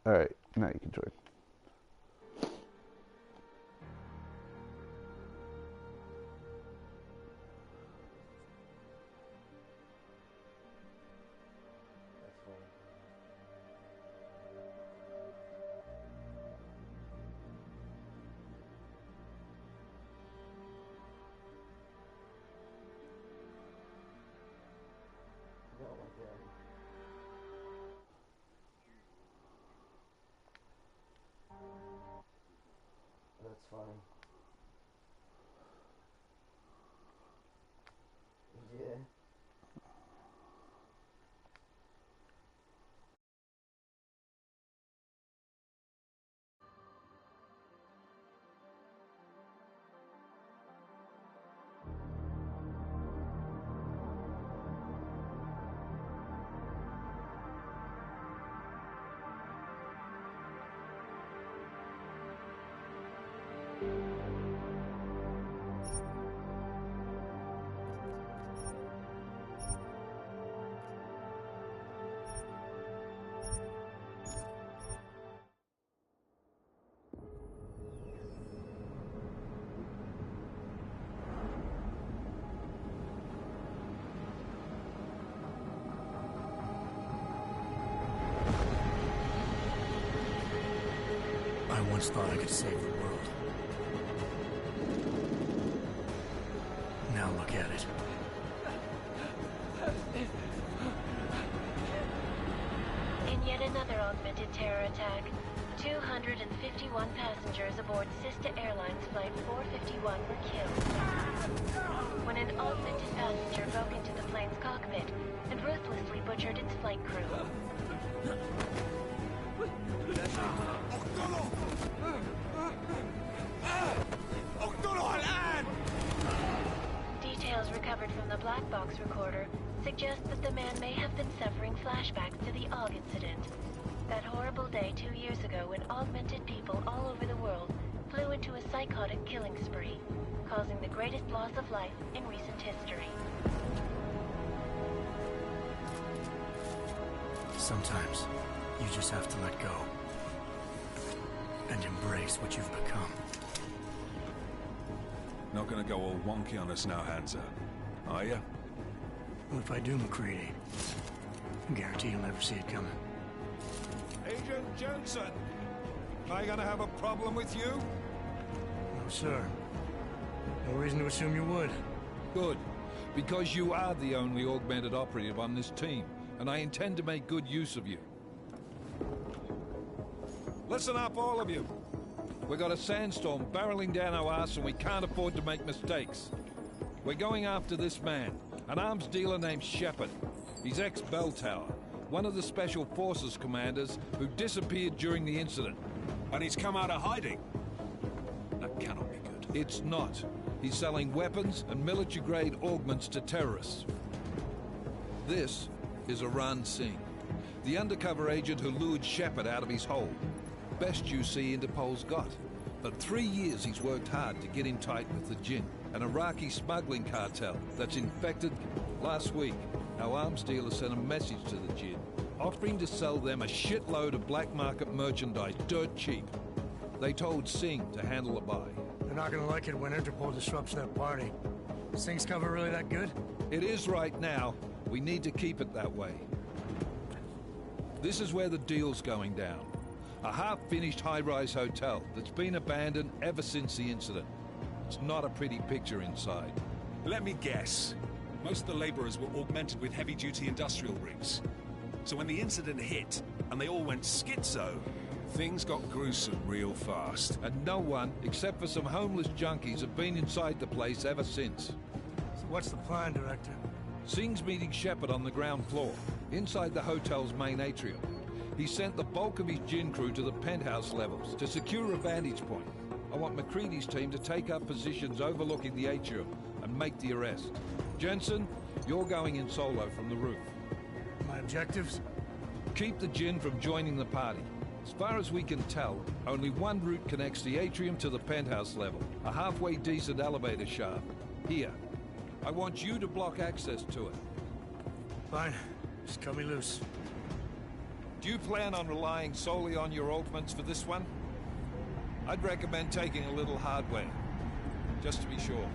Alright, now you can join. That's fine. Yeah. I once thought I could save the world. Now look at it. In yet another augmented terror attack, 251 passengers aboard Sister Airlines Flight 451 were killed when an augmented passenger broke into the plane's cockpit and ruthlessly butchered its flight crew. Details recovered from the black box recorder suggest that the man may have been suffering flashbacks to the AUG incident. That horrible day 2 years ago when augmented people all over the world flew into a psychotic killing spree, causing the greatest loss of life in recent history. Sometimes, you just have to let go. And embrace what you've become. Not gonna go all wonky on us now, Hansa, are you? Well, if I do, McCready, I guarantee you'll never see it coming. Agent Jensen! Am I gonna have a problem with you? No, sir. No reason to assume you would. Good. Because you are the only augmented operative on this team, and I intend to make good use of you. Listen up, all of you. We got a sandstorm barreling down our arse and we can't afford to make mistakes. We're going after this man, an arms dealer named Shepard. He's ex-Bell Tower, one of the Special Forces commanders who disappeared during the incident. And he's come out of hiding. That cannot be good. It's not. He's selling weapons and military-grade augments to terrorists. This is Aran Singh, the undercover agent who lured Shepard out of his hole. Best you see Interpol's got. For 3 years he's worked hard to get in tight with the Jinn, an Iraqi smuggling cartel that's infected. Last week, our arms dealer sent a message to the Jinn, offering to sell them a shitload of black market merchandise dirt cheap. They told Singh to handle the buy. They're not gonna like it when Interpol disrupts that party. Singh's cover really that good? It is right now. We need to keep it that way. This is where the deal's going down. A half-finished high-rise hotel that's been abandoned ever since the incident. It's not a pretty picture inside. Let me guess. Most of the laborers were augmented with heavy-duty industrial rigs. So when the incident hit, and they all went schizo, things got gruesome real fast. And no one, except for some homeless junkies, have been inside the place ever since. So what's the plan, Director? Singh's meeting Shepard on the ground floor, inside the hotel's main atrium. He sent the bulk of his Jinn crew to the penthouse levels to secure a vantage point. I want McCready's team to take up positions overlooking the atrium and make the arrest. Jensen, you're going in solo from the roof. My objectives? Keep the Jinn from joining the party. As far as we can tell, only one route connects the atrium to the penthouse level, a halfway decent elevator shaft. Here. I want you to block access to it. Fine. Just cut me loose. Do you plan on relying solely on your augments for this one? I'd recommend taking a little hardware, just to be sure.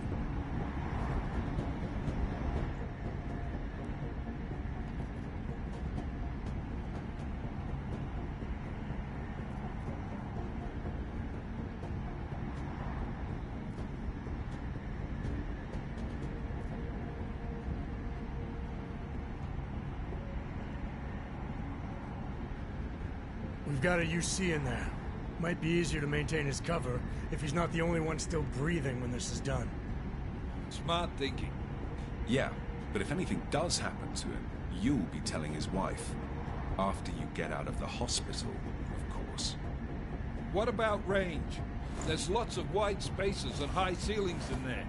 We've got a UC in there. Might be easier to maintain his cover if he's not the only one still breathing when this is done. Smart thinking. Yeah, but if anything does happen to him, you'll be telling his wife. After you get out of the hospital, of course. What about range? There's lots of wide spaces and high ceilings in there,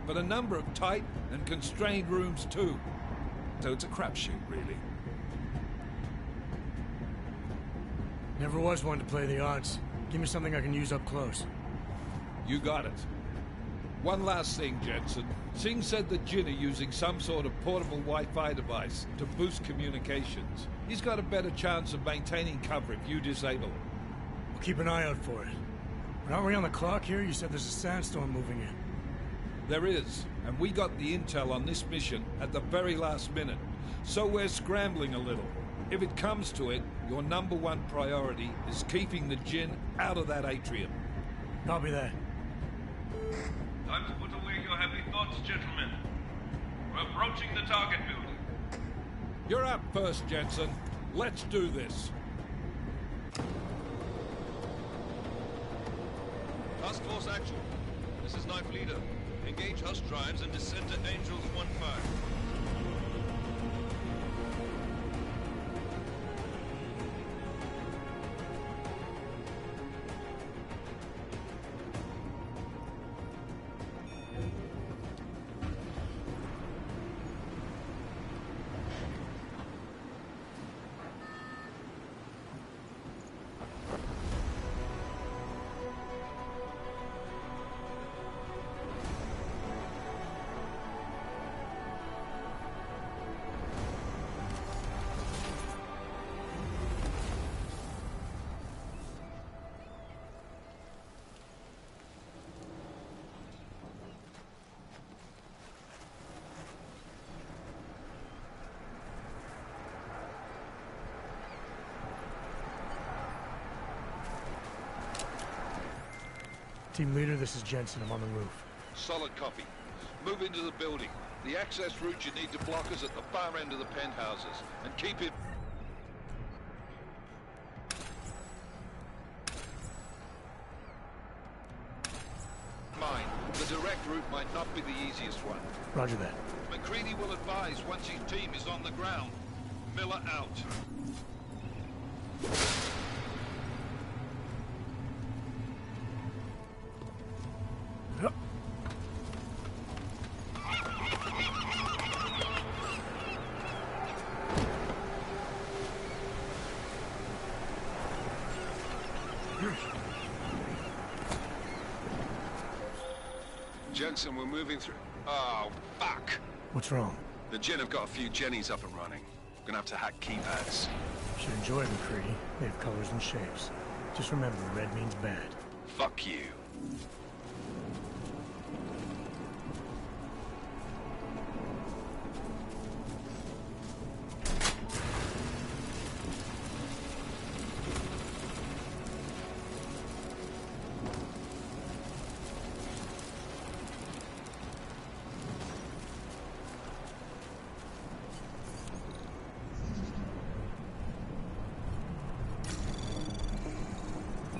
but a number of tight and constrained rooms too. So it's a crapshoot, really. Never was one to play the odds. Give me something I can use up close. You got it. One last thing, Jensen. Singh said that Jin are using some sort of portable Wi-Fi device to boost communications. He's got a better chance of maintaining cover if you disable it. We'll keep an eye out for it. But aren't we on the clock here? You said there's a sandstorm moving in. There is, and we got the intel on this mission at the very last minute. So we're scrambling a little. If it comes to it, your #1 priority is keeping the Jinn out of that atrium. Copy that. Time to put away your heavy thoughts, gentlemen. We're approaching the target building. You're up first, Jensen. Let's do this. Task Force action. This is Knife Leader. Engage Hush drives and descend to Angels 1-5. Team leader, this is Jensen. I'm on the roof. Solid copy. Move into the building. The access route you need to block is at the far end of the penthouses. And keep it... mind. The direct route might not be the easiest one. Roger that. McCready will advise once his team is on the ground. Miller out. Jensen, we're moving through... Oh, fuck! What's wrong? The Jinn have got a few Jennies up and running. Gonna have to hack keypads. Should enjoy McCready. They have colors and shapes. Just remember, red means bad. Fuck you.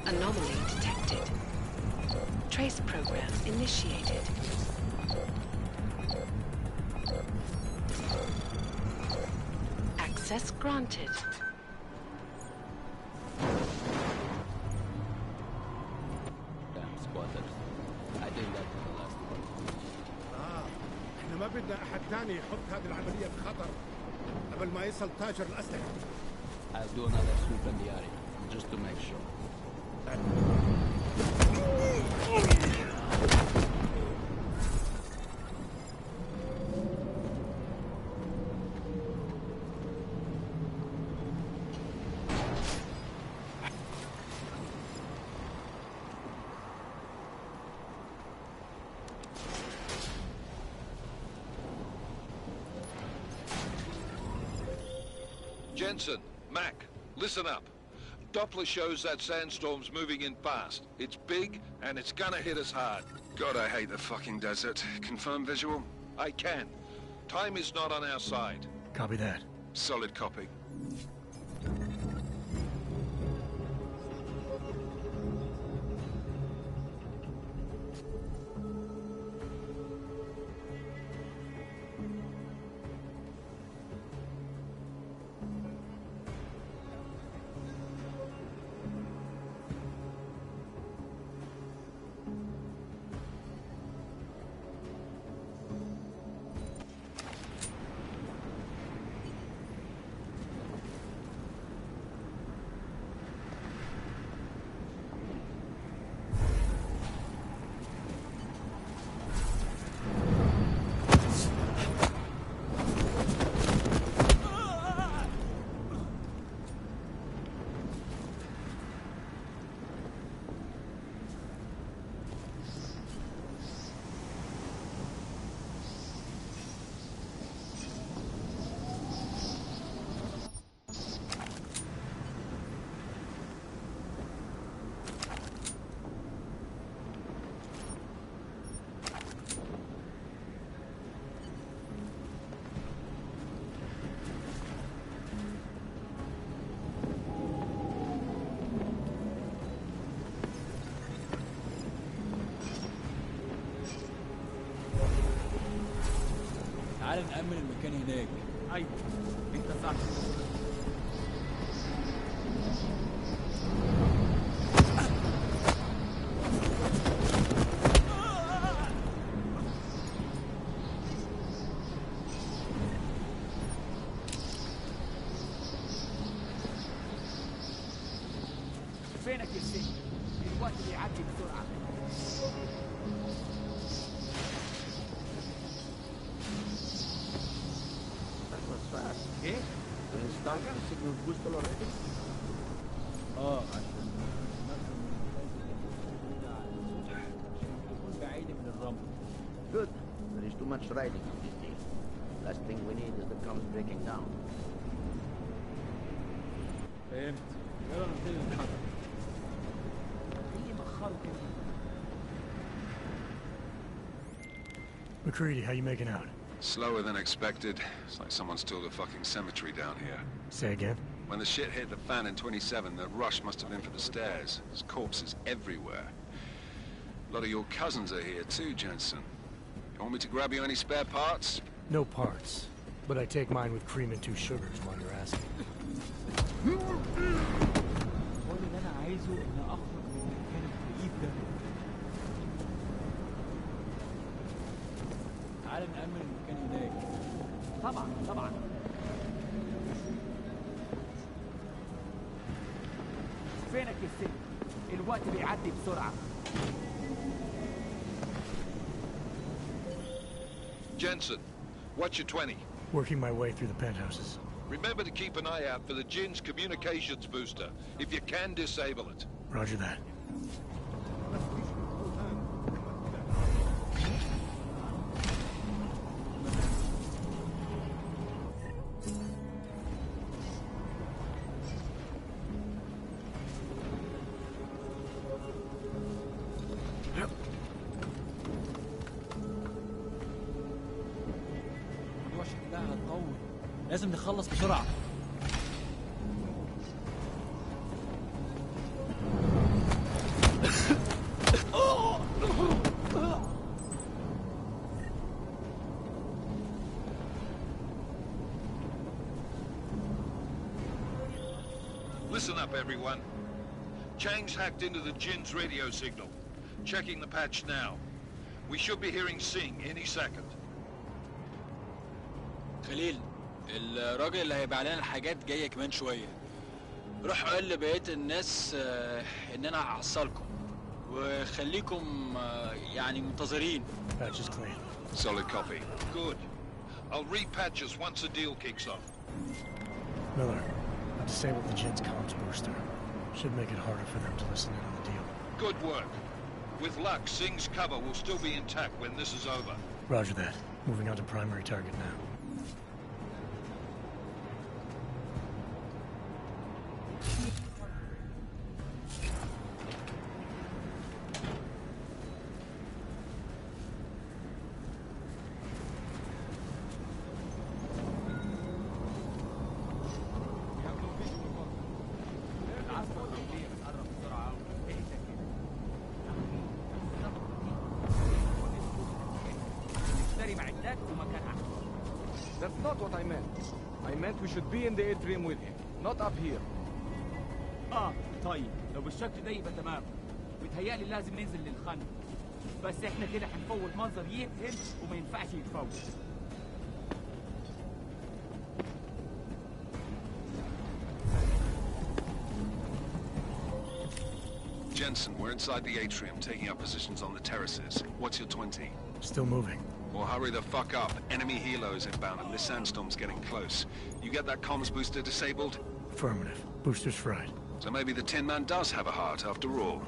Anomaly detected. Trace program initiated. Access granted. احنا ما بدنا احد تاني يحط هذه العملية بخطر قبل ما يصل تاجر الأسلحة. I'll do another sweep in the area, just to make sure. Jensen, Mac, listen up. Doppler shows that sandstorm's moving in fast. It's big, and it's gonna hit us hard. God, I hate the fucking desert. Confirm visual? I can. Time is not on our side. Copy that. Solid copy. تعال نأمن المكان هناك. ايوه انت صح. فينك يا سيدي؟ الوقت بيعدي بسرعة. ايه؟ عشان يكون بعيد من الرمل. Good. There is too much riding on this deal. Last thing we need is the comes breaking down. فهمت. يلا نبتدي نتحرك. ايه مأخره كده؟ McCready, how you making out? Slower than expected. It's like someone's tilled a fucking cemetery down here. Say again? When the shit hit the fan in 27, the rush must have been for the stairs. There's corpses everywhere. A lot of your cousins are here too, Jensen. You want me to grab you any spare parts? No parts. But I take mine with cream and 2 sugars while you're asking. كل اللي انا عايزه ان اخرج من المكان البعيد ده. تعال نأمن المكان هناك. طبعا طبعا. فينك يا سيدي؟ الوقت بيعدي بسرعة. Jensen, what's your 20? Working my way through the penthouses. Remember to keep an eye out for the Jin's communications booster. If you can, disable it. Roger that. الموضوع شكلها هتطول. لازم نخلص بسرعة. Listen up, everyone. Chang's hacked into the Jin's radio signal. Checking the patch now. We should be hearing Sing any second. خليل، الراجل اللي هيبيع لنا الحاجات جاي كمان شوية. روح قول لبقية الناس ان انا هحصلكم وخليكم يعني منتظرين. Patch is clean. Solid copy. Good. I'll repatch us once the deal kicks off. Miller, I've disabled the Jin's comms booster. Should make it harder for them to listen in on the deal. Good work. With luck, Sing's cover will still be intact when this is over. Roger that. Moving on to primary target now. That's not what I meant. I meant we should be in the atrium with him, not up here. طيب لو بالشكل ده يبقى تمام. بيتهيألي لازم ننزل للخندق. بس احنا كده هنفوت منظر يقتل وما ينفعش يتفوت. Jensen, we're inside the atrium, taking up positions on the terraces. What's your 20? Still moving. Well, hurry the fuck up. Enemy helos inbound, and this sandstorm's getting close. You get that comms booster disabled? Affirmative. Booster's fried. So maybe the Tin Man does have a heart, after all.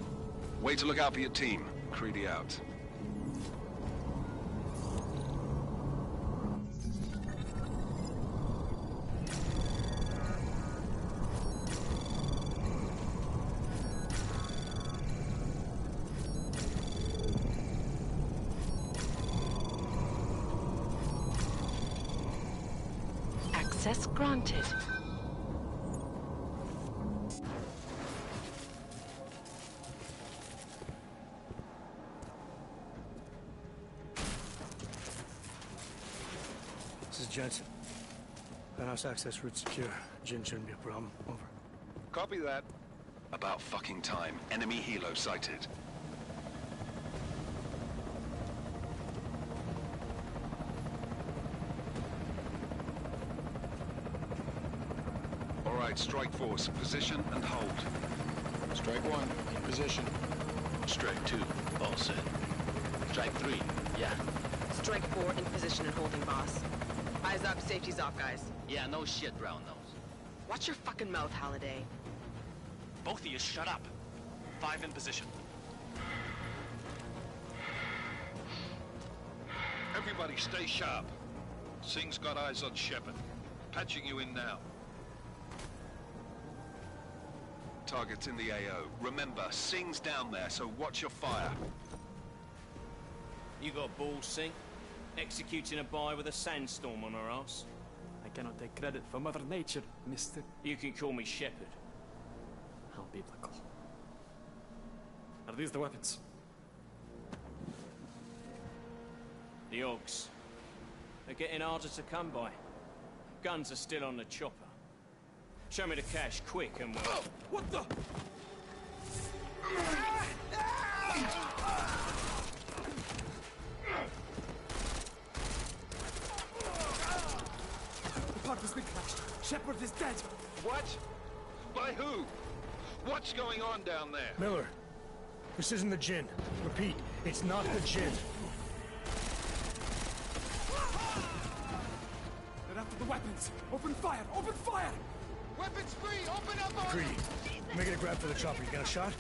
Way to look out for your team. Creedy out. Access granted. This is Jensen. Penthouse access route secure. Jin shouldn't be a problem. Over. Copy that. About fucking time. Enemy helo sighted. All right, strike force. Position and hold. Strike 1, in position. Strike 2, all set. Strike 3, yeah. Strike 4, in position and holding, boss. Eyes up, safety's off, guys. Yeah, no shit, brown nose. Watch your fucking mouth, Halliday. Both of you shut up. 5 in position. Everybody stay sharp. Singh's got eyes on Shepard. Patching you in now. Target's in the AO. Remember, Singh's down there, so watch your fire. You got balls, Singh? Executing a buy with a sandstorm on our ass? I cannot take credit for Mother Nature, mister. You can call me Shepard. How biblical. Are these the weapons? The Ogs. They're getting harder to come by. Guns are still on the chopper. Show me the cash, quick, and we'll... Oh, what the? The part has been crashed. Shepard is dead. What? By who? What's going on down there? Miller, this isn't the Jinn. Repeat, it's not the Jinn. They're after the weapons. Open fire! Open fire! Weapons free! Open up on... Greedy. Make it a grab for the chopper. You got a shot?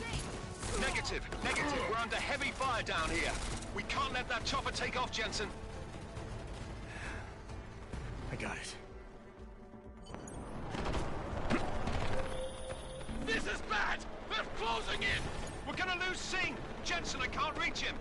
Negative. Negative. We're under heavy fire down here. We can't let that chopper take off, Jensen. I got it. This is bad! They're closing in! We're gonna lose Singh! Jensen, I can't reach him!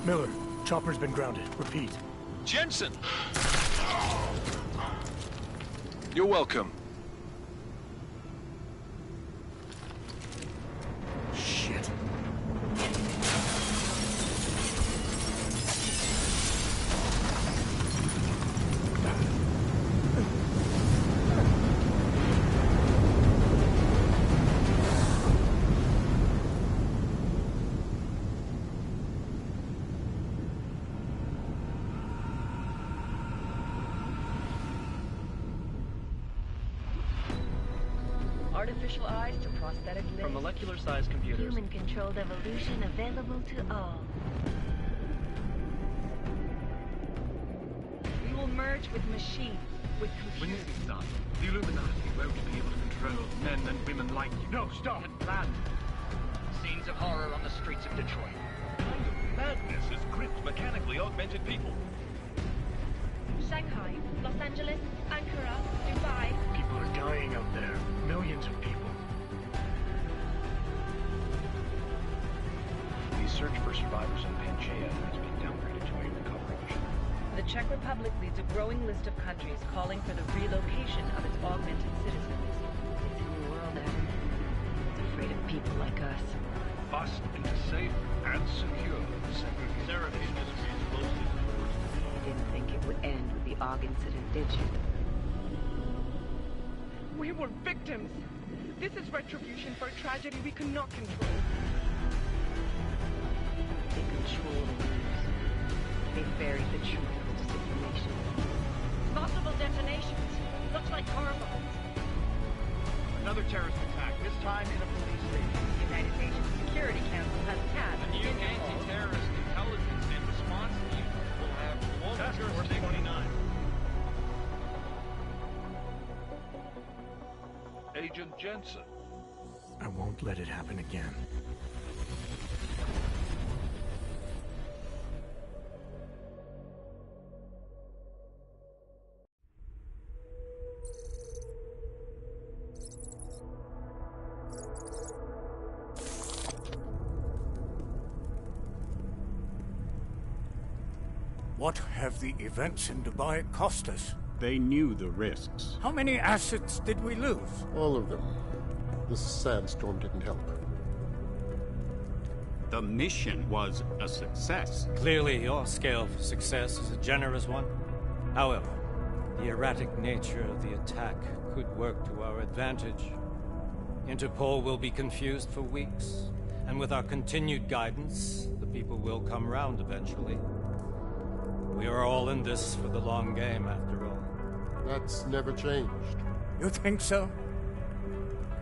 Miller, chopper's been grounded. Repeat. Jensen! You're welcome. Shit. Artificial eyes to prosthetic limbs. From molecular-sized computers. Human-controlled evolution available to all. merge with machines, with When computers. this is done, the Illuminati won't be able to control men and women like you. No, stop and plan. Scenes of horror on the streets of Detroit. What kind of madness has gripped mechanically augmented people? Shanghai, Los Angeles, Ankara, Dubai. People are dying out there. Millions of people. The search for survivors in Pangaea has been downgraded to a recovery mission. The Czech Republic leads a growing list of countries calling for the relocation of its augmented citizens. It's a new world, Adam. It's afraid of people like us. Bust into safe and secure segregation. Therapy disagrees closely. You didn't think it would end with the AUG incident, did you? We were victims. This is retribution for a tragedy we cannot control. They control the news. They buried the truth with disinformation. Possible detonations. Looks like car bombs. Another terrorist attack, this time in a police station. The United Nations Security Council has tasked The new anti-terrorist intelligence and response unit will have global jurisdiction. 29. Agent Jensen. I won't let it happen again. What have the events in Dubai cost us? They knew the risks. How many assets did we lose? All of them. The sandstorm didn't help. The mission was a success. Clearly, your scale for success is a generous one. However, the erratic nature of the attack could work to our advantage. Interpol will be confused for weeks, and with our continued guidance, the people will come round eventually. We are all in this for the long game, after all. That's never changed. You think so?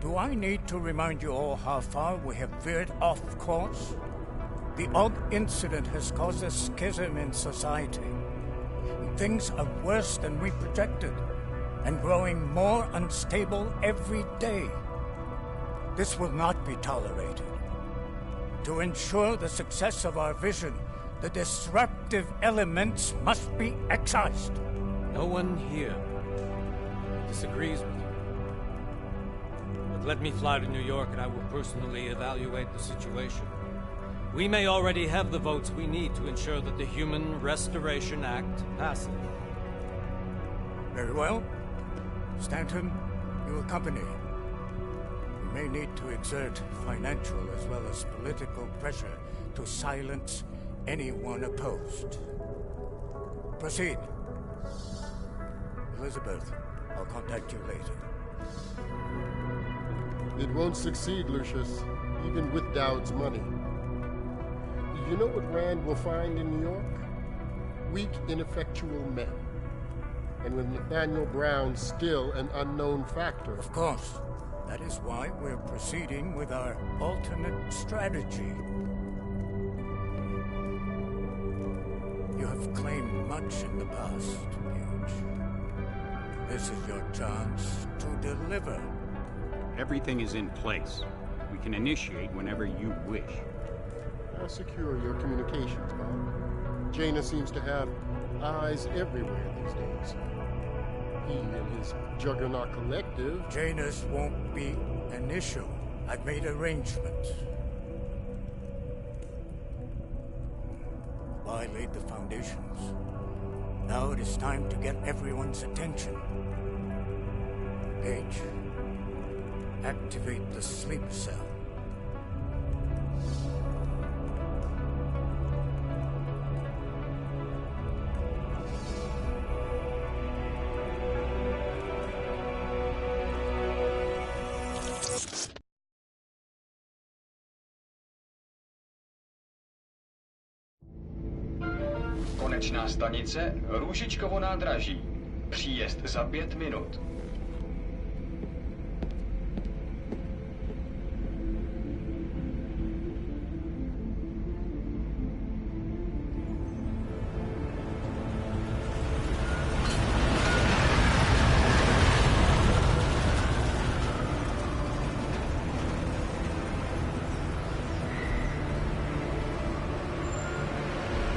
Do I need to remind you all how far we have veered off course? The AUG incident has caused a schism in society. Things are worse than we projected, and growing more unstable every day. This will not be tolerated. To ensure the success of our vision, the disruptive elements must be excised. No one here disagrees with you. But let me fly to New York and I will personally evaluate the situation. We may already have the votes we need to ensure that the Human Restoration Act passes. Very well. Stanton, you accompany. We may need to exert financial as well as political pressure to silence anyone opposed. Proceed. Elizabeth, I'll contact you later. It won't succeed, Lucius, even with Dowd's money. You know what Rand will find in New York? Weak, ineffectual men. And with Nathaniel Brown still an unknown factor. Of course. That is why we're proceeding with our alternate strategy. You have claimed much in the past, Huge. This is your chance to deliver. Everything is in place. We can initiate whenever you wish. How secure your communications, Bob? Jaina seems to have eyes everywhere these days. He and his Juggernaut Collective... Jaina's won't be an issue. I've made arrangements. I laid the foundations. Now it is time to get everyone's attention. Gage, activate the sleep cell. Konečná stanice Růžičkovo nádraží. Příjezd za 5 minut.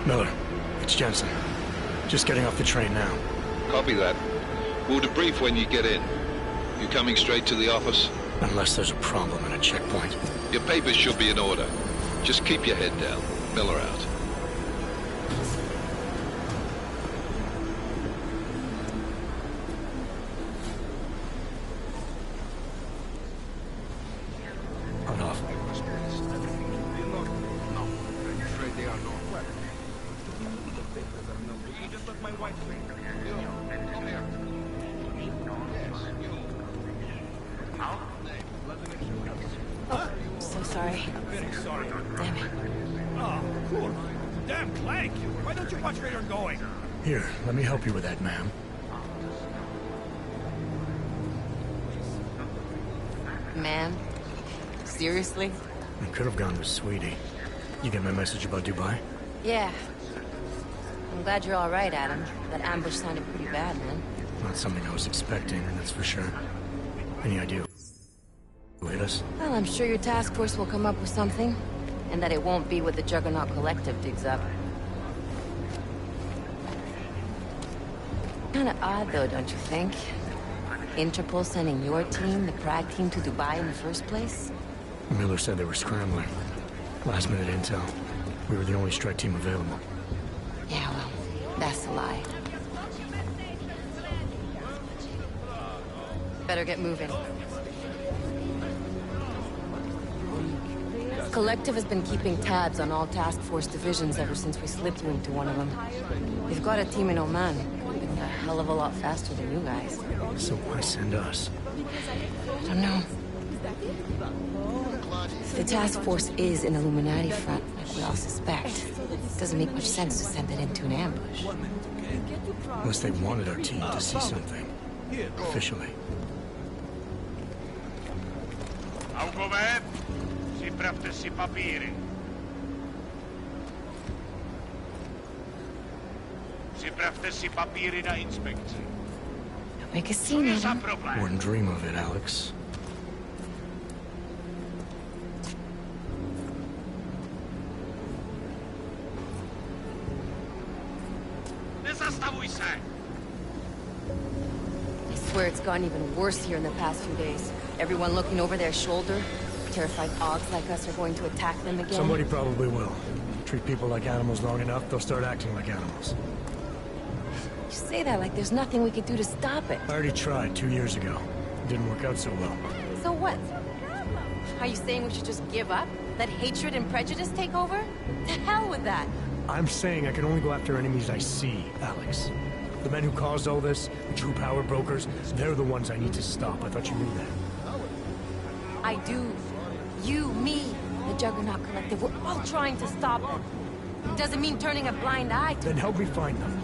Miller, it's Jensen. Just getting off the train now. Copy that. We'll debrief when you get in. You coming straight to the office? Unless there's a problem at a checkpoint. Your papers should be in order. Just keep your head down. Miller out. So sorry. Very sorry. Damn it. Oh, cool. Damn clank. Why don't you watch where you're going? Here, let me help you with that, ma'am. Man? Seriously? I could have gone with Sweetie. You get my message about Dubai? Yeah. I'm glad you're alright, Adam. That ambush sounded pretty bad, man. Not something I was expecting, that's for sure. Any idea who hit us? Well, I'm sure your task force will come up with something. And that it won't be what the Juggernaut Collective digs up. Kinda odd, though, don't you think? Interpol sending your team, the Prague team, to Dubai in the first place? Miller said they were scrambling. Last-minute intel. We were the only strike team available. Yeah, well, that's a lie. Better get moving. Collective has been keeping tabs on all task force divisions ever since we slipped into one of them. They've got a team in Oman. Been a hell of a lot faster than you guys. So why send us? I don't know. If the task force is an Illuminati front, like we all suspect, it doesn't make much sense to send it into an ambush. Unless they wanted our team to see something. Officially. Augover, připravte si papíry. Připravte si papíry na inspekci. Make a scene, Adam. Wouldn't dream of it, Alex. Nezastavuj se! I swear it's gotten even worse here in the past few days. Everyone looking over their shoulder. Terrified Augs like us are going to attack them again. Somebody probably will. Treat people like animals long enough, they'll start acting like animals. You say that like there's nothing we could do to stop it. I already tried 2 years ago. It didn't work out so well. So what? Are you saying we should just give up? Let hatred and prejudice take over? To hell with that! I'm saying I can only go after enemies I see, Alex. The men who caused all this, the true power brokers, they're the ones I need to stop. I thought you knew that. I do. You, me, the Juggernaut Collective, we're all trying to stop them. It doesn't mean turning a blind eye to Then help me find them.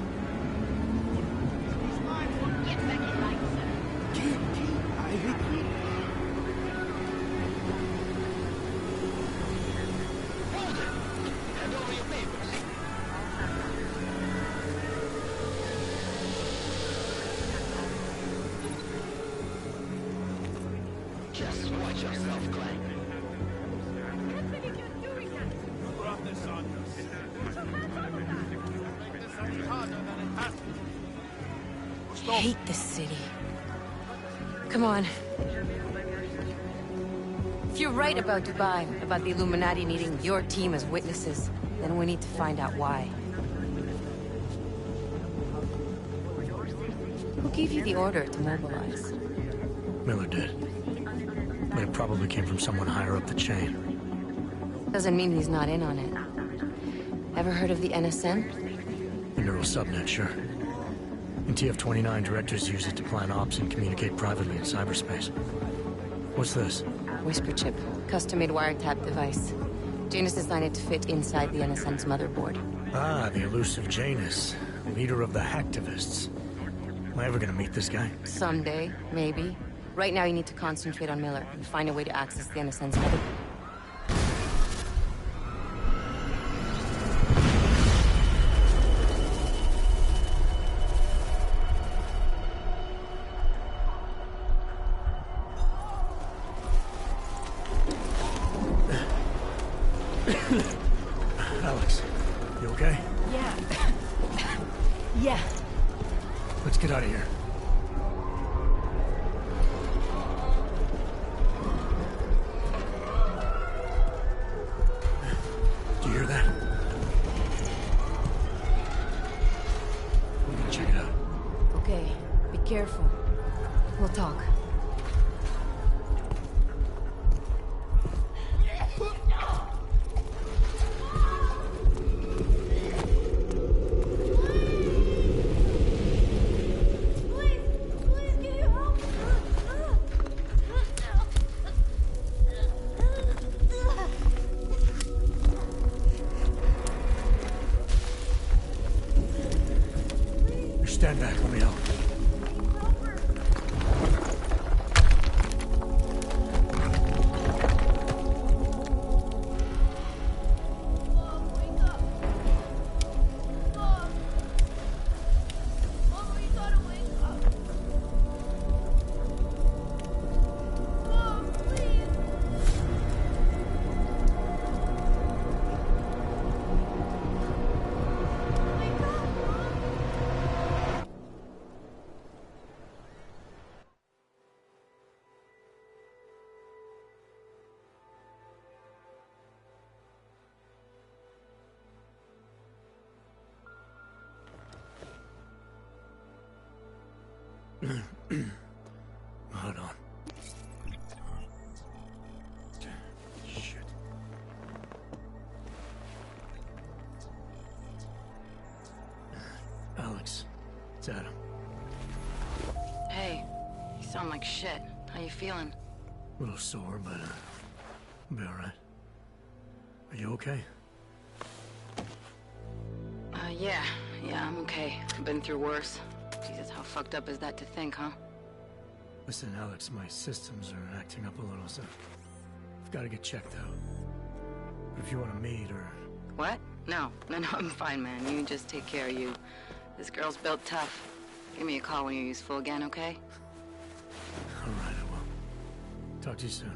Just watch yourself, Clank. I hate this city. Come on. If you're right about Dubai, about the Illuminati needing your team as witnesses, then we need to find out why. Who gave you the order to mobilize? Miller did. But it probably came from someone higher up the chain. Doesn't mean he's not in on it. Ever heard of the NSN? The neural subnet, sure. In TF-29, directors use it to plan ops and communicate privately in cyberspace. What's this? Whisper chip. Custom-made wiretap device. Janus designed it to fit inside the NSN's motherboard. Ah, the elusive Janus. Leader of the hacktivists. Am I ever gonna meet this guy? Someday, maybe. Right now you need to concentrate on Miller and find a way to access the NSN's motherboard. Alex, you okay? Yeah. Yeah. Let's get out of here. Do you hear that? We're gonna check it out. Okay, be careful. We'll talk. Stand back, let me help. Hold on. Shit. Alex, it's Adam. Hey, you sound like shit. How you feeling? A little sore, but I'll be alright. Are you okay? Yeah, I'm okay. I've been through worse. Jesus, how fucked up is that to think, huh? Listen, Alex, my systems are acting up a little, so I've got to get checked out. But if you want to meet or... What? No, I'm fine, man. You just take care of you. This girl's built tough. Give me a call when you're useful again, okay? All right, I will. Talk to you soon.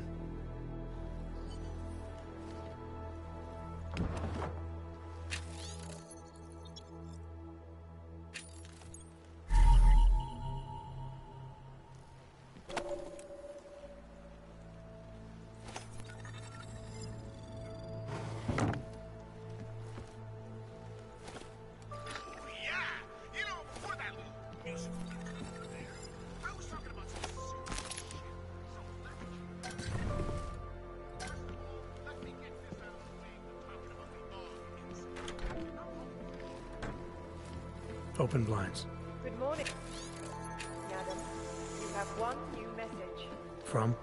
Open blinds. Good morning, madam. You have one new message. From?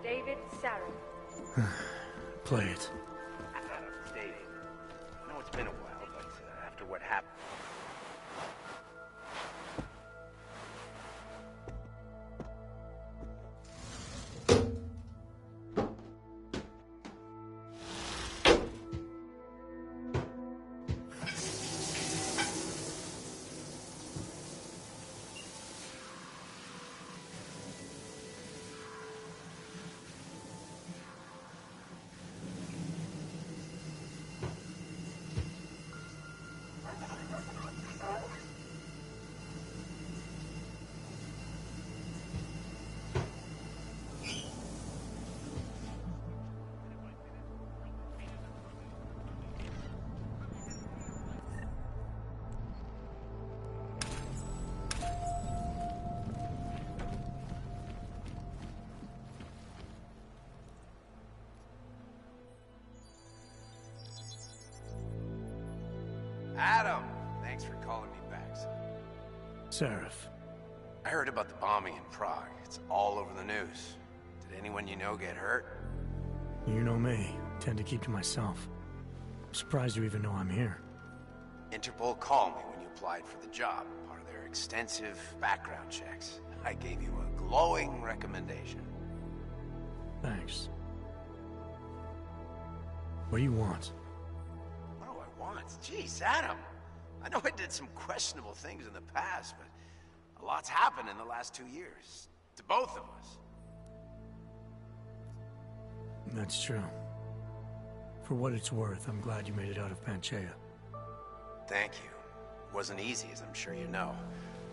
David Sarin. Play it. Adam, it's David. I know it's been a while, but after what happened... Adam! Thanks for calling me back, son. Seraph. I heard about the bombing in Prague. It's all over the news. Did anyone you know get hurt? You know me. Tend to keep to myself. I'm surprised you even know I'm here. Interpol called me when you applied for the job, part of their extensive background checks. I gave you a glowing recommendation. Thanks. What do you want? What do I want? Jeez, Adam. I know I did some questionable things in the past, but a lot's happened in the last 2 years. To both of us. That's true. For what it's worth, I'm glad you made it out of Panchaea. Thank you. It wasn't easy, as I'm sure you know.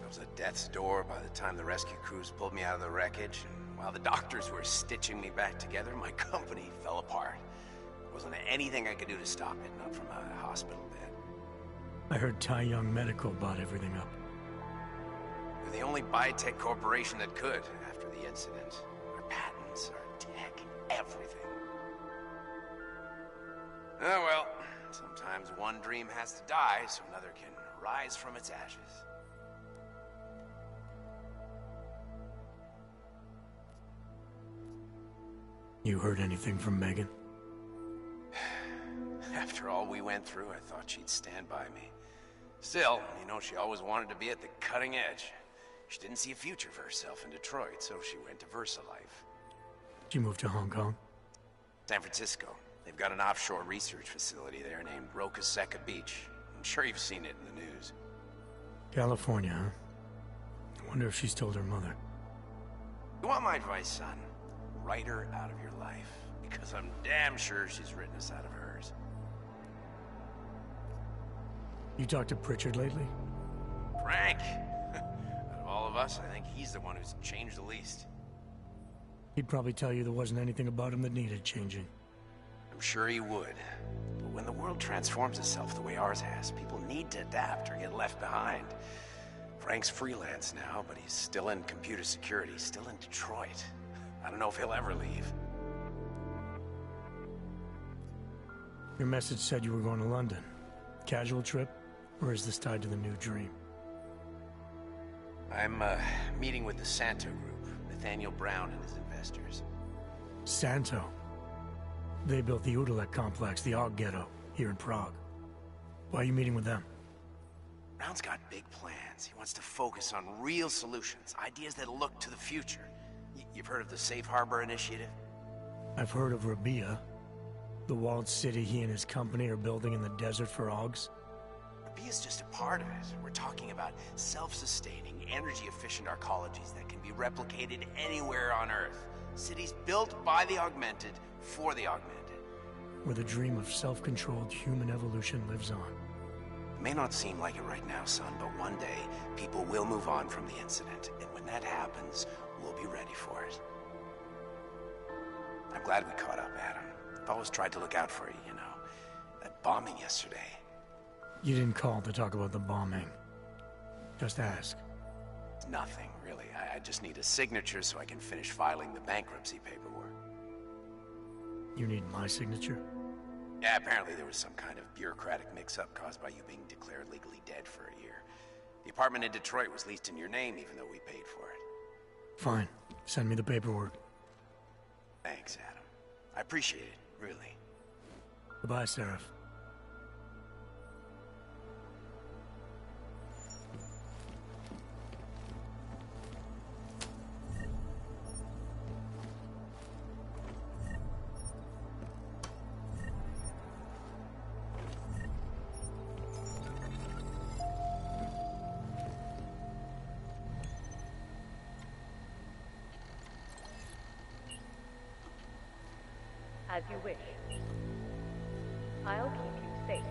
I was at death's door by the time the rescue crews pulled me out of the wreckage, and while the doctors were stitching me back together, my company fell apart. There wasn't anything I could do to stop it, not from a hospital bed. I heard Tai Young Medical bought everything up. They're the only biotech corporation that could, after the incident. Our patents, our tech, everything. Oh well, sometimes one dream has to die so another can rise from its ashes. You heard anything from Megan? After all we went through, I thought she'd stand by me. Still, you know, she always wanted to be at the cutting edge. She didn't see a future for herself in Detroit, so she went to VersaLife. She moved to Hong Kong? San Francisco. They've got an offshore research facility there named Roca Seca Beach. I'm sure you've seen it in the news. California, huh? I wonder if she's told her mother. You want my advice, son? Write her out of your life. Because I'm damn sure she's written us out of hers. You talked to Pritchard lately? Frank! Out of all of us, I think he's the one who's changed the least. He'd probably tell you there wasn't anything about him that needed changing. I'm sure he would. But when the world transforms itself the way ours has, people need to adapt or get left behind. Frank's freelance now, but he's still in computer security, still in Detroit. I don't know if he'll ever leave. Your message said you were going to London. Casual trip? Or is this tied to the new dream? I'm, meeting with the Santo Group, Nathaniel Brown and his investors. Santo? They built the Udalek complex, the Og Ghetto, here in Prague. Why are you meeting with them? Brown's got big plans. He wants to focus on real solutions, ideas that look to the future. You've heard of the Safe Harbor Initiative? I've heard of Rabia, the walled city he and his company are building in the desert for Augs. Rabia's just a part of it. We're talking about self-sustaining, energy-efficient arcologies that can be replicated anywhere on Earth. Cities built by the augmented, for the augmented. Where the dream of self-controlled human evolution lives on. It may not seem like it right now, son, but one day, people will move on from the incident, and when that happens, we'll be ready for it. I'm glad we caught up, Adam. I've always tried to look out for you, you know. That bombing yesterday. You didn't call to talk about the bombing. Just ask. It's nothing, really. I just need a signature so I can finish filing the bankruptcy paperwork. You need my signature? Yeah, apparently there was some kind of bureaucratic mix-up caused by you being declared legally dead for a year. The apartment in Detroit was leased in your name, even though we paid for it. Fine. Send me the paperwork. Thanks, Adam. I appreciate it, really. Goodbye, Seraph. As you wish. I'll keep you safe.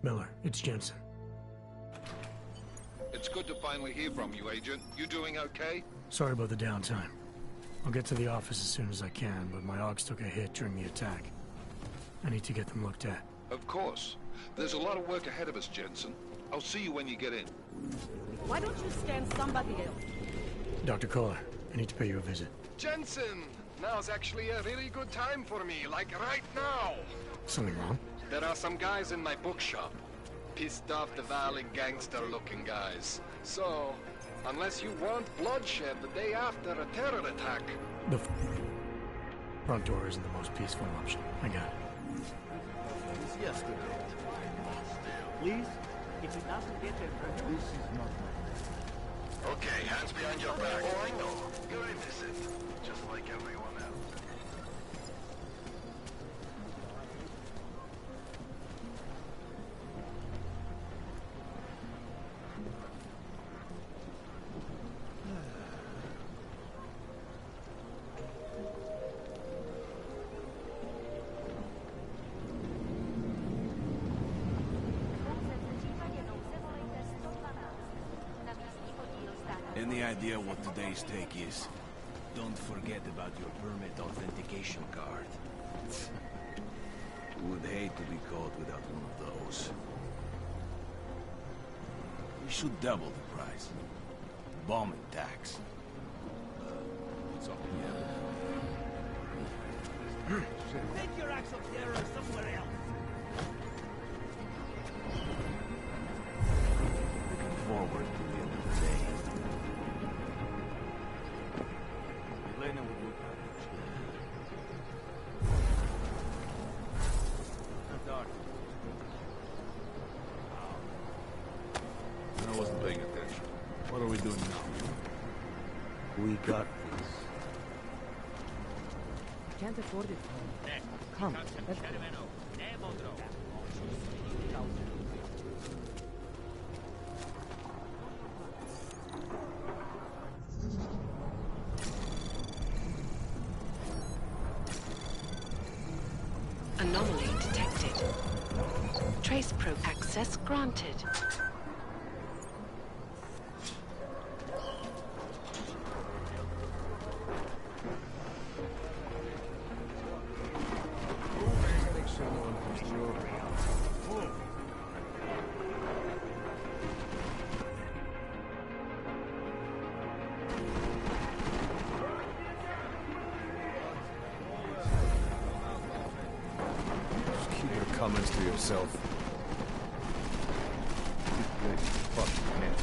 Miller, it's Jensen. It's good to finally hear from you, Agent. You doing okay? Sorry about the downtime. I'll get to the office as soon as I can, but my Augs took a hit during the attack. I need to get them looked at. Of course. There's a lot of work ahead of us, Jensen. I'll see you when you get in. Why don't you scan somebody else? Dr. Kohler, I need to pay you a visit. Jensen! Now's actually a really good time for me, like right now! Something wrong? There are some guys in my bookshop. Pissed off the Valley gangster-looking guys. So, unless you want bloodshed the day after a terror attack... Front door isn't the most peaceful option. I got it. It's yesterday. Please, if it doesn't get there, this is not my... Okay, hands behind your back. Oh, I know. You're innocent. Just like everyone else. Any idea what today's take is? Don't forget about your permit authentication card. Would hate to be caught without one of those. We should double the price. Bomb and tax. It's up here. Take your acts of terror somewhere else. Looking forward to the end of the day. Elena will look at it. Dark. I wasn't paying attention. What are we doing now? We got this. Can't afford it. Come, let's go. Anomaly detected. Trace probe access granted. Comments to yourself. Fucking man.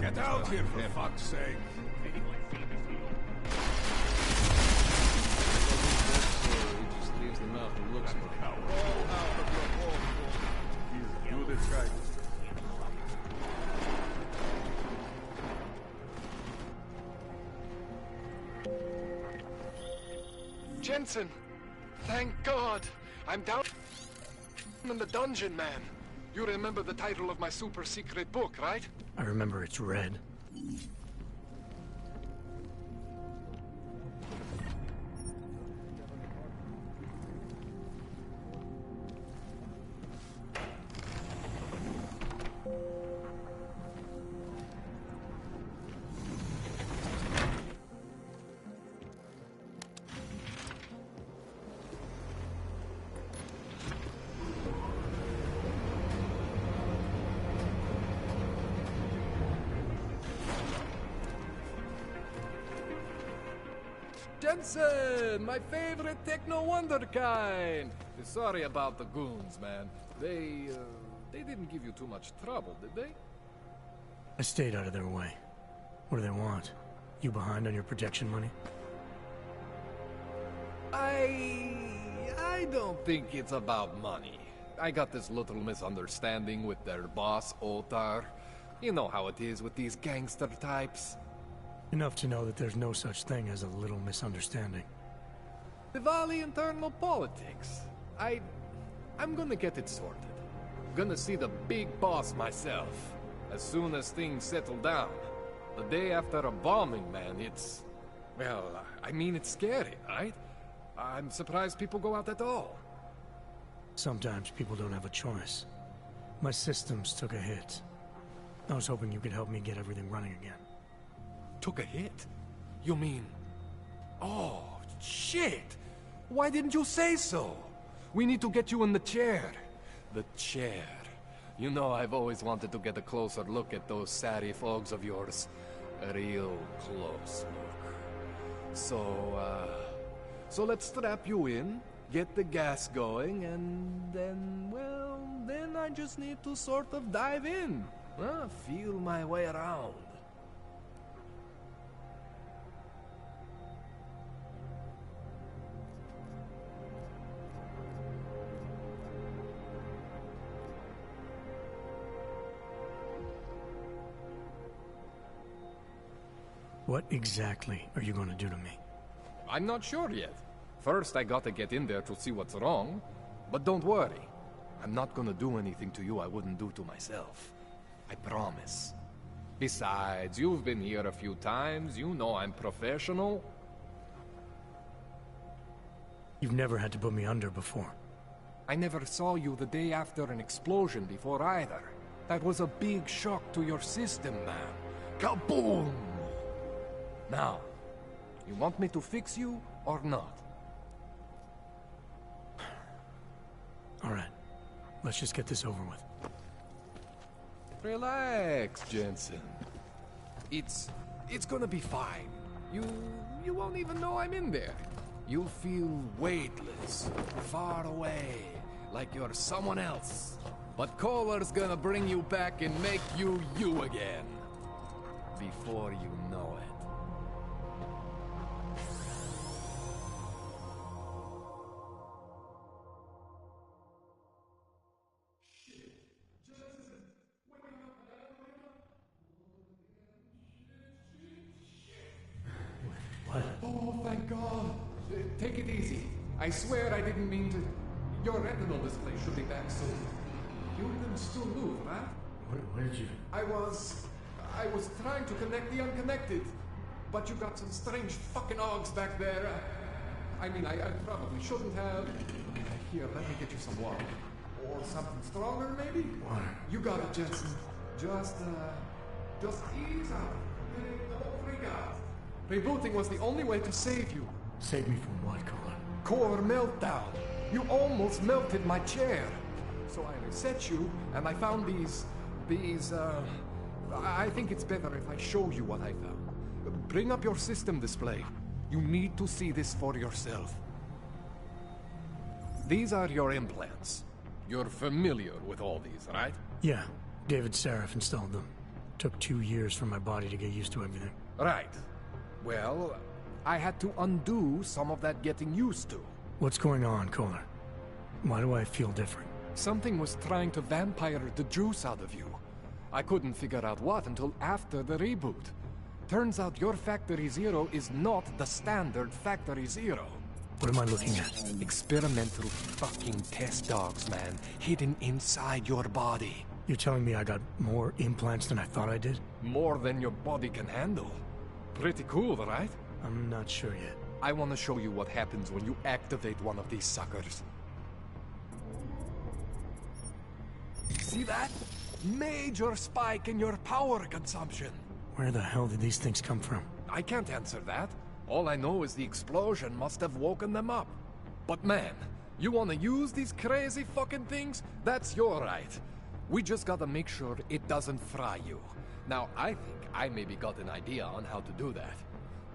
Get out here, for fuck's sake! He just leaves them out and looks for them. All out of your home. Do this, guy. Jensen! Thank God! I'm down in the dungeon, man. You remember the title of my super secret book, right? I remember it's red. Jensen, my favorite techno wonderkind. Sorry about the goons, man. They didn't give you too much trouble, did they? I stayed out of their way. What do they want? You behind on your protection money? I don't think it's about money. I got this little misunderstanding with their boss, Otar. You know how it is with these gangster types. Enough to know that there's no such thing as a little misunderstanding. Diwali internal politics. I'm gonna get it sorted. Gonna see the big boss myself. as soon as things settle down. The day after a bombing, man, it's... Well, I mean, it's scary, right? I'm surprised people go out at all. Sometimes people don't have a choice. My systems took a hit. I was hoping you could help me get everything running again. Took a hit? You mean... Oh, shit! Why didn't you say so? We need to get you in the chair. The chair. You know, I've always wanted to get a closer look at those satty fogs of yours. A real close look. So let's strap you in, get the gas going, and then, well, then I just need to sort of dive in. Feel my way around. What exactly are you going to do to me? I'm not sure yet. First, I gotta get in there to see what's wrong. But don't worry. I'm not gonna do anything to you I wouldn't do to myself. I promise. Besides, you've been here a few times. You know I'm professional. You've never had to put me under before. I never saw you the day after an explosion before either. That was a big shock to your system, man. Kaboom! Now, you want me to fix you or not? All right. Let's just get this over with. Relax, Jensen. It's gonna be fine. You won't even know I'm in there. You'll feel weightless, far away, like you're someone else. But Kohler's gonna bring you back and make you you again. Before you know it. Oh, thank God. Take it easy. I swear I didn't mean to... Your retinal display should be back soon. You can still move, right? Where did you... I was trying to connect the unconnected. But you got some strange fucking ogs back there. I mean, I probably shouldn't have. Here, let me get you some water. Or something stronger, maybe? Water. You got it, Jensen. Just ease up. Don't freak out. Rebooting was the only way to save you. Save me from what, Kohler? Core meltdown. You almost melted my chair. So I reset you, and I found these, I think it's better if I show you what I found. Bring up your system display. You need to see this for yourself. These are your implants. You're familiar with all these, right? Yeah. David Seraph installed them. Took 2 years for my body to get used to everything. Right. Well, I had to undo some of that getting used to. What's going on, Kohler? Why do I feel different? Something was trying to vampire the juice out of you. I couldn't figure out what until after the reboot. Turns out your Factory Zero is not the standard Factory Zero. What am I looking at? Experimental fucking test dogs, man. Hidden inside your body. You're telling me I got more implants than I thought I did? More than your body can handle. Pretty cool, right? I'm not sure yet. I want to show you what happens when you activate one of these suckers. See that? Major spike in your power consumption. Where the hell did these things come from? I can't answer that. All I know is the explosion must have woken them up. But man, you want to use these crazy fucking things? That's your right. We just gotta make sure it doesn't fry you. Now, I think I maybe got an idea on how to do that.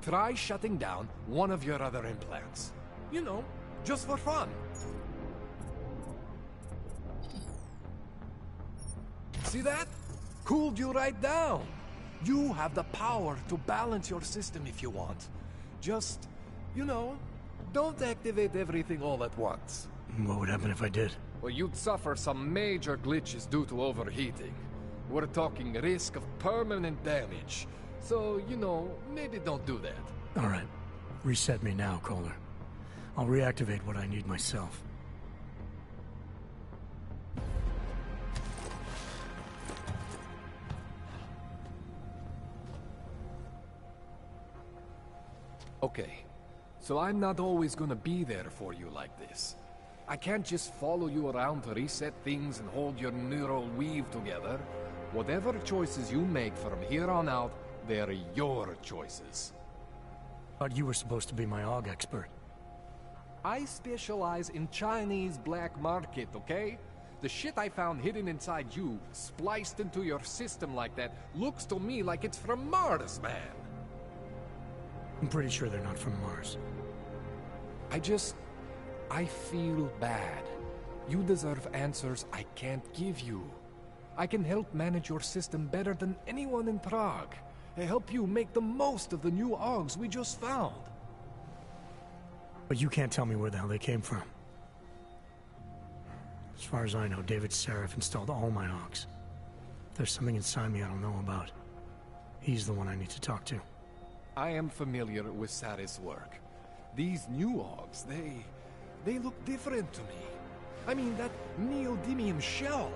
Try shutting down one of your other implants. You know, just for fun. See that? Cooled you right down. You have the power to balance your system if you want. Just, you know, don't activate everything all at once. What would happen if I did? Well, you'd suffer some major glitches due to overheating. We're talking risk of permanent damage. So, you know, maybe don't do that. All right. Reset me now, Kohler. I'll reactivate what I need myself. Okay, so I'm not always gonna be there for you like this. I can't just follow you around to reset things and hold your neural weave together. Whatever choices you make from here on out, they're your choices. Thought you were supposed to be my AUG expert. I specialize in Chinese black market, okay? The shit I found hidden inside you, spliced into your system like that, looks to me like it's from Mars, man. I'm pretty sure they're not from Mars. I feel bad. You deserve answers I can't give you. I can help manage your system better than anyone in Prague. I help you make the most of the new AUGs we just found. But you can't tell me where the hell they came from. As far as I know, David Seraph installed all my AUGs. If there's something inside me I don't know about, he's the one I need to talk to. I am familiar with Sarah's work. These new AUGs, they look different to me. I mean, that neodymium shell.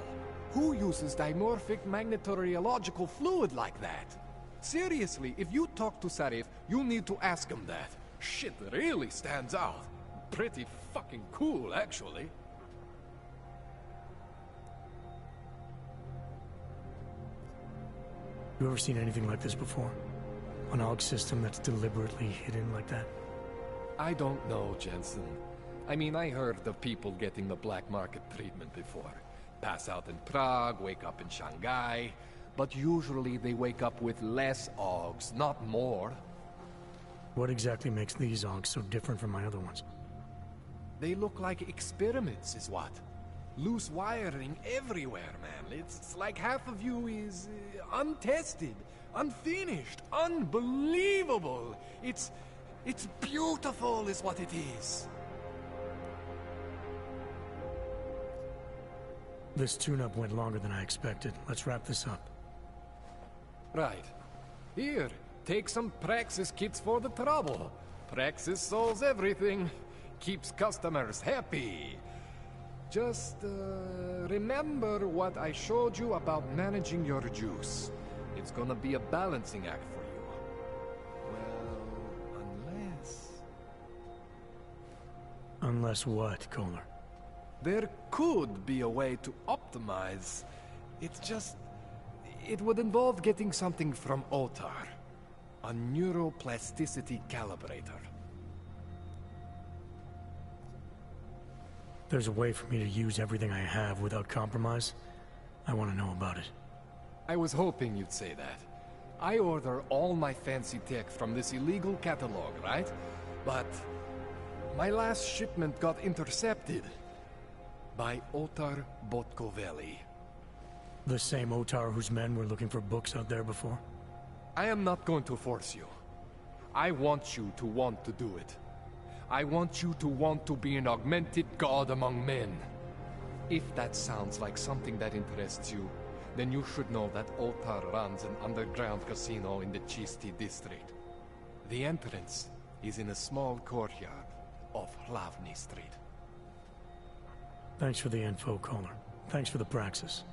Who uses dimorphic magnetorheological fluid like that? Seriously, if you talk to Sarif, you need to ask him that. Shit really stands out. Pretty fucking cool, actually. You ever seen anything like this before? An AUG system that's deliberately hidden like that? I don't know, Jensen. I mean, I heard of people getting the black market treatment before. Pass out in Prague, wake up in Shanghai. But usually they wake up with less AUGs, not more. What exactly makes these AUGs so different from my other ones? They look like experiments, is what? Loose wiring everywhere, man. It's like half of you is untested, unfinished, unbelievable. It's beautiful, is what it is. This tune-up went longer than I expected. Let's wrap this up. Right. Here, take some Praxis kits for the trouble. Praxis solves everything. Keeps customers happy. Just, remember what I showed you about managing your juice. It's gonna be a balancing act for you. Well, unless... Unless what, Kohler? There could be a way to optimize. It's just... It would involve getting something from Otar. A neuroplasticity calibrator. There's a way for me to use everything I have without compromise. I want to know about it. I was hoping you'd say that. I order all my fancy tech from this illegal catalog, right? But my last shipment got intercepted by Otar Botkoveli. The same Otar whose men were looking for books out there before? I am not going to force you. I want you to want to do it. I want you to want to be an augmented god among men. If that sounds like something that interests you, then you should know that Otar runs an underground casino in the Chisti district. The entrance is in a small courtyard off Hlavny Street. Thanks for the info, Kohler. Thanks for the praxis.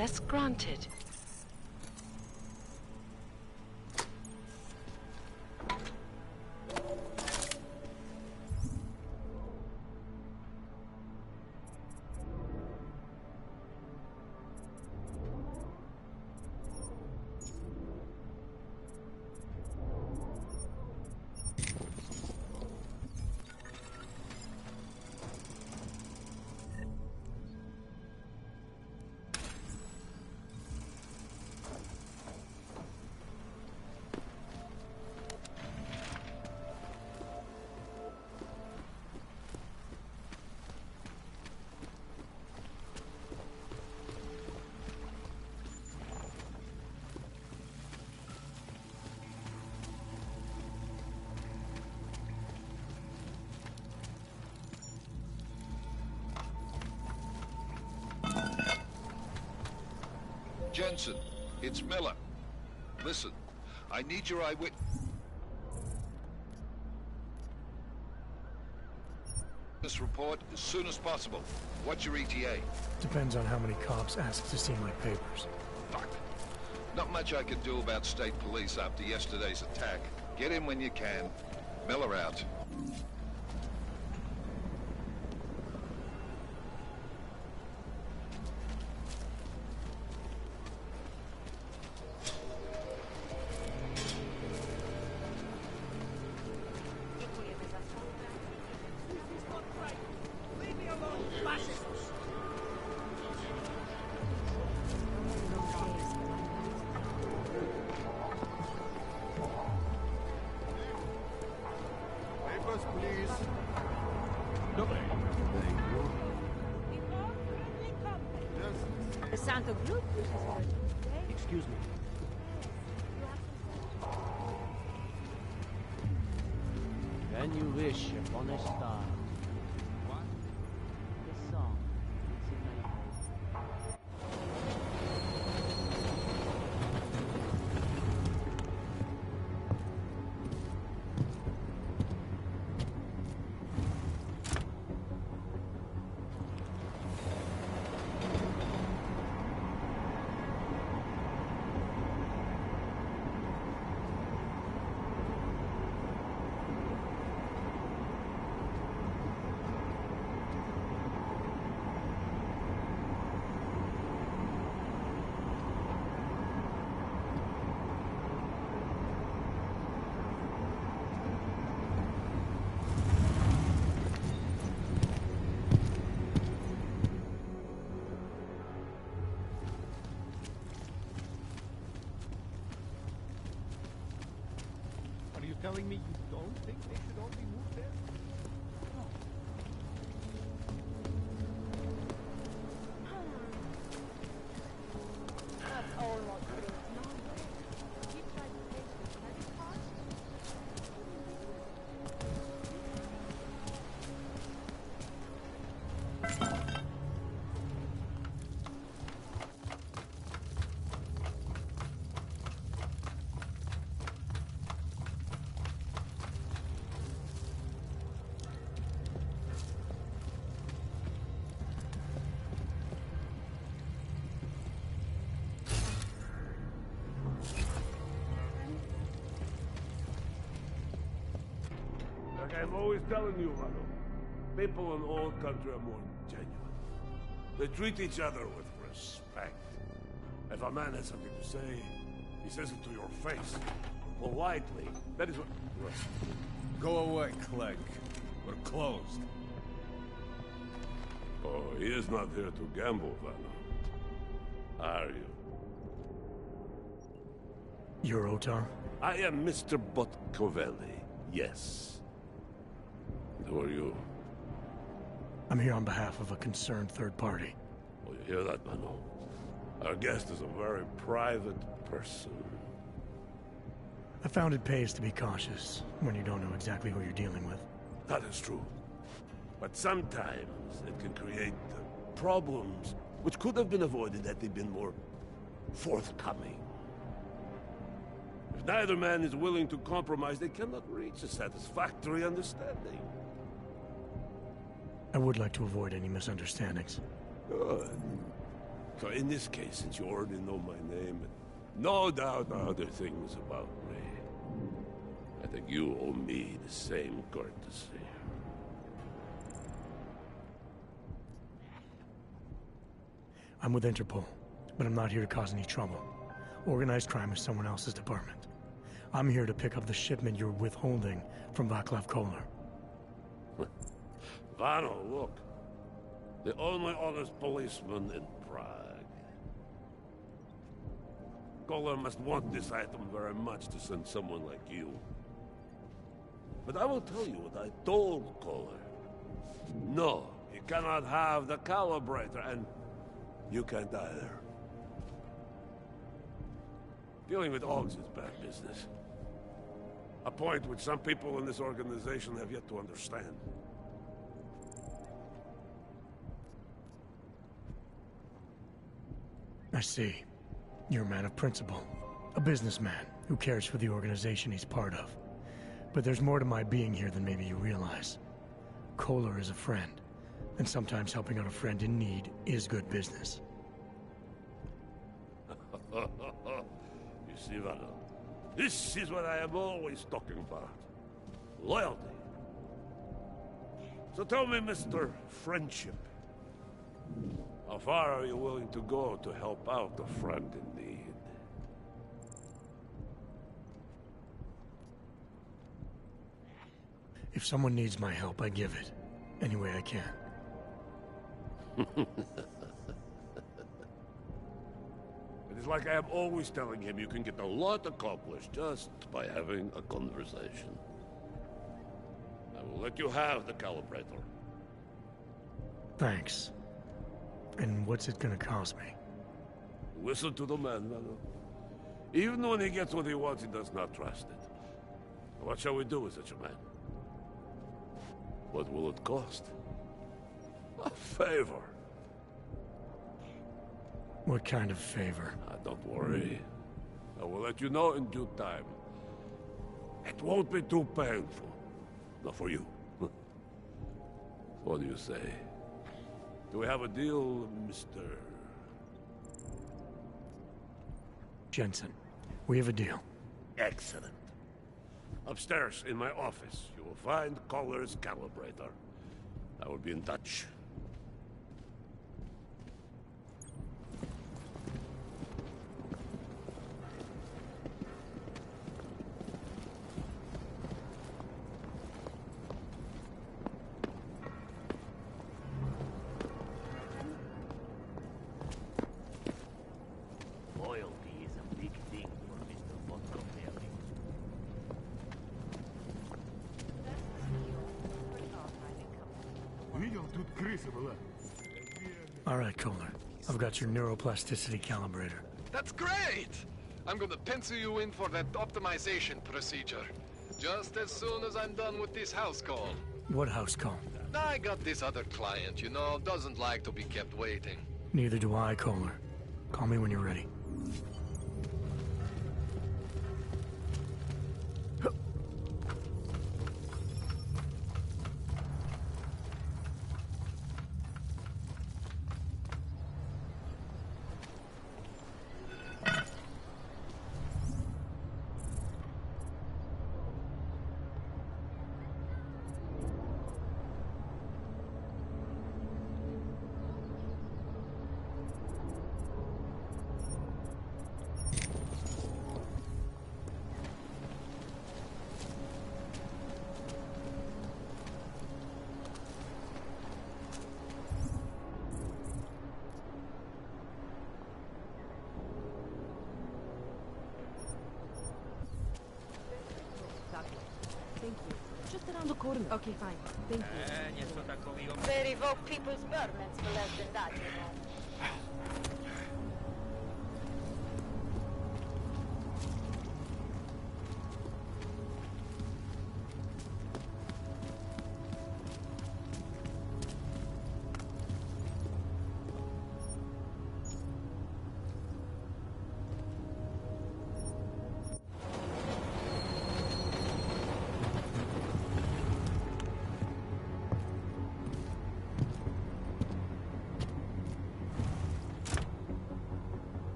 access granted. Jensen, it's Miller. Listen, I need your eyewitness report as soon as possible. What's your ETA? Depends on how many cops ask to see my papers. Fuck. Not much I can do about state police after yesterday's attack. Get in when you can. Miller out. Excuse me. Can you wish upon a star? What? The song. It's in my telling me you don't think they should all be moved there? That's all not good. No way. You tried to pay for the credit card? Like I'm always telling you, Rado, people in all country are more genuine. They treat each other with respect. If a man has something to say, he says it to your face. Politely. That is what... Go away, Clegg. We're closed. Oh, he is not here to gamble, Vanna. Are you? You're Otar? I am Mr. Botkovelli, yes. And who are you? I'm here on behalf of a concerned third party. Oh, you hear that, Mano? Our guest is a very private person. I found it pays to be cautious when you don't know exactly who you're dealing with. That is true. But sometimes it can create problems which could have been avoided had they been more forthcoming. If neither man is willing to compromise, they cannot reach a satisfactory understanding. I would like to avoid any misunderstandings. Good. So in this case, since you already know my name, and no doubt other things about me, I think you owe me the same courtesy. I'm with Interpol, but I'm not here to cause any trouble. Organized crime is someone else's department. I'm here to pick up the shipment you're withholding from Václav Koller. Vano, look. The only honest policeman in Prague. Koller must want this item very much to send someone like you. But I will tell you what I told Koller. No, he cannot have the calibrator, and you can't either. Dealing with Augs is bad business. A point which some people in this organization have yet to understand. I see. You're a man of principle. A businessman who cares for the organization he's part of. But there's more to my being here than maybe you realize. Koller is a friend, and sometimes helping out a friend in need is good business. You see, Vano, this is what I am always talking about. Loyalty. So tell me, Mr. Friendship, how far are you willing to go to help out a friend in need? If someone needs my help, I give it. Any way I can. It is like I am always telling him, you can get a lot accomplished just by having a conversation. I will let you have the calibrator. Thanks. And what's it gonna cost me? Listen to the man, Vano. Even when he gets what he wants, he does not trust it. What shall we do with such a man? What will it cost? A favor. What kind of favor? Don't worry. I will let you know in due time. It won't be too painful. Not for you. What do you say? Do we have a deal, Mr. Jensen? We have a deal. Excellent. Upstairs in my office, you will find Koller's calibrator. I will be in touch. Loyalty is a big thing for Mr. Montgomery. All right, Koller. I've got your neuroplasticity calibrator. That's great! I'm gonna pencil you in for that optimization procedure. Just as soon as I'm done with this house call. What house call? I got this other client, you know, doesn't like to be kept waiting. Neither do I, Koller. Call me when you're ready. Thank you. Just around the corner. Okay, fine. Thank you. They revoke people's permits for less than that, you know.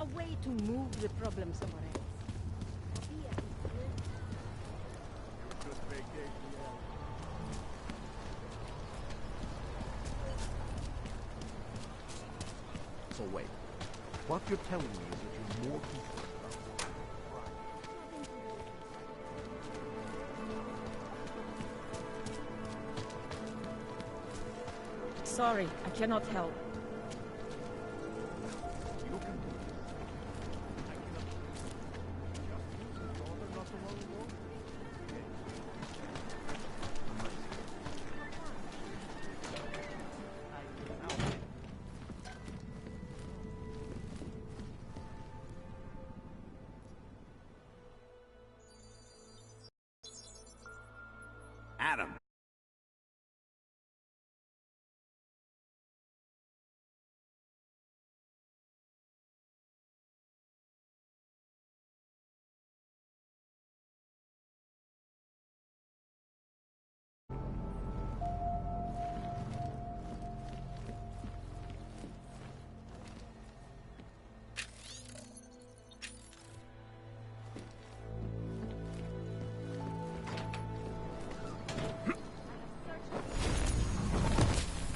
a way to move the problem somewhere else. So wait, what you're telling me is that you're more concerned about... Sorry, I cannot help. Adam.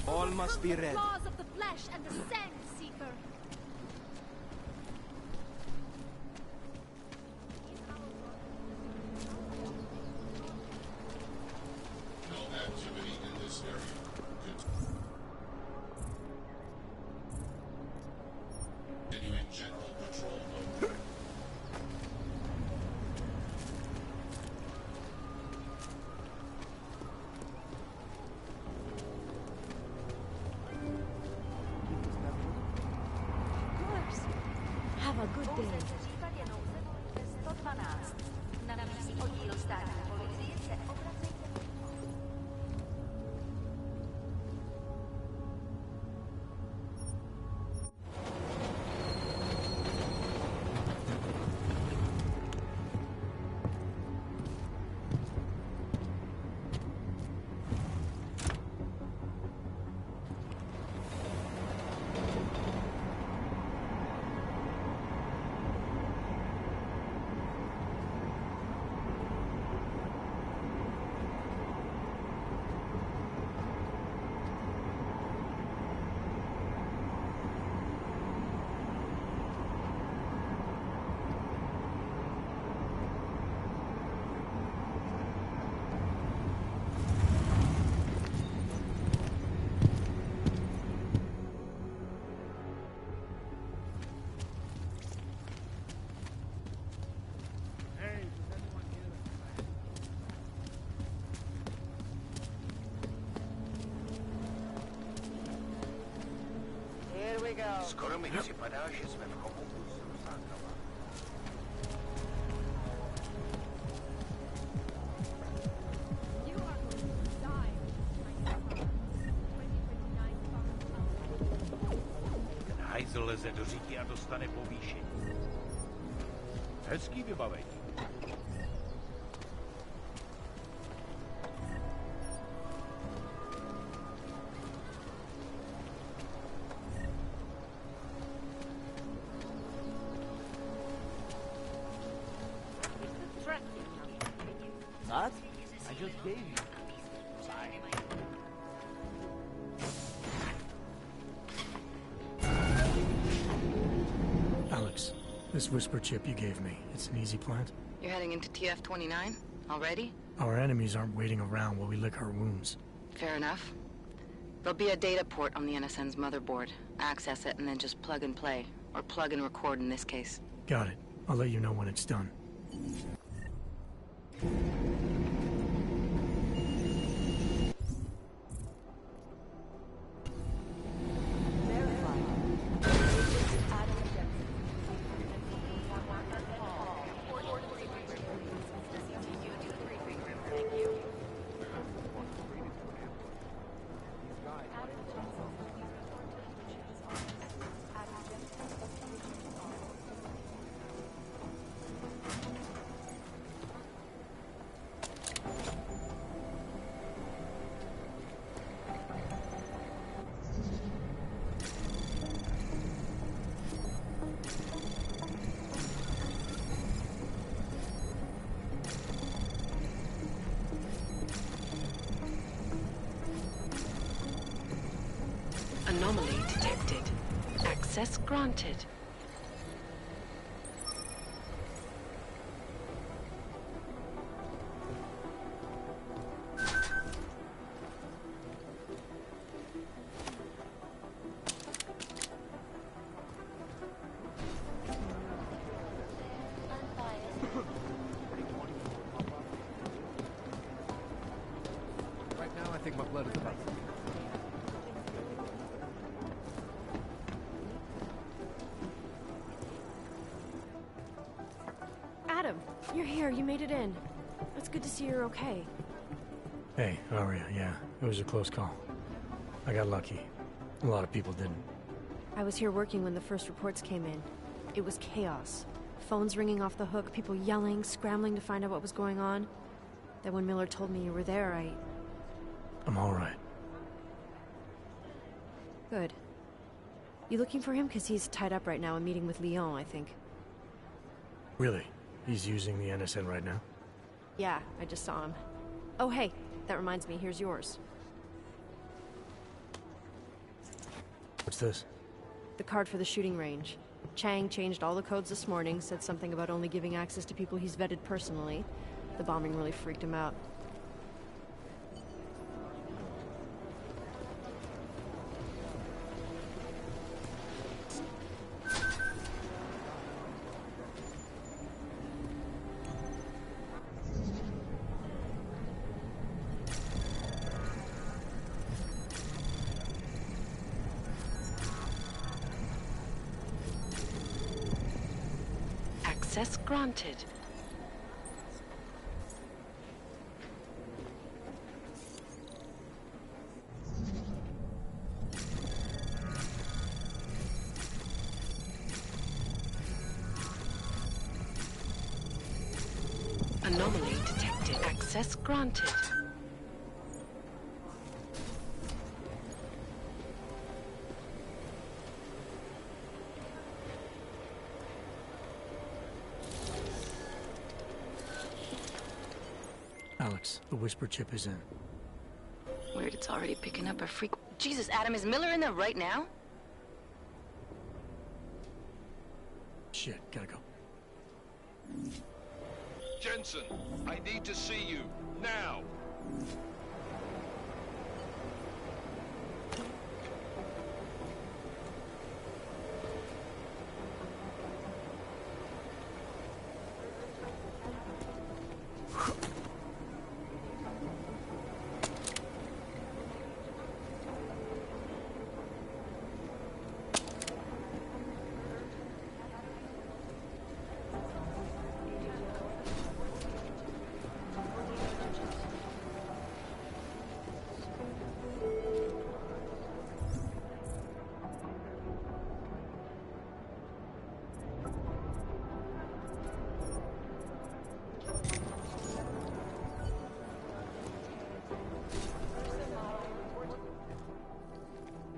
All must be read. Claws of the flesh and the sand seeker. No activity in this area. Continuing general patrol mode. Have a good day. Here we go. Skoro mi připadá, že jsme v chovu zákrava. Ten hajzl leze do říky a dostane povýšení. Hezký vybavení. That? I just gave you. Bye. Alex, this whisper chip you gave me, it's an easy plant? You're heading into TF-29? Already? Our enemies aren't waiting around while we lick our wounds. Fair enough. There'll be a data port on the NSN's motherboard. Access it and then just plug and play. Or plug and record in this case. Got it. I'll let you know when it's done. Access granted. Right now, I think my blood is about. Adam, you're here. You made it in. It's good to see you're okay. Hey, Aria, yeah, it was a close call. I got lucky. A lot of people didn't. I was here working when the first reports came in. It was chaos. Phones ringing off the hook, people yelling, scrambling to find out what was going on. Then when Miller told me you were there, I'm all right. Good. You looking for him? Because he's tied up right now, and meeting with Lyon, I think. Really? He's using the NSN right now? Yeah, I just saw him. Oh, hey, that reminds me, here's yours. What's this? The card for the shooting range. Chang changed all the codes this morning, said something about only giving access to people he's vetted personally. The bombing really freaked him out. Access granted. Anomaly detected. Access granted. Alex, the whisper chip is in. Weird, it's already picking up a freak. Jesus, Adam, is Miller in there right now? Shit, gotta go. Jensen, I need to see you, now!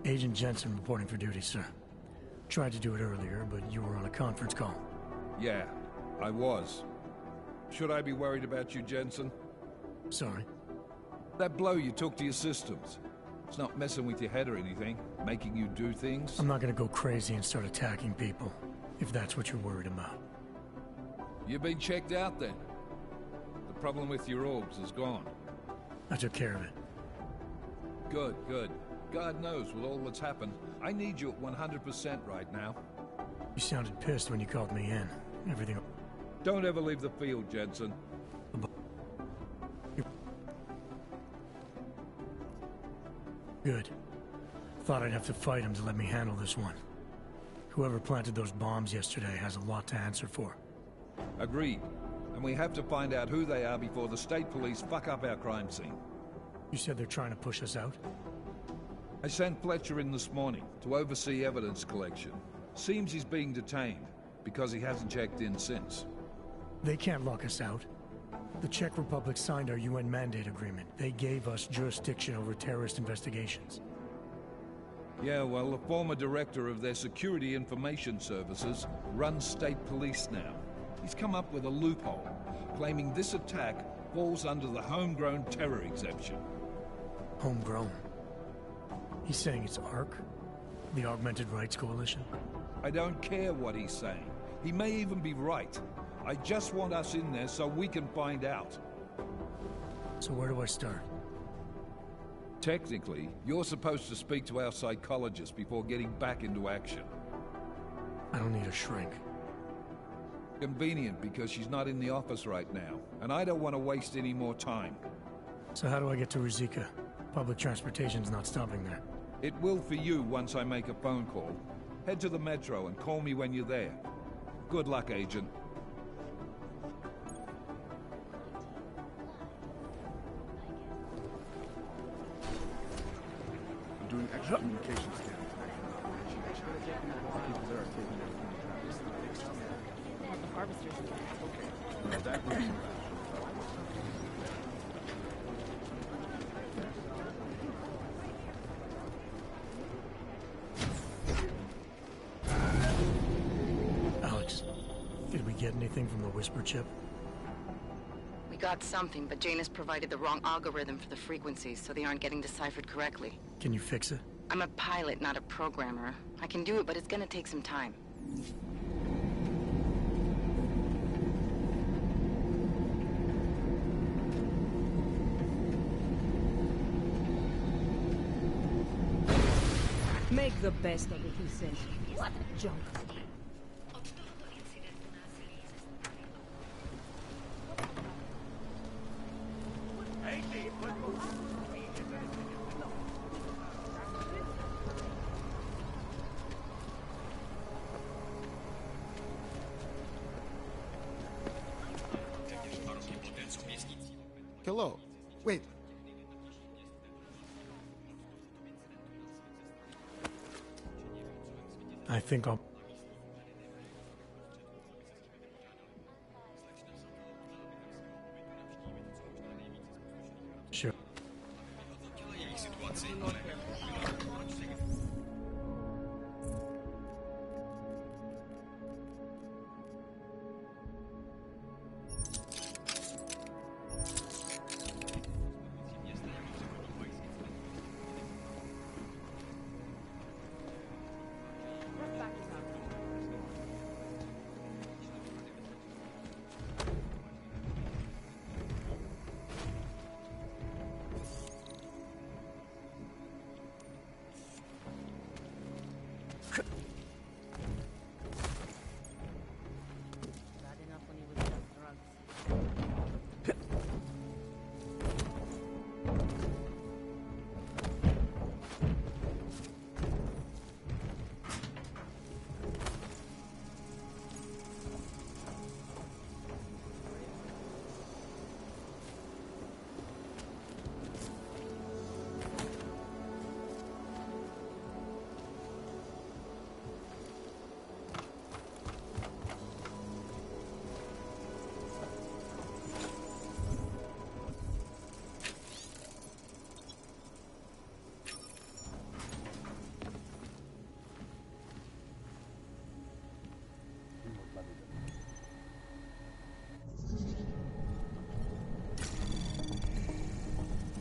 Agent Jensen reporting for duty, sir. Tried to do it earlier, but you were on a conference call. Yeah, I was. Should I be worried about you, Jensen? Sorry? That blow you took to your systems. It's not messing with your head or anything, making you do things. I'm not gonna go crazy and start attacking people, if that's what you're worried about. You've been checked out then. The problem with your orbs is gone. I took care of it. Good, good. God knows with all that's happened, I need you at 100% right now. You sounded pissed when you called me in. Everything... Don't ever leave the field, Jensen. Good. Thought I'd have to fight him to let me handle this one. Whoever planted those bombs yesterday has a lot to answer for. Agreed. And we have to find out who they are before the state police fuck up our crime scene. You said they're trying to push us out? I sent Fletcher in this morning to oversee evidence collection. Seems he's being detained, because he hasn't checked in since. They can't lock us out. The Czech Republic signed our UN mandate agreement. They gave us jurisdiction over terrorist investigations. Yeah, well, the former director of their security information services runs state police now. He's come up with a loophole, claiming this attack falls under the homegrown terror exemption. Homegrown? He's saying it's ARC? The Augmented Rights Coalition? I don't care what he's saying. He may even be right. I just want us in there so we can find out. So where do I start? Technically, you're supposed to speak to our psychologist before getting back into action. I don't need a shrink. Convenient because she's not in the office right now, and I don't want to waste any more time. So how do I get to Rizika? Public transportation's not stopping there. It will for you once I make a phone call. Head to the metro and call me when you're there. Good luck, Agent. I'm doing extra communication scanning. The harvesters. Okay. That would be Alex, did we get anything from the Whisper chip? We got something, but Janus provided the wrong algorithm for the frequencies, so they aren't getting deciphered correctly. Can you fix it? I'm a pilot, not a programmer. I can do it, but it's gonna take some time. Make the best of it, he says. What junk. Hello. Wait. I think I'll... Sure.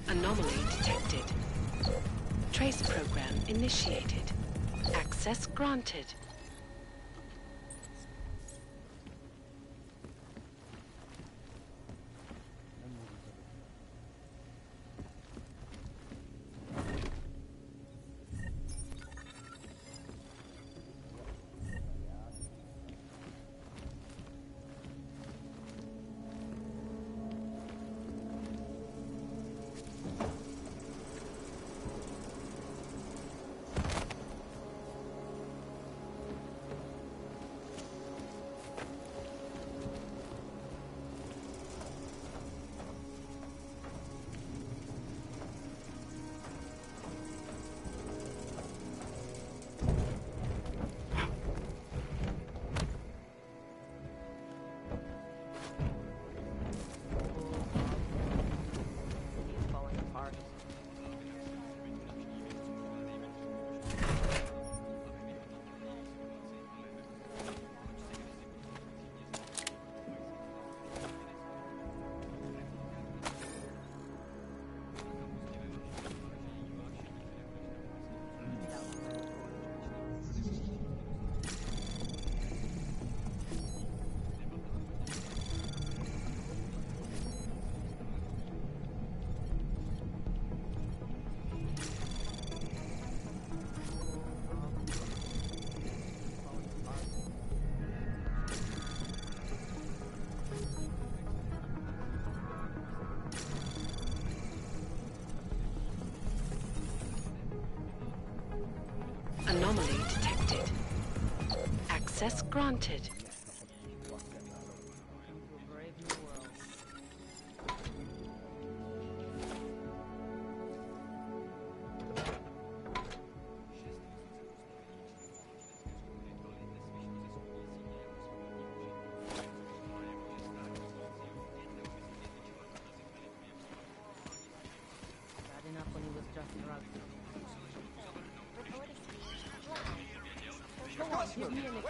Anomaly detected. Trace program initiated. Access granted. Anomaly detected. Access granted. Bad enough when he was just drugged. Go on, give me an excuse.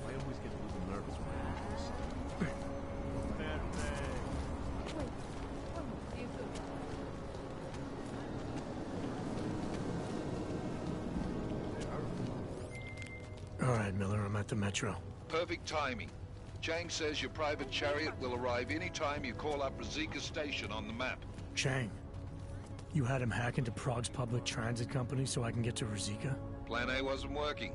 I always get a little nervous when I look at All right, Miller, I'm at the Metro. Perfect timing. Chang says your private chariot will arrive any time you call up Rosika Station on the map. Chang, you had him hack into Prague's public transit company so I can get to Rosika? Plan A wasn't working.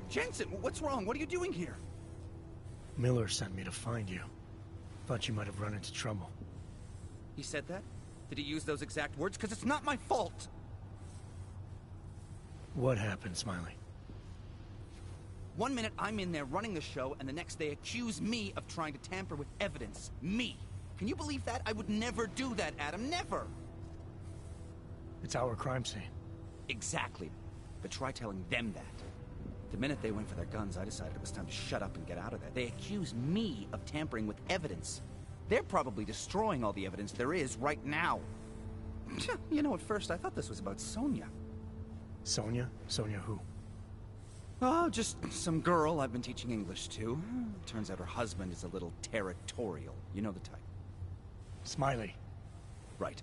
Jensen, what's wrong? What are you doing here? Miller sent me to find you. Thought you might have run into trouble. He said that? Did he use those exact words? Because it's not my fault! What happened, Smiley? One minute I'm in there running the show, and the next they accuse me of trying to tamper with evidence. Me! Can you believe that? I would never do that, Adam. Never! It's our crime scene. Exactly. But try telling them that. The minute they went for their guns, I decided it was time to shut up and get out of there. They accuse me of tampering with evidence. They're probably destroying all the evidence there is right now. You know, at first I thought this was about Sonia. Sonia? Sonia who? Oh, just some girl I've been teaching English to. Turns out her husband is a little territorial. You know the type. Smiley. Right.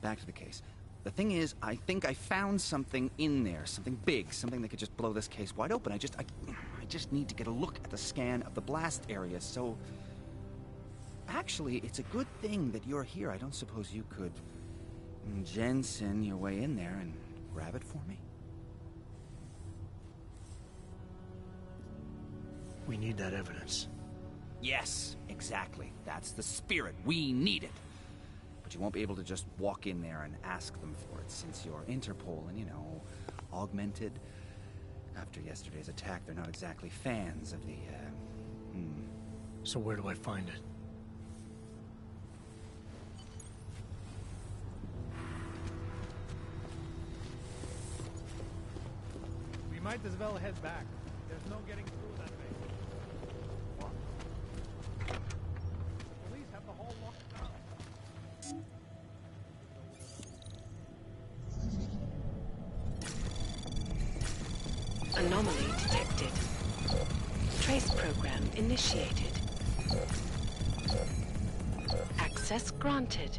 Back to the case. The thing is, I think I found something in there. Something big. Something that could just blow this case wide open. I just need to get a look at the scan of the blast area, so... Actually, it's a good thing that you're here. I don't suppose you could... Jensen your way in there and grab it for me? We need that evidence. Yes, exactly. That's the spirit. We need it. But you won't be able to just walk in there and ask them for it, since you're Interpol and, you know, augmented. After yesterday's attack, they're not exactly fans of the, So where do I find it? We might as well head back. There's no getting through that way. Police have the hall locked down. Anomaly detected. Trace program initiated. Access granted.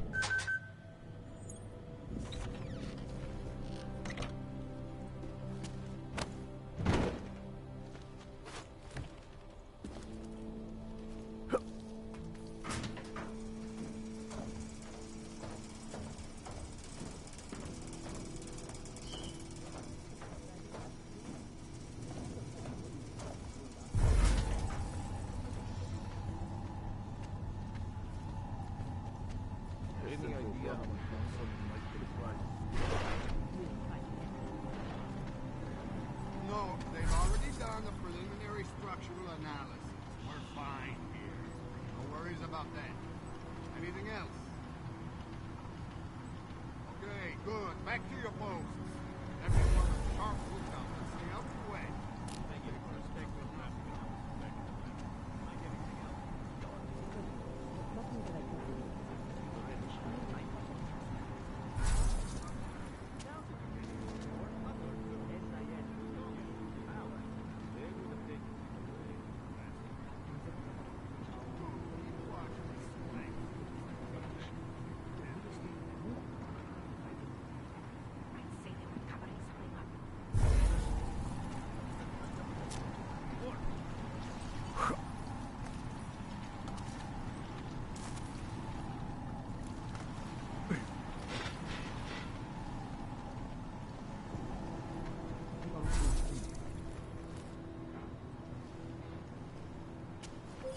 Any idea how much longer someone might get a prize? about that. Anything else? Okay, good. Back to your posts. Everyone on sharp lookout and stay out of the way. Thank you for respect with traffic. Like anything else. Nothing that I can do.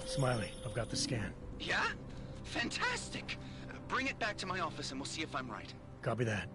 Smiley, I've got the scan. Yeah? Fantastic! Bring it back to my office and we'll see if I'm right. Copy that.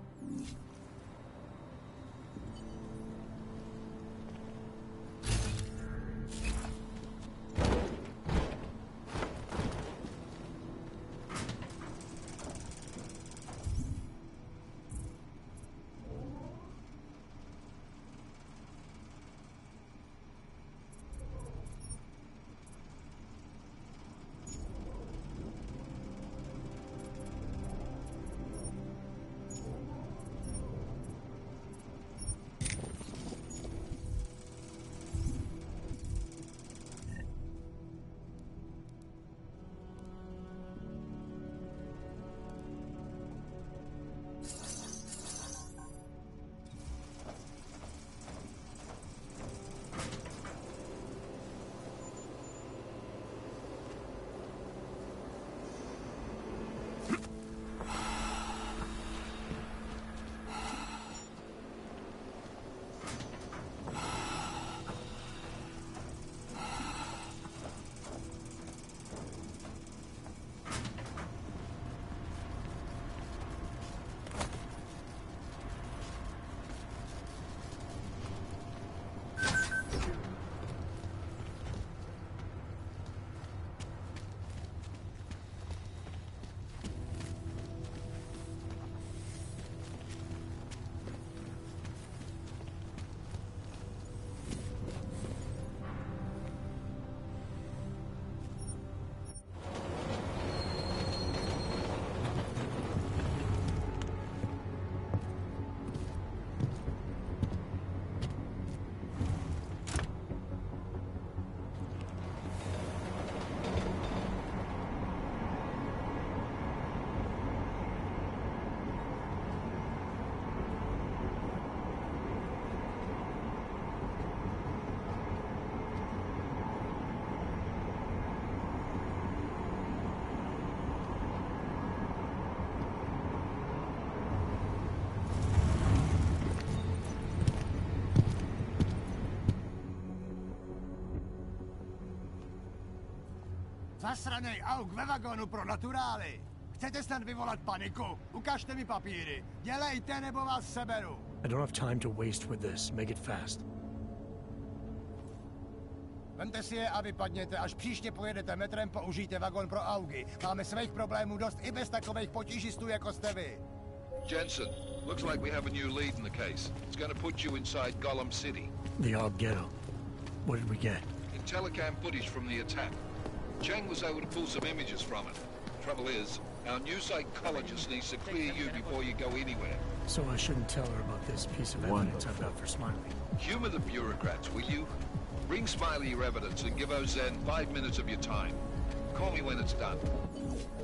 Zasranej auk ve vagonu pro naturály! Chcete snad vyvolat paniku? Ukažte mi papíry. Dělejte, nebo vás seberu. I don't have time to waste with this. Make it fast. Vemte si je a vypadněte. Až příště pojedete metrem, použijte vagon pro augy. Máme svých problémů dost i bez takových potížistů, jako jste vy. Jensen, looks like we have a new lead in the case. It's going to put you inside Gollum City. The AUG ghetto. What did we get? Telecam footage from the attack. Chang was able to pull some images from it. Trouble is, our new psychologist needs to clear you before you go anywhere. So I shouldn't tell her about this piece of evidence I've got for Smiley. Humor the bureaucrats, will you? Bring Smiley your evidence and give Ozen 5 minutes of your time. Call me when it's done.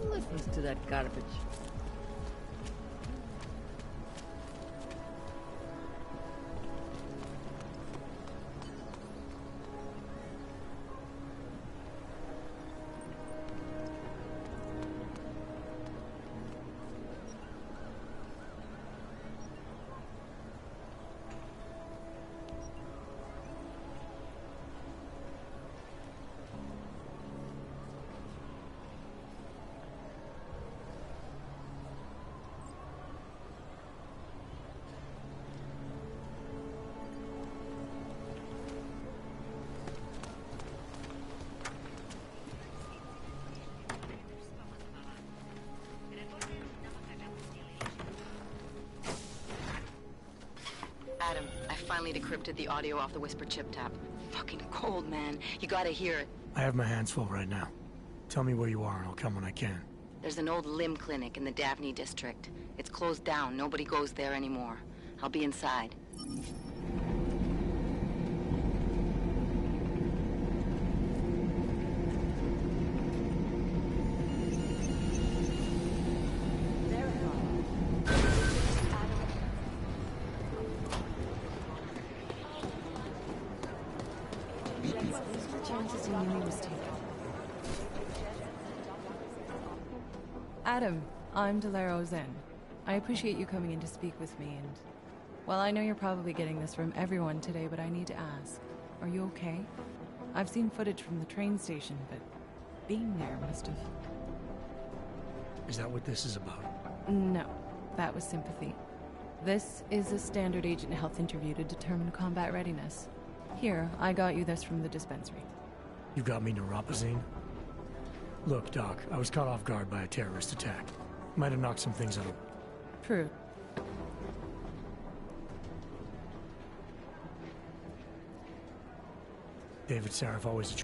Listens to that garbage. finally decrypted the audio off the Whisper chip tap. Fucking cold, man. You gotta hear it. I have my hands full right now. Tell me where you are and I'll come when I can. There's an old limb clinic in the Daphne district. It's closed down. Nobody goes there anymore. I'll be inside. Adam, I'm Delaro Zen. I appreciate you coming in to speak with me, and... well, I know you're probably getting this from everyone today, but I need to ask. Are you okay? I've seen footage from the train station, but being there must have... Is that what this is about? No, that was sympathy. This is a standard agent health interview to determine combat readiness. Here, I got you this from the dispensary. You got me neuropazine? Look, Doc, I was caught off guard by a terrorist attack. Might have knocked some things out of... True. David Sarif always...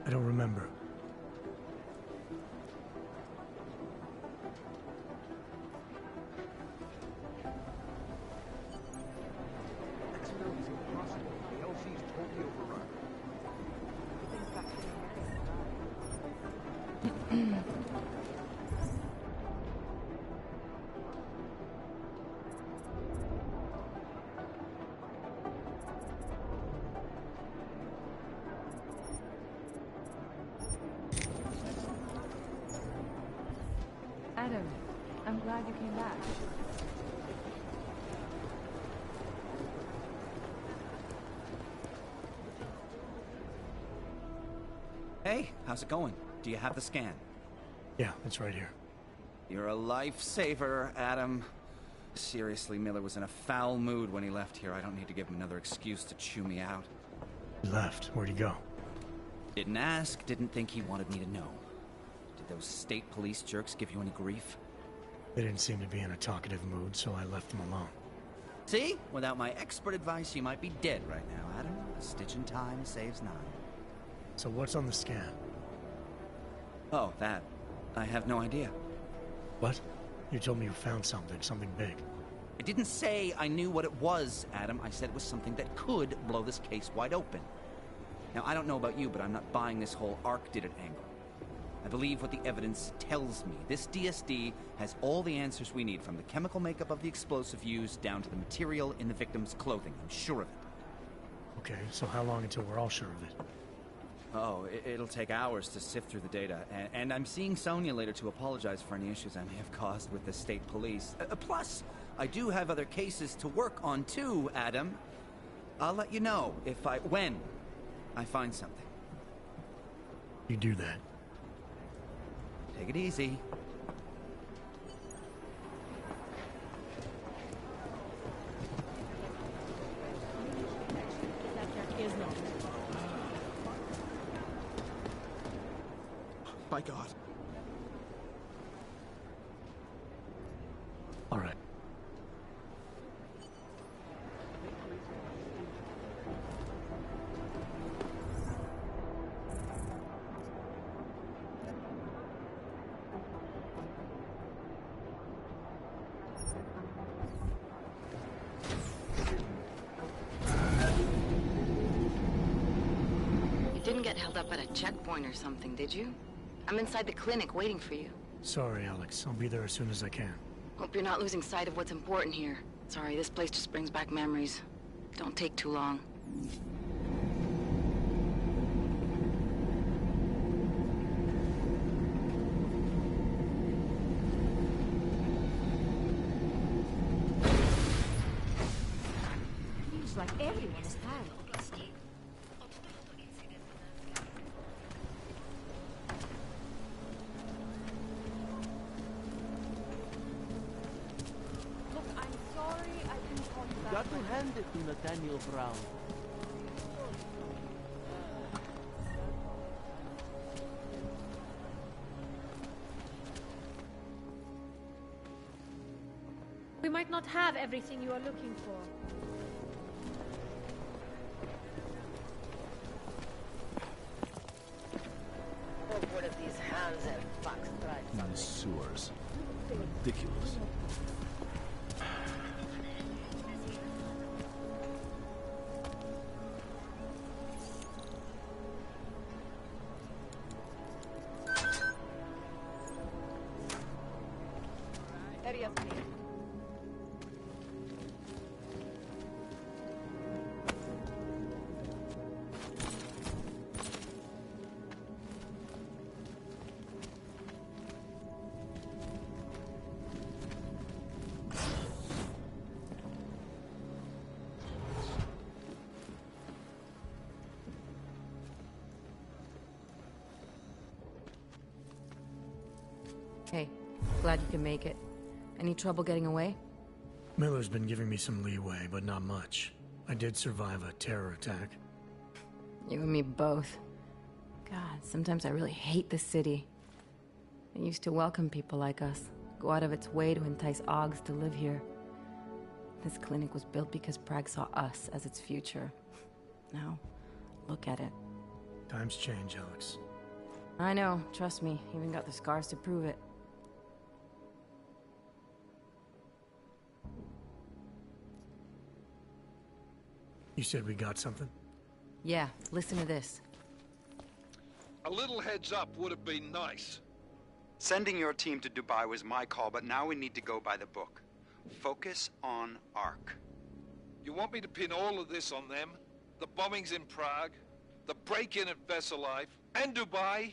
I don't remember. Adam, I'm glad you came back. Hey, how's it going? Do you have the scan? Yeah, it's right here. You're a lifesaver, Adam. Seriously, Miller was in a foul mood when he left here. I don't need to give him another excuse to chew me out. He left. Where'd he go? Didn't ask, didn't think he wanted me to know. Did those state police jerks give you any grief? They didn't seem to be in a talkative mood, so I left them alone. See? Without my expert advice, you might be dead right now, Adam. A stitch in time saves 9. So what's on the scan? Oh, that. I have no idea. What? You told me you found something big. I didn't say I knew what it was, Adam. I said it was something that could blow this case wide open. Now, I don't know about you, but I'm not buying this whole Ark did it angle. I believe what the evidence tells me. This DSD has all the answers we need, from the chemical makeup of the explosive used down to the material in the victim's clothing. I'm sure of it. Okay, so how long until we're all sure of it? Oh, it'll take hours to sift through the data, and I'm seeing Sonia later to apologize for any issues I may have caused with the state police. Plus, I do have other cases to work on too, Adam. I'll let you know when I find something. You do that. Take it easy. My God. All right. You didn't get held up at a checkpoint or something, did you? I'm inside the clinic waiting for you. Sorry, Alex. I'll be there as soon as I can. Hope you're not losing sight of what's important here. Sorry, this place just brings back memories. Don't take too long. Seems like everyone is tired. Got to hand it to Nathaniel Brown. might not have everything you are looking for. Hope one of these hands have fox stripes In on the them. sewers. Ridiculous. Area's clear. Hey, glad you can make it. Any trouble getting away? Miller's been giving me some leeway, but not much. I did survive a terror attack. You and me both. God, sometimes I really hate this city. It used to welcome people like us, go out of its way to entice Augs to live here. This clinic was built because Prague saw us as its future. Now, look at it. Times change, Alex. I know, trust me, even got the scars to prove it. You said we got something? Yeah, listen to this. A little heads up would have been nice. Sending your team to Dubai was my call, but now we need to go by the book. Focus on Ark. You want me to pin all of this on them? The bombings in Prague, the break-in at Vesellife, and Dubai?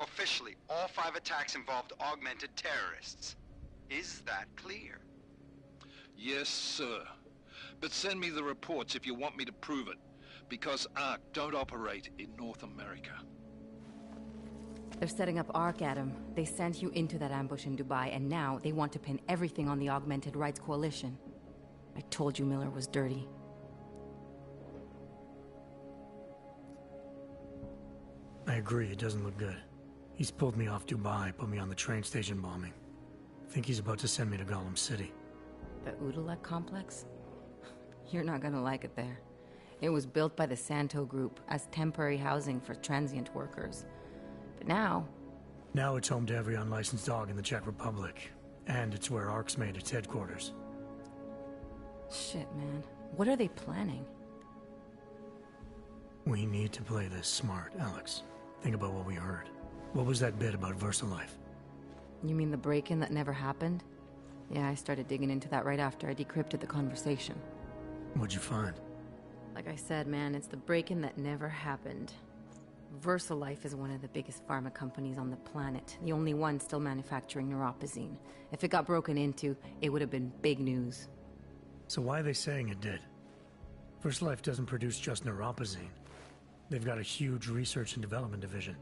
Officially, all 5 attacks involved augmented terrorists. Is that clear? Yes, sir. But send me the reports if you want me to prove it, because Ark don't operate in North America. They're setting up Ark, Adam. They sent you into that ambush in Dubai, and now they want to pin everything on the Augmented Rights Coalition. I told you Miller was dirty. I agree, it doesn't look good. He's pulled me off Dubai, put me on the train station bombing. Think he's about to send me to Gollum City. The Udalek complex? You're not gonna like it there. It was built by the Santo Group as temporary housing for transient workers. But now... Now it's home to every unlicensed dog in the Czech Republic. And it's where Ark's made its headquarters. Shit, man. What are they planning? We need to play this smart, Alex. Think about what we heard. What was that bit about VersaLife? You mean the break-in that never happened? Yeah, I started digging into that right after I decrypted the conversation. What'd you find? Like I said, man, it's the break-in that never happened. VersaLife is one of the biggest pharma companies on the planet. The only one still manufacturing neuropozyne. If it got broken into, it would have been big news. So why are they saying it did? VersaLife doesn't produce just neuropozyne. They've got a huge research and development division.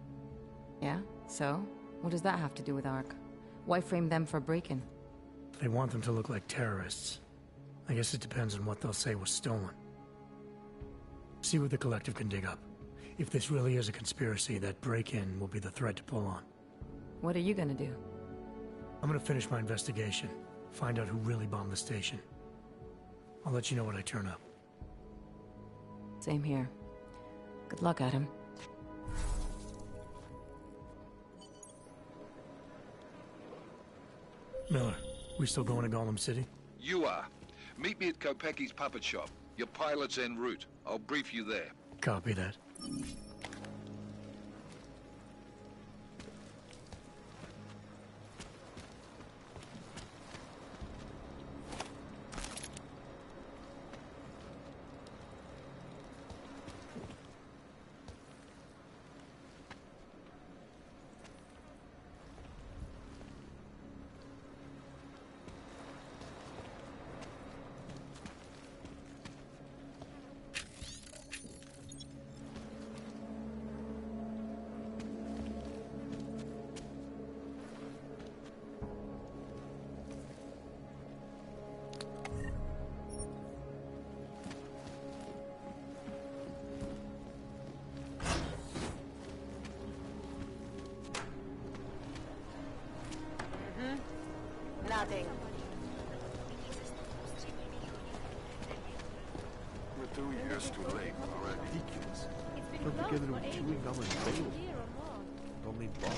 Yeah? So? What does that have to do with Ark? Why frame them for break-in? They want them to look like terrorists. I guess it depends on what they'll say was stolen. See what the Collective can dig up. If this really is a conspiracy, that break-in will be the thread to pull on. What are you gonna do? I'm gonna finish my investigation. Find out who really bombed the station. I'll let you know when I turn up. Same here. Good luck, Adam. Miller, we still going to Gollum City? You are. Meet me at Kopecki's puppet shop. Your pilot's en route. I'll brief you there. Copy that. Nothing. guess too late already. Ridiculous. Put together with chewing gum and fail. Don't mean bother.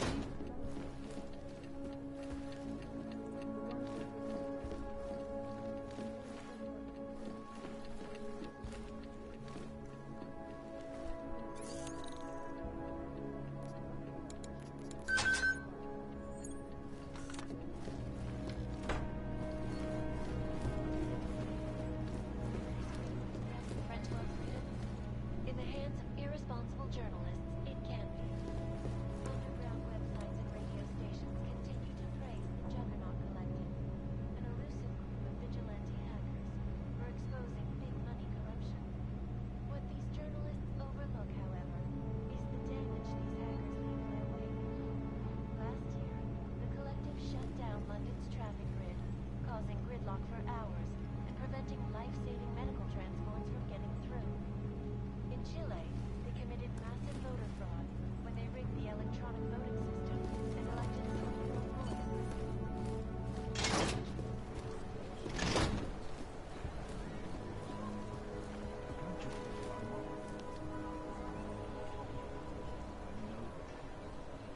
In the hands of irresponsible journalists, it can be. Underground websites and radio stations continue to praise the Juggernaut Collective, an elusive group of vigilante hackers for exposing big money corruption. What these journalists overlook, however, is the damage these hackers leave in their wake. Last year, the collective shut down London's traffic grid, causing gridlock for hours and preventing life-saving medical transports from getting through. In Chile, they committed massive voter fraud when they rigged the electronic voting system and elected political bullies.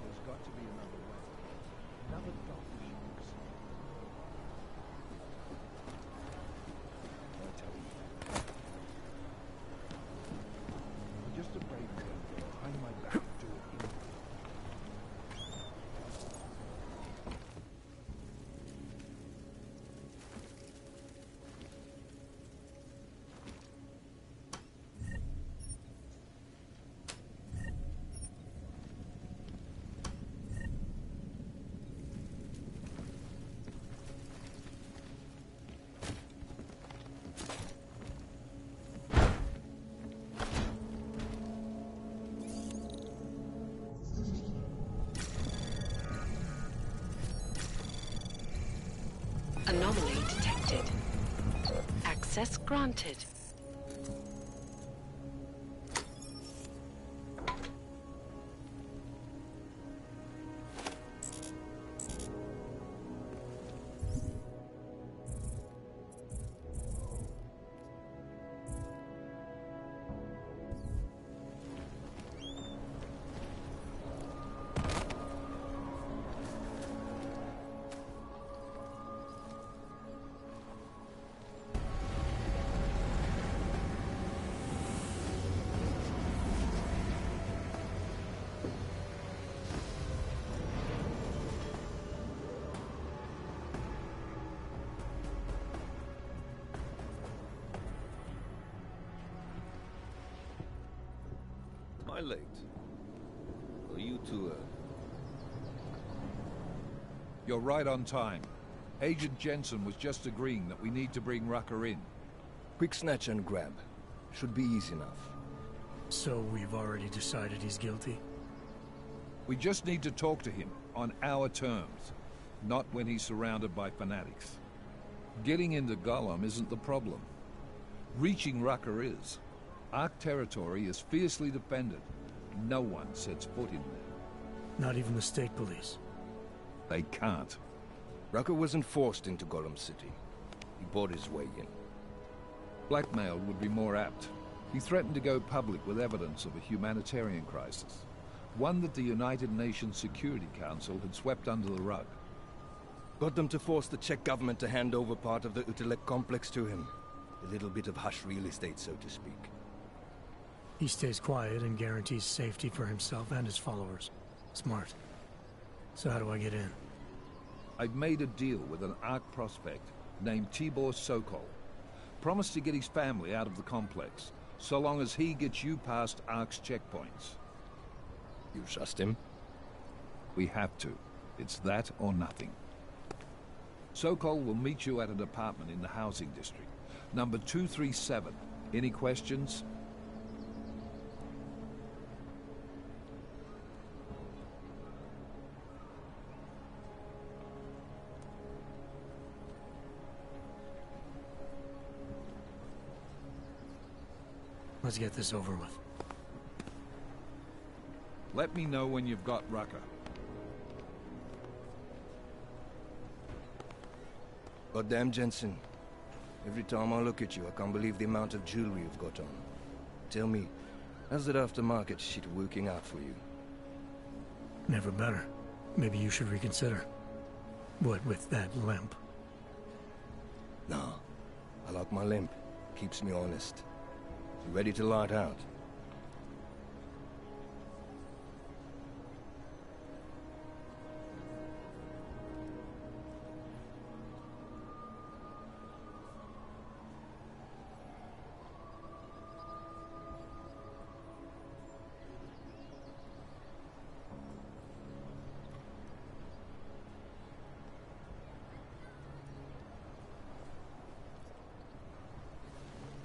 There's got to be another way. Another doctor shows. I tell you. I'm just afraid I'm going to go behind my back and do it in. Anomaly detected. Access granted. Am I late? Are you too early? You're right on time. Agent Jensen was just agreeing that we need to bring Rucker in. Quick snatch and grab. Should be easy enough. So we've already decided he's guilty? We just need to talk to him on our terms, not when he's surrounded by fanatics. Getting into Gollum isn't the problem. Reaching Rucker is. Ark territory is fiercely defended. No one sets foot in there. Not even the state police? They can't. Rucker wasn't forced into Gollum City. He bought his way in. Blackmail would be more apt. He threatened to go public with evidence of a humanitarian crisis. One that the United Nations Security Council had swept under the rug. Got them to force the Czech government to hand over part of the Utilek complex to him. A little bit of hush real estate, so to speak. He stays quiet and guarantees safety for himself and his followers. Smart. So how do I get in? I've made a deal with an Ark prospect named Tibor Sokol. Promised to get his family out of the complex, so long as he gets you past Ark's checkpoints. You trust him? We have to. It's that or nothing. Sokol will meet you at an apartment in the housing district. Number 237. Any questions? Let's get this over with. Let me know when you've got Rucker. Goddamn, Jensen. Every time I look at you, I can't believe the amount of jewelry you've got on. Tell me, how's that aftermarket shit working out for you? Never better. Maybe you should reconsider. What with that limp? Nah, I like my limp. Keeps me honest. You ready to light out?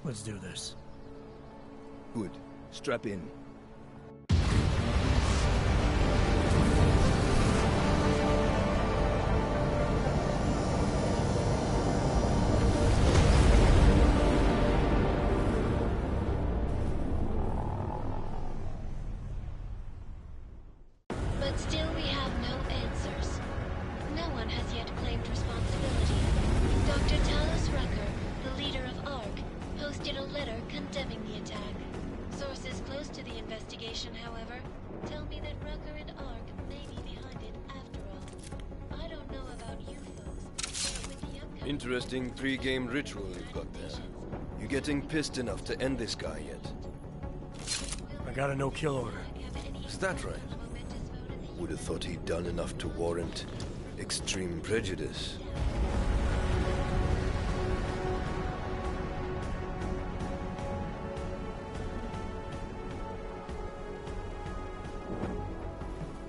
Let's do this. Good. Strap in. But still we have no answers. No one has yet claimed responsibility. Dr. Talos Rucker, the leader of ARC, posted a letter condemning the attack. Sources close to the investigation, however, tell me that Rucker and ARC may be behind it after all. I don't know about you folks, but with the upcoming... Interesting pre-game ritual you've got there. You getting pissed enough to end this guy yet? I got a no-kill order. Is that right? Would have thought he'd done enough to warrant extreme prejudice.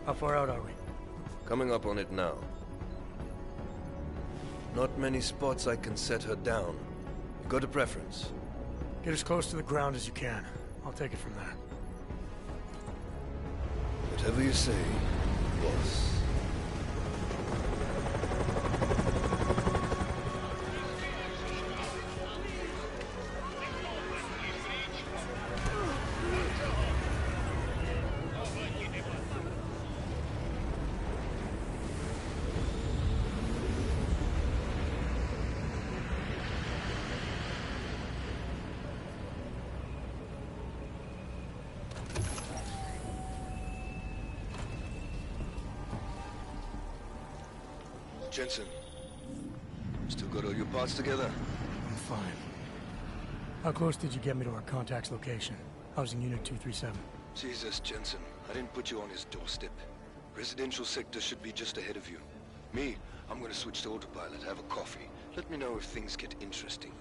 How far out are we? Coming up on it now. Not many spots I can set her down. You got a preference? Get as close to the ground as you can. I'll take it from there. Whatever you say, boss. Jensen, still got all your parts together? I'm fine. How close did you get me to our contact's location? Housing Unit 237. Jesus, Jensen, I didn't put you on his doorstep. Residential sector should be just ahead of you. Me, I'm gonna switch to autopilot, have a coffee. Let me know if things get interesting.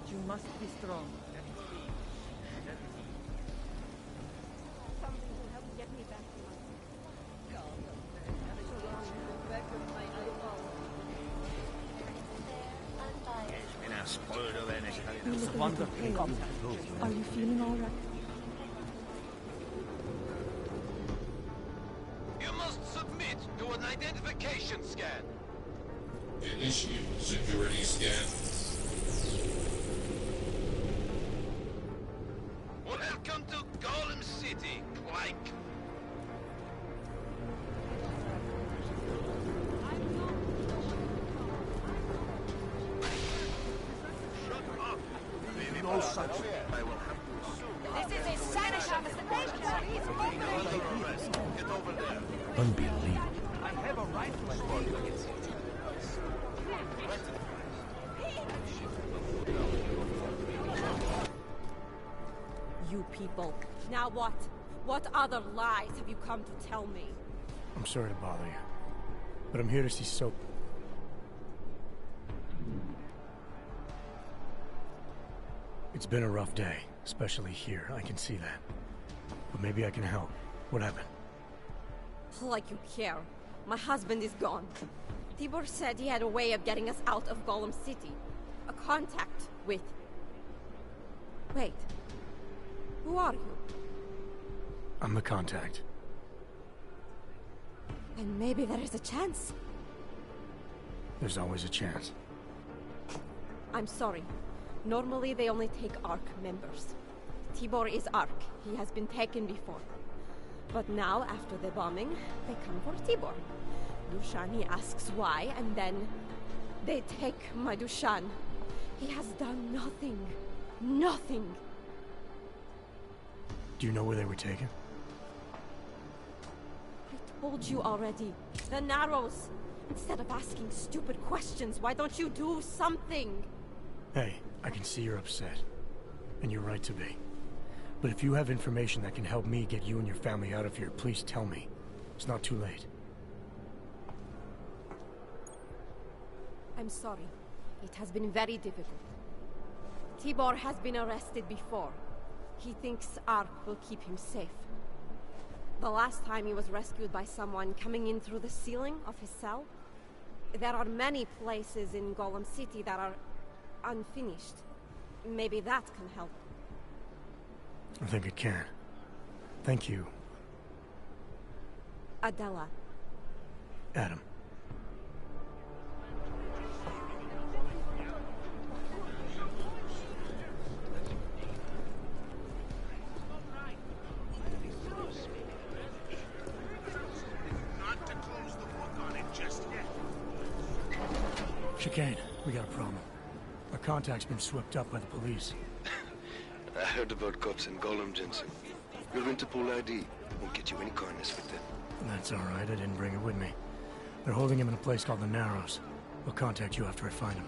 You must be strong. Something will help get me back to my... You look a little pale. Are you feeling all right? You must submit to an identification scan. Initiate security scan. Welcome to like. Shut up. No such thing. I will have to assume. This is a Spanish investigation. He's Under arrest. Get over there. Unbelievable. I have a rifle for you. You people. Now what? What other lies have you come to tell me? I'm sorry to bother you, but I'm here to see Soap. It's been a rough day, especially here. I can see that. But maybe I can help. What happened? Like you care. My husband is gone. Tibor said he had a way of getting us out of Golem City. A contact with... Wait. Who are you? I'm the contact. And maybe there is a chance. There's always a chance. I'm sorry. Normally they only take ARC members. Tibor is ARC. He has been taken before. But now, after the bombing, they come for Tibor. Dushani asks why, and then they take my Dushan. He has done nothing. Nothing. Do you know where they were taken? I told you already. The Narrows. Instead of asking stupid questions, why don't you do something? Hey, I can see you're upset. And you're right to be. But if you have information that can help me get you and your family out of here, please tell me. It's not too late. I'm sorry. It has been very difficult. Tibor has been arrested before. He thinks ARC will keep him safe. The last time he was rescued by someone coming in through the ceiling of his cell. There are many places in Golem City that are unfinished. Maybe that can help. I think it can. Thank you. Adela. Adam. Not to close the book on it just yet. Chicane, we got a problem. Our contact's been swept up by the police. I heard about cops in Golem, Jensen. Your Interpol ID won't get you any kindness with them. That's all right. I didn't bring it with me. They're holding him in a place called the Narrows. We'll contact you after I find him.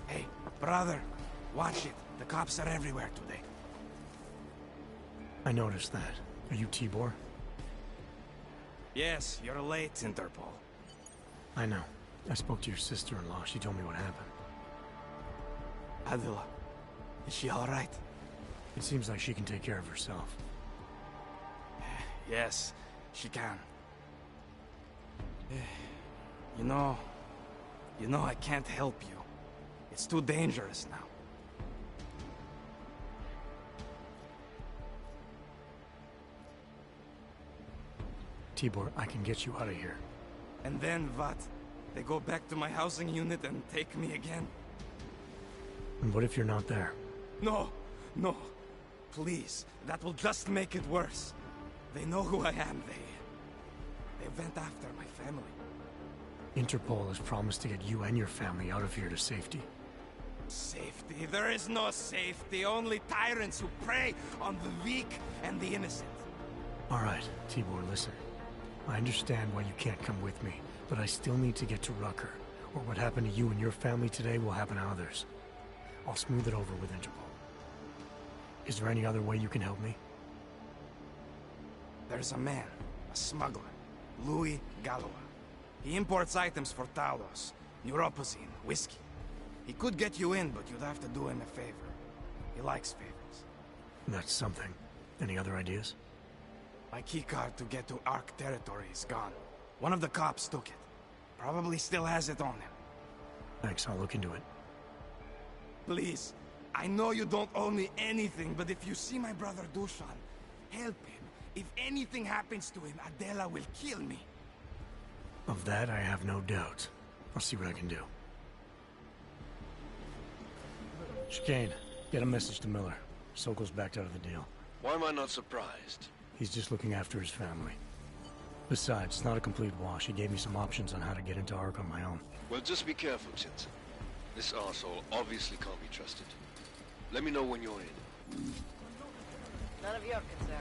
Hey, brother, watch it. The cops are everywhere today. I noticed that. Are you Tibor? Yes, you're late, Interpol. I know. I spoke to your sister-in-law. She told me what happened. Adela, is she all right? It seems like she can take care of herself. Yes, she can. You know, I can't help you. It's too dangerous now. Tibor, I can get you out of here. And then what? They go back to my housing unit and take me again? And what if you're not there? No, no. Please, that will just make it worse. They know who I am. They went after my family. Interpol has promised to get you and your family out of here to safety. Safety? There is no safety. Only tyrants who prey on the weak and the innocent. All right, Tibor, listen. I understand why you can't come with me, but I still need to get to Rucker, or what happened to you and your family today will happen to others. I'll smooth it over with Interpol. Is there any other way you can help me? There's a man, a smuggler, Louis Galois. He imports items for Talos, neuropozyne, whiskey. He could get you in, but you'd have to do him a favor. He likes favors. That's something. Any other ideas? My keycard to get to ARC territory is gone. One of the cops took it. Probably still has it on him. Thanks, I'll look into it. Please, I know you don't owe me anything, but if you see my brother Dushan, help him. If anything happens to him, Adela will kill me. Of that, I have no doubt. I'll see what I can do. Chicane, get a message to Miller. Sokol's backed out of the deal. Why am I not surprised? He's just looking after his family. Besides, it's not a complete wash. He gave me some options on how to get into Ark on my own. Well, just be careful, Jensen. This arsehole obviously can't be trusted. Let me know when you're in. None of your concern.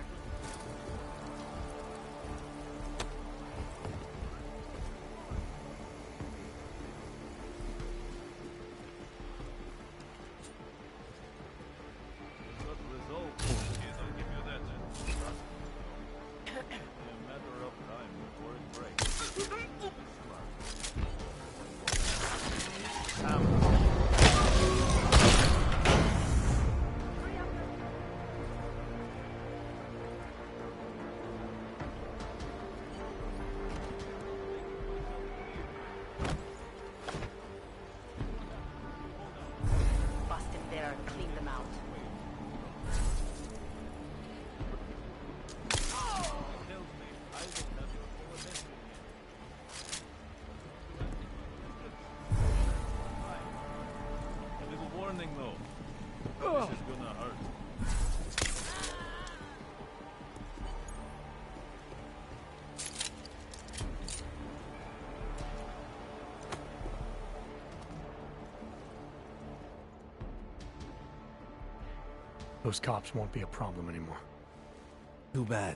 Those cops won't be a problem anymore. Too bad.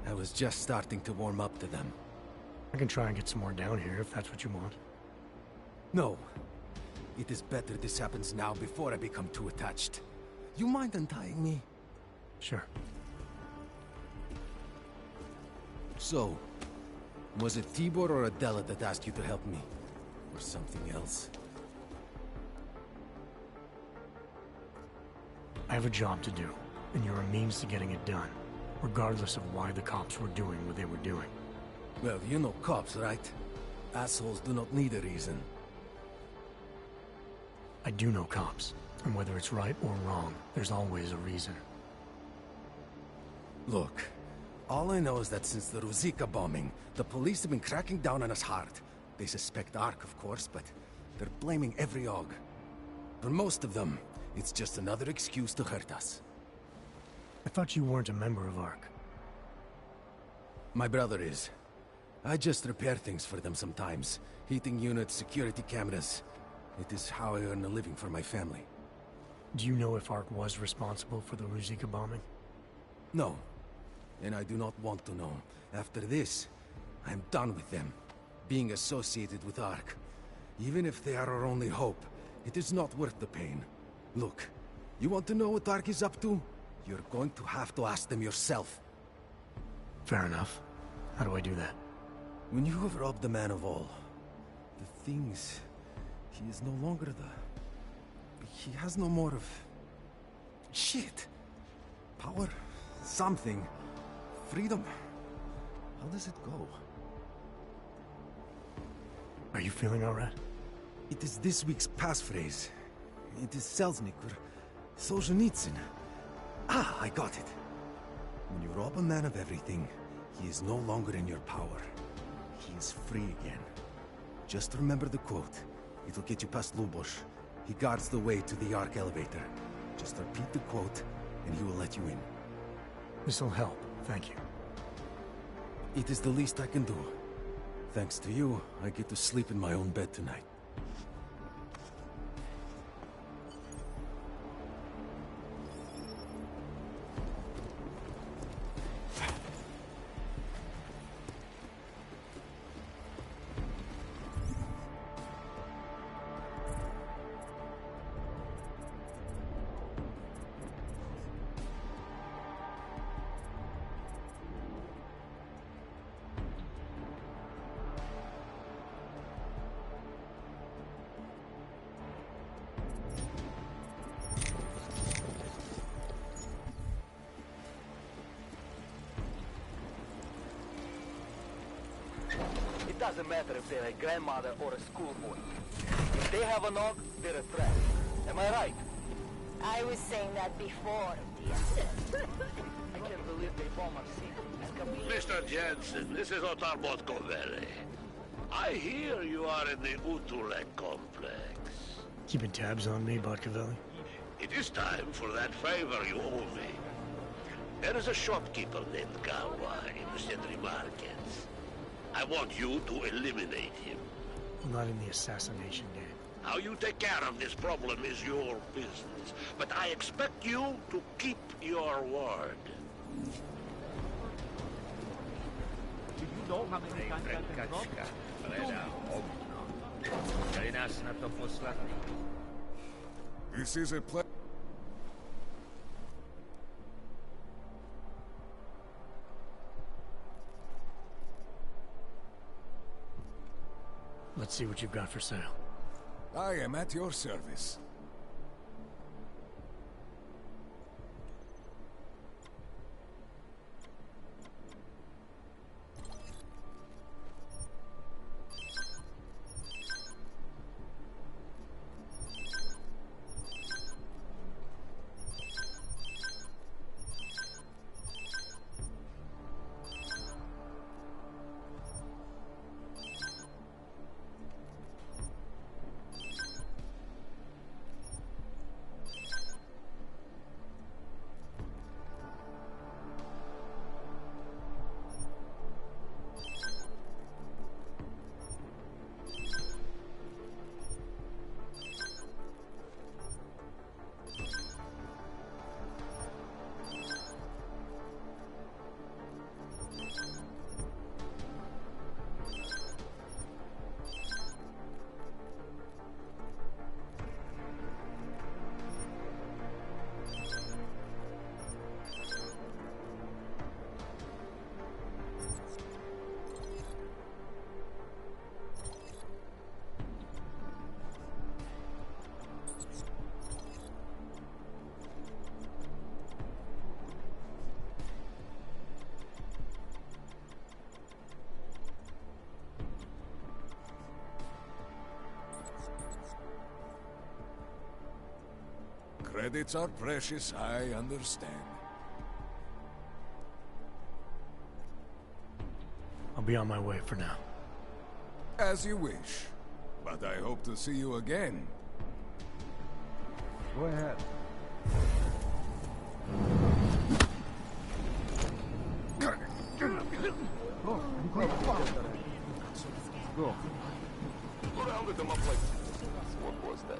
I was just starting to warm up to them. I can try and get some more down here if that's what you want. No. It is better this happens now before I become too attached. You mind untying me? Sure. So, was it Tibor or Adela that asked you to help me? Or something else? I have a job to do, and you're a means to getting it done, regardless of why the cops were doing what they were doing. Well, you know cops, right? Assholes do not need a reason. I do know cops, and whether it's right or wrong, there's always a reason. Look, all I know is that since the Ruzicka bombing, the police have been cracking down on us hard. They suspect Ark, of course, but they're blaming every AUG. For most of them, it's just another excuse to hurt us. I thought you weren't a member of Ark. My brother is. I just repair things for them sometimes. Heating units, security cameras. It is how I earn a living for my family. Do you know if Ark was responsible for the Ruzicka bombing? No. And I do not want to know. After this, I am done with them. Being associated with Ark. Even if they are our only hope, it is not worth the pain. Look, you want to know what Ark is up to? You're going to have to ask them yourself. Fair enough. How do I do that? When you have robbed the man of all, the things... He is no longer the... He has no more of... Shit! Power? Something. Freedom? How does it go? Are you feeling alright? It is this week's passphrase. It is Selznick or Solzhenitsyn. Ah, I got it. When you rob a man of everything, he is no longer in your power. He is free again. Just remember the quote. It'll get you past Lubosh. He guards the way to the Ark elevator. Just repeat the quote, and he will let you in. This'll help, thank you. It is the least I can do. Thanks to you, I get to sleep in my own bed tonight. It doesn't matter if they're a grandmother or a schoolboy. If they have a AUG, they're a threat. Am I right? I was saying that before, dear. I can't believe they bomb our city. Mr. Jensen, this is Otar Botkovere. I hear you are in the Utulek complex. Keeping tabs on me, Botkovelli? It is time for that favor you owe me. There is a shopkeeper named Gawa in the Sentry Markets. I want you to eliminate him. I'm not in the assassination game. How you take care of this problem is your business, but I expect you to keep your word. Do you know how many times I've been robbed? This is a place. Let's see what you've got for sale. I am at your service. Credits are precious, I understand. I'll be on my way for now. As you wish. But I hope to see you again. Go ahead. Go. Go. Go down with them up like... What was that?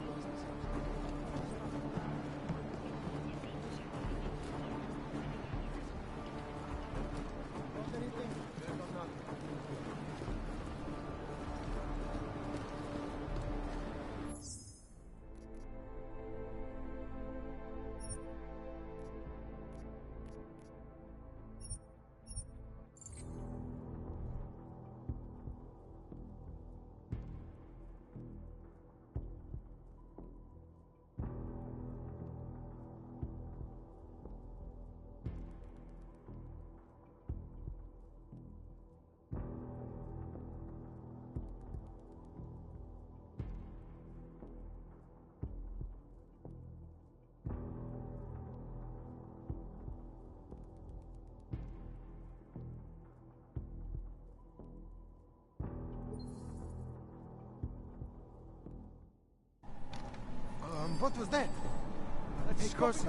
What was that? Hey, Carson.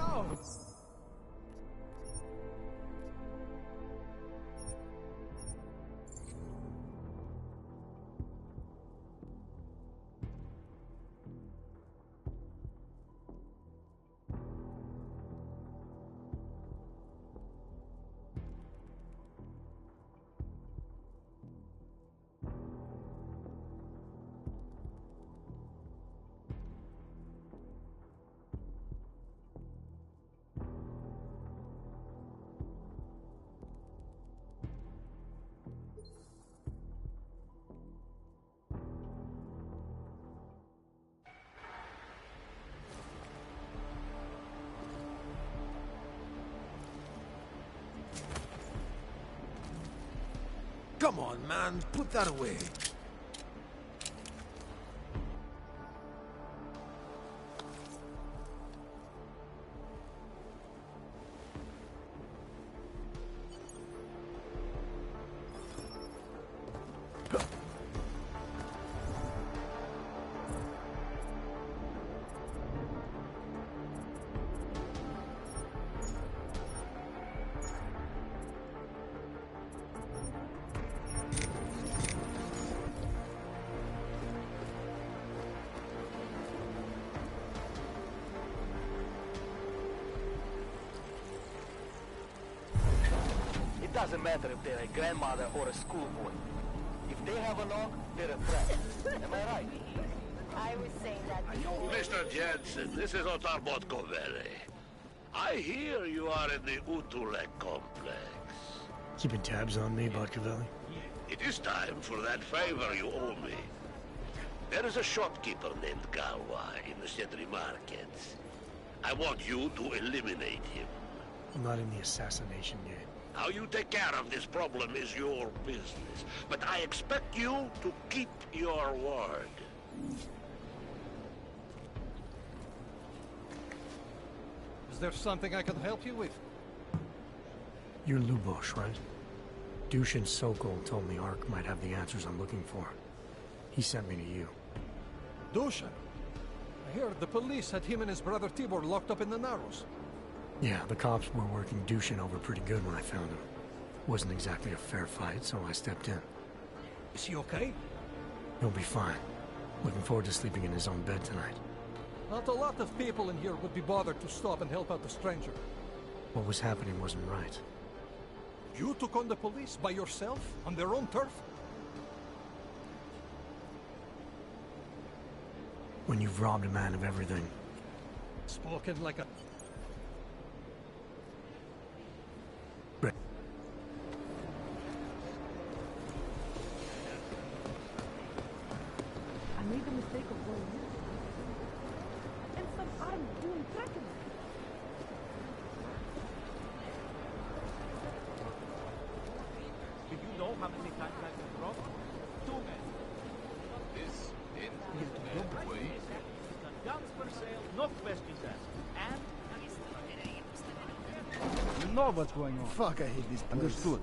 Come on, man. Put that away. doesn't matter if they're a grandmother or a schoolboy. If they have a knock, they're a threat. Am I right? I was saying that before. Mr. Jensen, this is Otar Botkovere. I hear you are in the Utulek complex. Keeping tabs on me, Botkovelli? It is time for that favor you owe me. There is a shopkeeper named Gawa in the Sentry Markets. I want you to eliminate him. I'm not in the assassination game. How you take care of this problem is your business, but I expect you to keep your word. Is there something I can help you with? You're Lubosh, right? Dushin Sokol told me Ark might have the answers I'm looking for. He sent me to you. Dushin? I heard the police had him and his brother Tibor locked up in the Narrows. Yeah, the cops were working Dushin over pretty good when I found him. Wasn't exactly a fair fight, so I stepped in. Is he okay? He'll be fine. Looking forward to sleeping in his own bed tonight. Not a lot of people in here would be bothered to stop and help out the stranger. What was happening wasn't right. You took on the police by yourself, on their own turf? When you've robbed a man of everything. Spoken like a... I made the mistake of going in. And some armed doing tracking. Do you know how many times I've been robbed? 2 men. This in the way. Guns for sale, no questions asked. And you know what's going on. Fuck, I hate this place. Understood.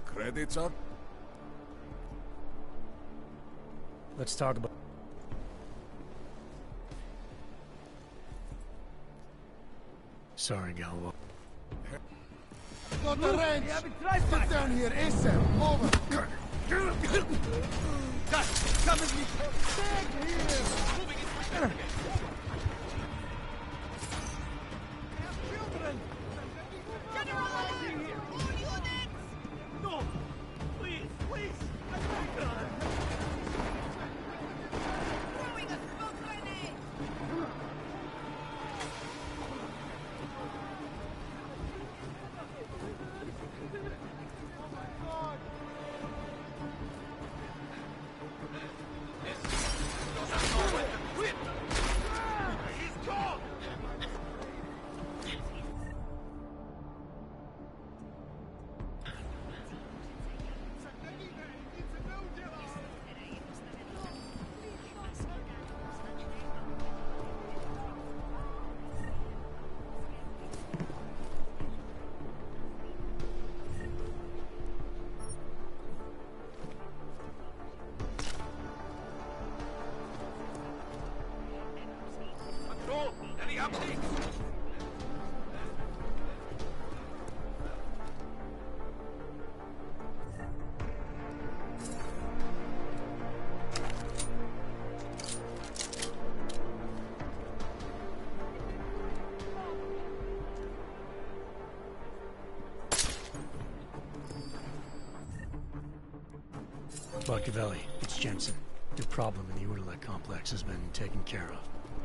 Credits up? Let's talk about... Sorry, Galvo. Got the wrench! Sit down here, ASAP! Over! Guys, come with me! Back here! no! Please, please! Any updates? Botkovelli, it's Jensen. Your problem in the Uralek complex has been taken care of.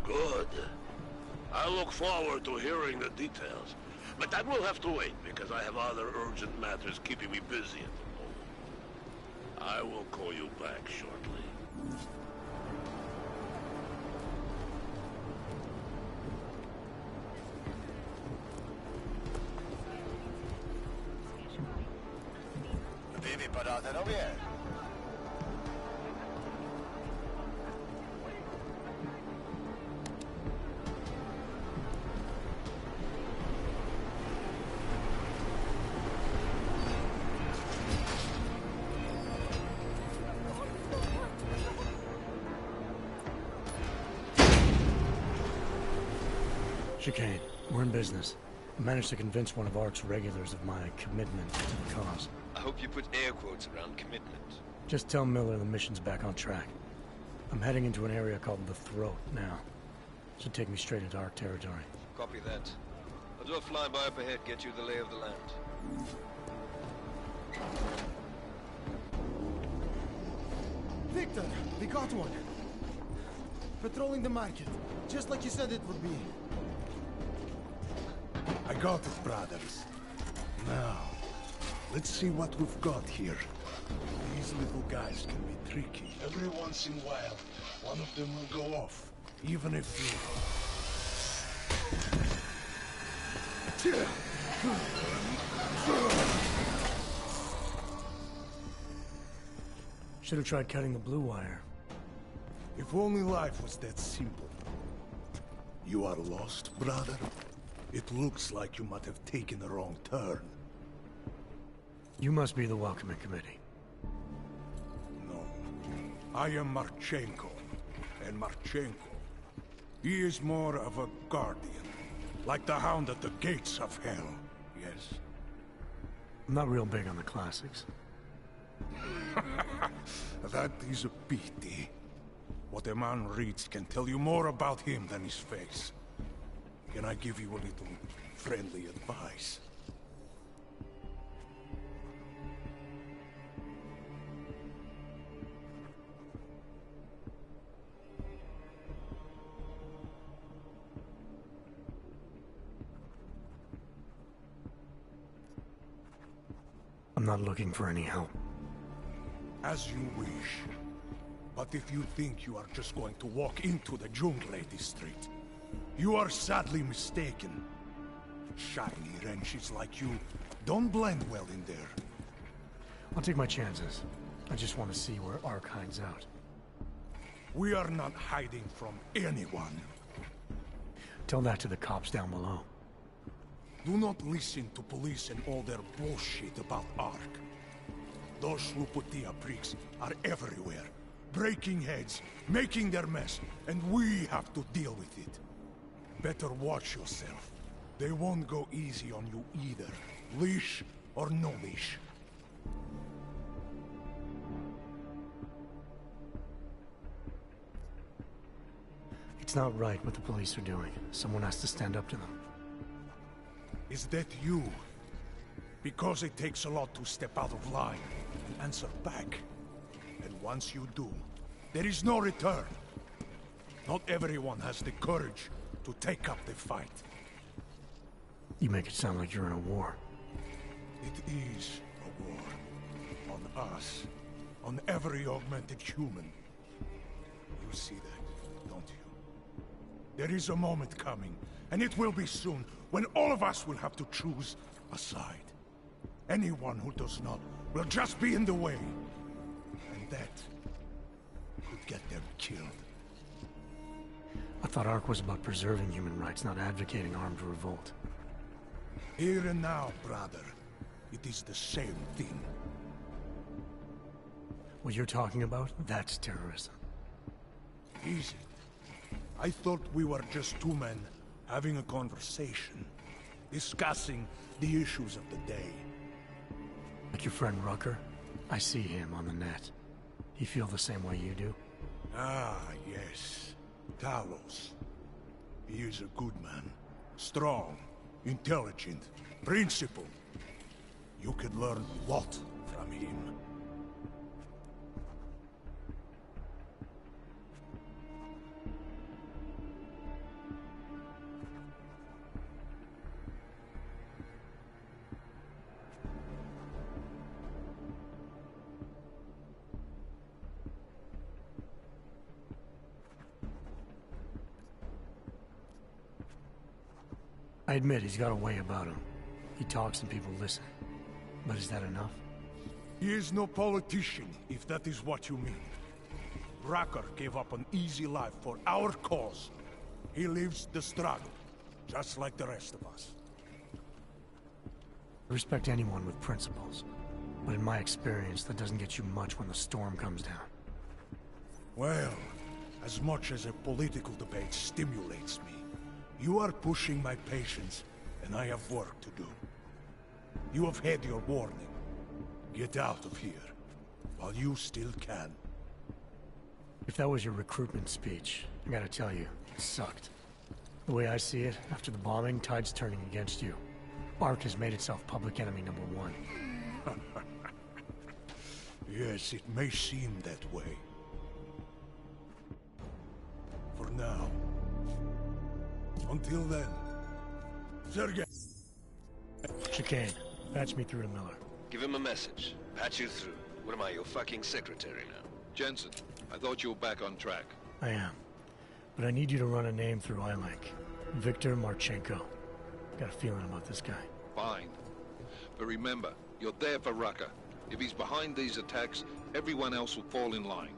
Good. I look forward to hearing the details. But that will have to wait, because I have other urgent matters keeping me busy at the moment. I will call you back shortly. Vivi parate bien. Chicane, we're in business. I managed to convince one of ARC's regulars of my commitment to the cause. I hope you put air quotes around commitment. Just tell Miller the mission's back on track. I'm heading into an area called the Throat now. Should take me straight into ARC territory. Copy that. I'll do a flyby up ahead, get you the lay of the land. Victor, we got one. Patrolling the market, just like you said it would be. I got it, brothers. Now, let's see what we've got here. These little guys can be tricky. Every once in a while, one of them will go off, even if you... Should have tried cutting the blue wire. If only life was that simple. You are lost, brother? It looks like you might have taken a wrong turn. You must be the welcoming committee. No. I am Marchenko. And Marchenko, he is more of a guardian. Like the hound at the gates of hell, yes? I'm not real big on the classics. That is a pity. What a man reads can tell you more about him than his face. Can I give you a little friendly advice? I'm not looking for any help. As you wish. But if you think you are just going to walk into the jungle district, you are sadly mistaken. Shiny wrenches like you don't blend well in there. I'll take my chances. I just want to see where ARC hides out. We are not hiding from anyone. Tell that to the cops down below. Do not listen to police and all their bullshit about ARC. Those Sluputia pricks are everywhere. Breaking heads, making their mess, and we have to deal with it. Better watch yourself. They won't go easy on you either. Leash or no leash. It's not right what the police are doing. Someone has to stand up to them. Is that you? Because it takes a lot to step out of line and answer back. And once you do, there is no return. Not everyone has the courage to take up the fight. You make it sound like you're in a war. It is a war. On us. On every augmented human. You see that, don't you? There is a moment coming, and it will be soon, when all of us will have to choose a side. Anyone who does not will just be in the way. And that could get them killed. I thought ARC was about preserving human rights, not advocating armed revolt. Here and now, brother. It is the same thing. What you're talking about, that's terrorism. Easy. I thought we were just two men having a conversation, discussing the issues of the day. Like your friend Rucker? I see him on the net. He feel the same way you do? Ah, yes. Talos. He is a good man. Strong, intelligent, principled. You could learn a lot from him. I admit he's got a way about him. He talks and people listen. But is that enough? He is no politician, if that is what you mean. Racker gave up an easy life for our cause. He lives the struggle, just like the rest of us. I respect anyone with principles. But in my experience, that doesn't get you much when the storm comes down. Well, as much as a political debate stimulates me, you are pushing my patience, and I have work to do. You have had your warning. Get out of here, while you still can. If that was your recruitment speech, I gotta tell you, it sucked. The way I see it, after the bombing, tide's turning against you. ARC has made itself public enemy #1. Yes, it may seem that way. For now. Until then. Sergei! Chicane, patch me through to Miller. Give him a message. Patch you through. What am I, your fucking secretary now? Jensen, I thought you were back on track. I am. But I need you to run a name through iLink. Viktor Marchenko. Got a feeling about this guy. Fine. But remember, you're there for Rucker. If he's behind these attacks, everyone else will fall in line.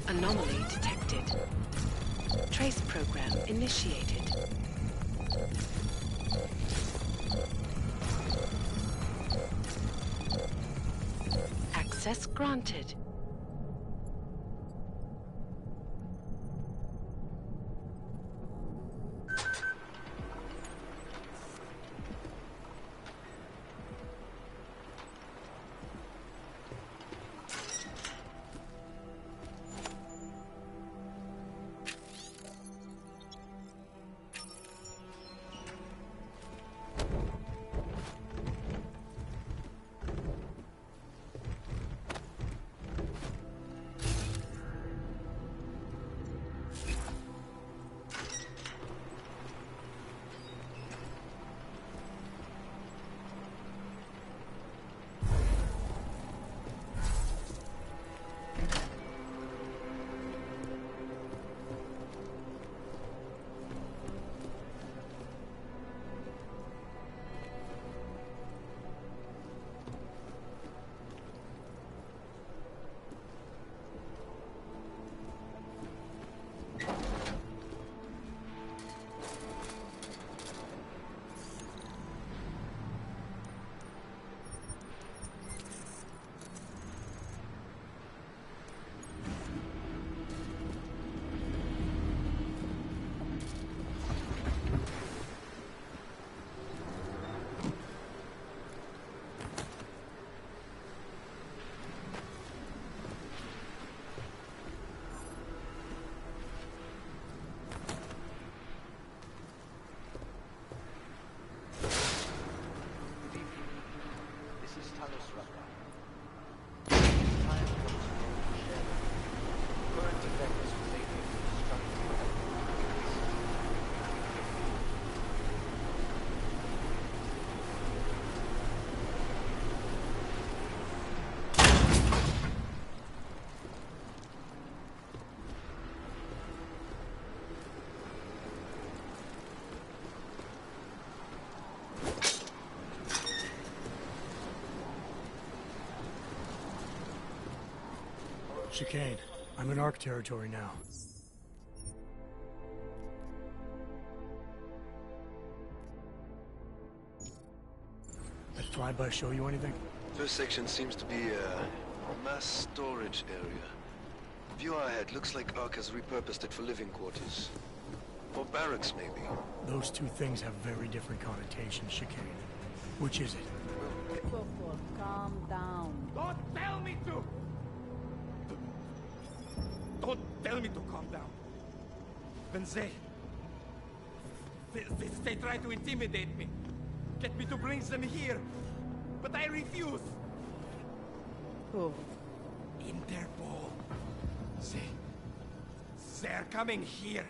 Anomaly detected. Trace program initiated. Access granted. Chicane, I'm in ARC territory now. That flyby show you anything? First section seems to be a mass storage area. View ahead looks like ARC has repurposed it for living quarters. Or barracks, maybe. Those two things have very different connotations, Chicane. Which is it? Calm down. Don't tell me to! Don't tell me to calm down. When they try to intimidate me. Get me to bring them here. But I refuse. Who? Interpol. They're coming here.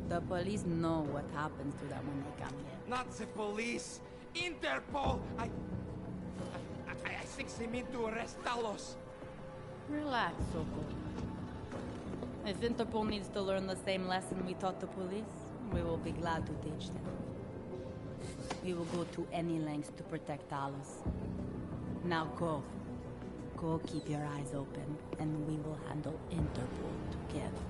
The police know what happens to them when they come here. Not the police. Interpol. I think they mean to arrest Talos. Relax, Soko. If Interpol needs to learn the same lesson we taught the police, we will be glad to teach them. We will go to any lengths to protect Talos. Now go. Go keep your eyes open, and we will handle Interpol together.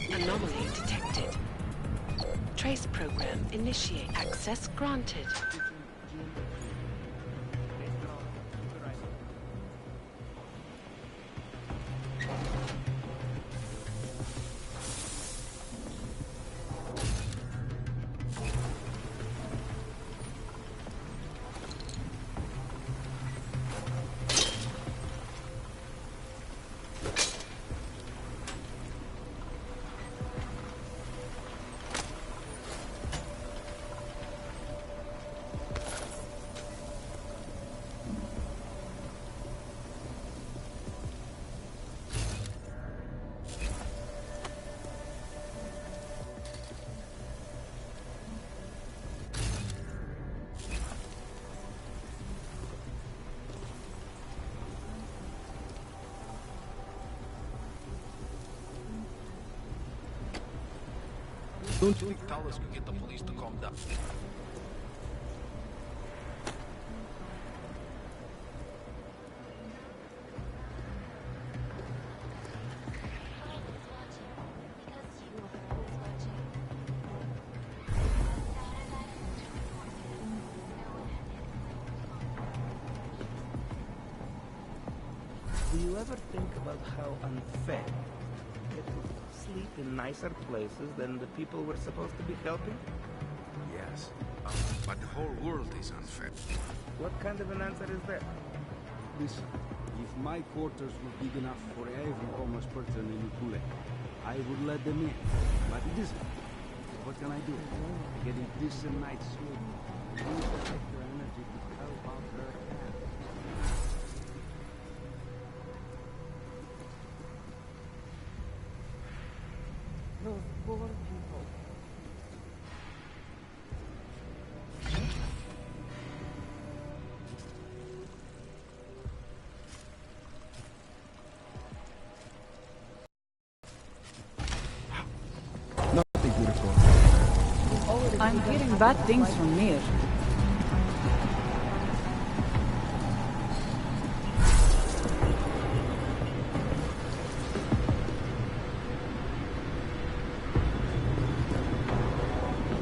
Anomaly detected. Trace program initiate. Access granted. Don't you think Talos could get the police to calm down? Do you ever think about how unfair it is to sleep in nicer places than the people we're supposed to be helping? Yes. But the whole world is unfair. What kind of an answer is that? Listen, if my quarters were big enough for every homeless person in Ukule, I would let them in. But it isn't. So what can I do? I get a decent night's sleep. Use the extra energy to help out where I can. Those poor people. Nothing beautiful. I'm hearing bad things from Mir.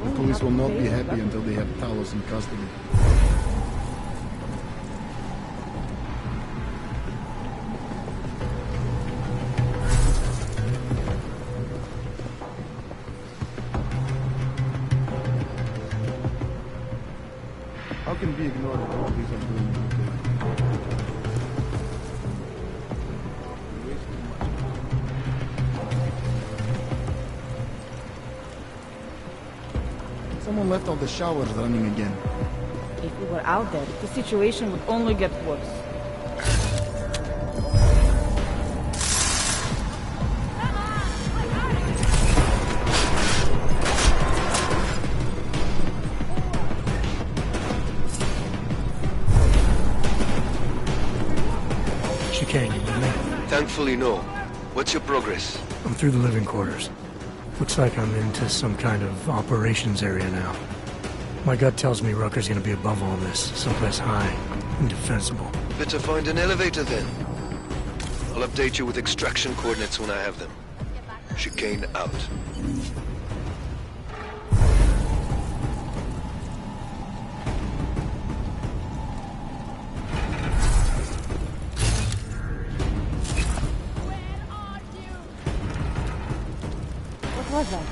The police will not be happy until they have Talos in custody. How can be ignored if all these are doing Someone left all the showers running again. If we were out there, the situation would only get worse. Chicane, you with me? Thankfully, no. What's your progress? I'm through the living quarters. Looks like I'm into some kind of operations area now. My gut tells me Rucker's gonna be above all this, someplace high and defensible. Better find an elevator then. I'll update you with extraction coordinates when I have them. Chicane out. What was that?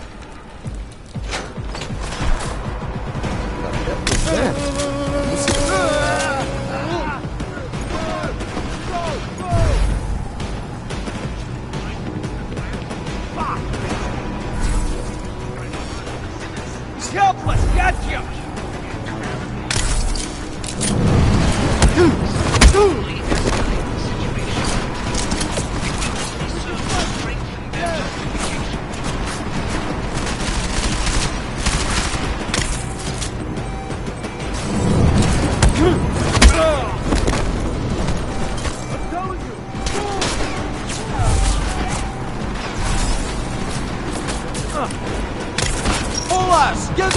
He's helpless! Gotcha! Pull us! Get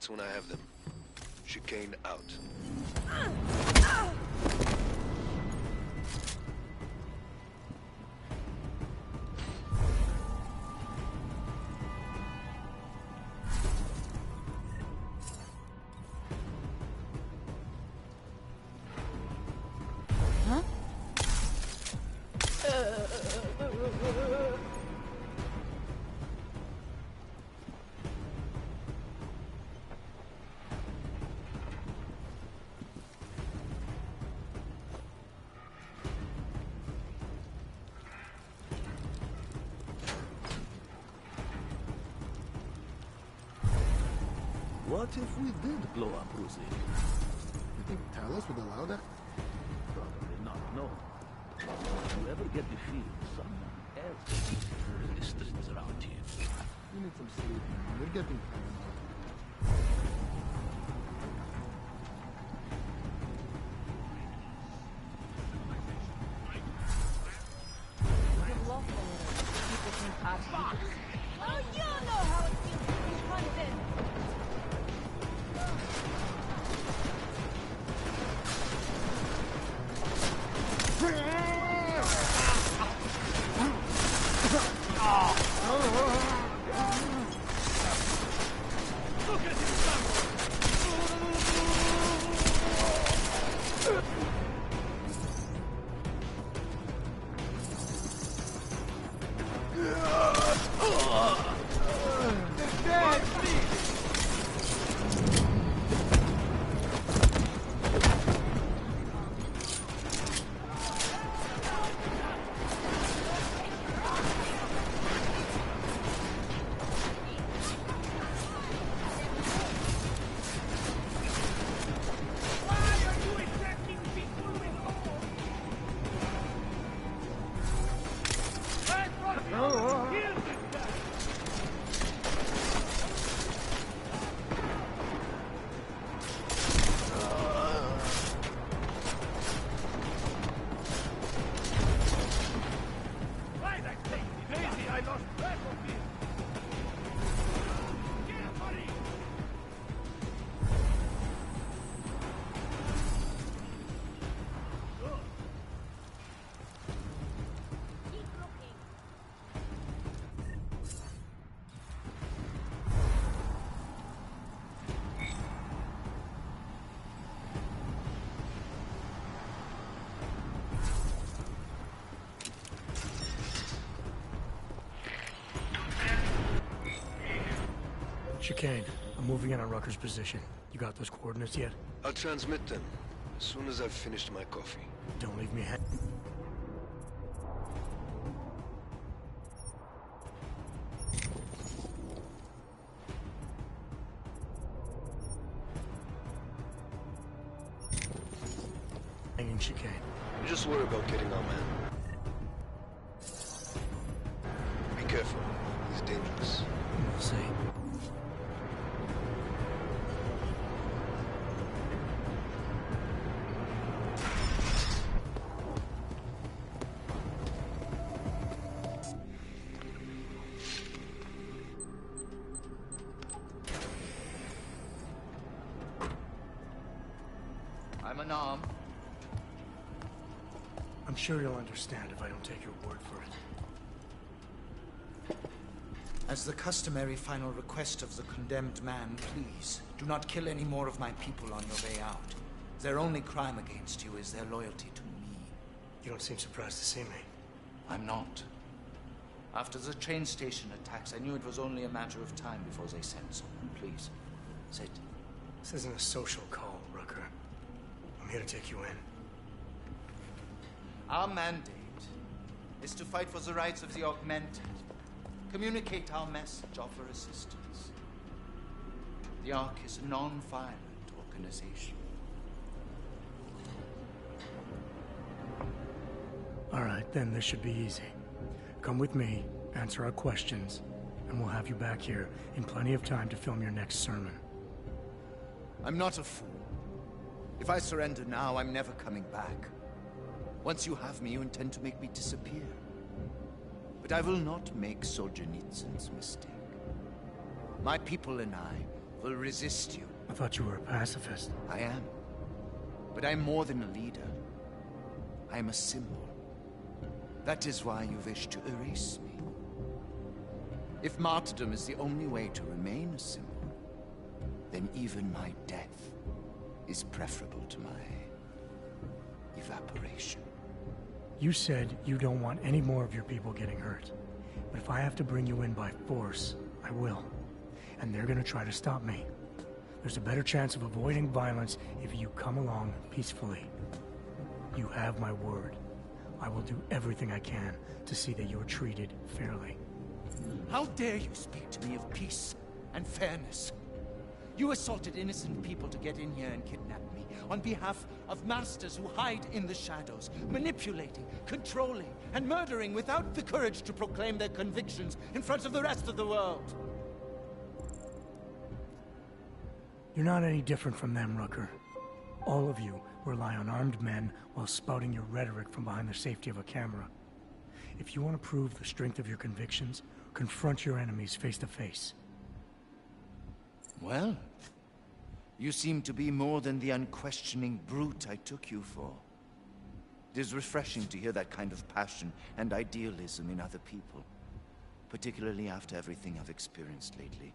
coordinates when I have them. Chicane out. What if we did blow up Ruzi? You think Talos would allow that? Probably not, no. If you ever get the feeling someone else is in the streets around here. You need some sleep, man. You're getting paranoid. You've lost a little. People think oh, you know how it feels to be hunted. Chicane, I'm moving in on Rucker's position. You got those coordinates yet? I'll transmit them as soon as I've finished my coffee. Don't leave me hanging. Chicane. You just worry about getting our man. Be careful. He's dangerous. We'll see. I'm unarmed. I'm sure you'll understand if I don't take your word for it. As the customary final request of the condemned man, please, do not kill any more of my people on your way out. Their only crime against you is their loyalty to me. You don't seem surprised to see me. I'm not. After the train station attacks, I knew it was only a matter of time before they sent someone. Please, sit. This isn't a social call, Rucker. I'm here to take you in. Our mandate is to fight for the rights of the augmented. Communicate our message, offer assistance. The Ark is a non-violent organization. All right, then this should be easy. Come with me, answer our questions, and we'll have you back here in plenty of time to film your next sermon. I'm not a fool. If I surrender now, I'm never coming back. Once you have me, you intend to make me disappear. But I will not make Solzhenitsyn's mistake. My people and I will resist you. I thought you were a pacifist. I am. But I'm more than a leader. I'm a symbol. That is why you wish to erase me. If martyrdom is the only way to remain a symbol, then even my death is preferable to my evaporation. You said you don't want any more of your people getting hurt. But if I have to bring you in by force, I will. And they're gonna try to stop me. There's a better chance of avoiding violence if you come along peacefully. You have my word. I will do everything I can to see that you are treated fairly. How dare you speak to me of peace and fairness? You assaulted innocent people to get in here and kidnap me on behalf of masters who hide in the shadows, manipulating, controlling, and murdering without the courage to proclaim their convictions in front of the rest of the world. You're not any different from them, Rucker. All of you rely on armed men while spouting your rhetoric from behind the safety of a camera. If you want to prove the strength of your convictions, confront your enemies face to face. Well, you seem to be more than the unquestioning brute I took you for. It is refreshing to hear that kind of passion and idealism in other people, particularly after everything I've experienced lately.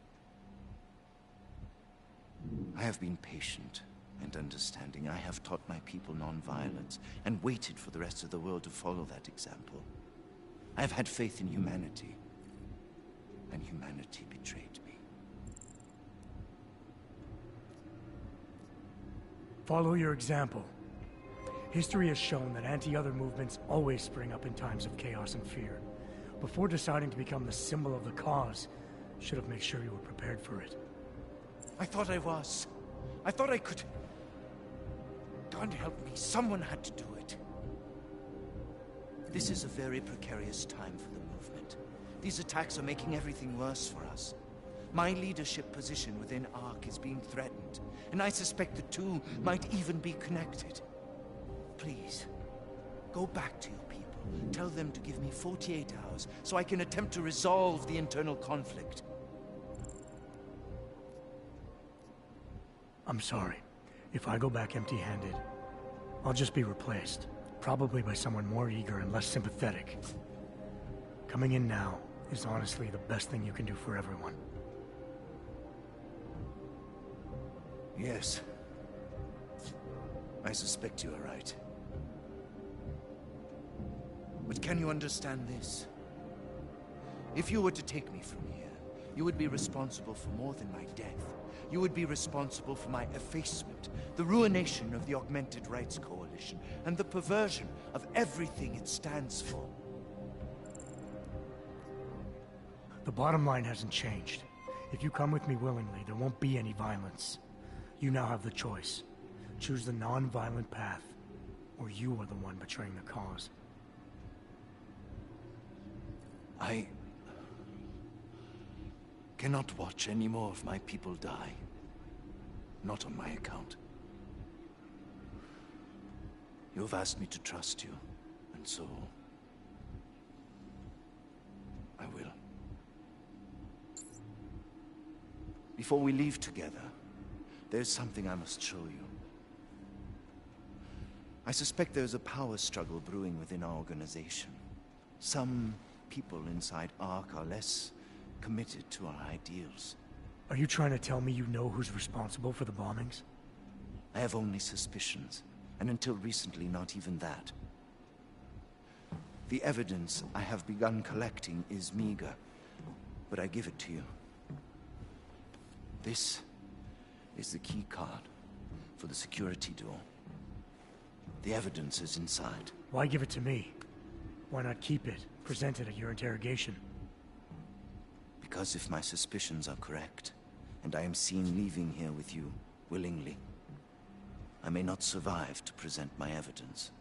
I have been patient and understanding. I have taught my people non-violence and waited for the rest of the world to follow that example. I have had faith in humanity, and humanity betrayed me. Follow your example. History has shown that anti-other movements always spring up in times of chaos and fear. Before deciding to become the symbol of the cause, you should have made sure you were prepared for it. I thought I was. I thought I could. God help me, someone had to do it. This is a very precarious time for the movement. These attacks are making everything worse for us. My leadership position within ARC is being threatened, and I suspect the two might even be connected. Please, go back to your people. Tell them to give me 48 hours so I can attempt to resolve the internal conflict. I'm sorry. If I go back empty-handed, I'll just be replaced. Probably by someone more eager and less sympathetic. Coming in now is honestly the best thing you can do for everyone. Yes. I suspect you are right. But can you understand this? If you were to take me from here, you would be responsible for more than my death. You would be responsible for my effacement, the ruination of the Augmented Rights Coalition, and the perversion of everything it stands for. The bottom line hasn't changed. If you come with me willingly, there won't be any violence. You now have the choice. Choose the non-violent path, or you are the one betraying the cause. I cannot watch any more of my people die. Not on my account. You have asked me to trust you, and so I will. Before we leave together, there's something I must show you. I suspect there's a power struggle brewing within our organization. Some people inside ARC are less committed to our ideals. Are you trying to tell me you know who's responsible for the bombings? I have only suspicions, and until recently, not even that. The evidence I have begun collecting is meager, but I give it to you. This is the key card for the security door. The evidence is inside. Why give it to me? Why not keep it, present it at your interrogation? Because if my suspicions are correct, and I am seen leaving here with you willingly, I may not survive to present my evidence.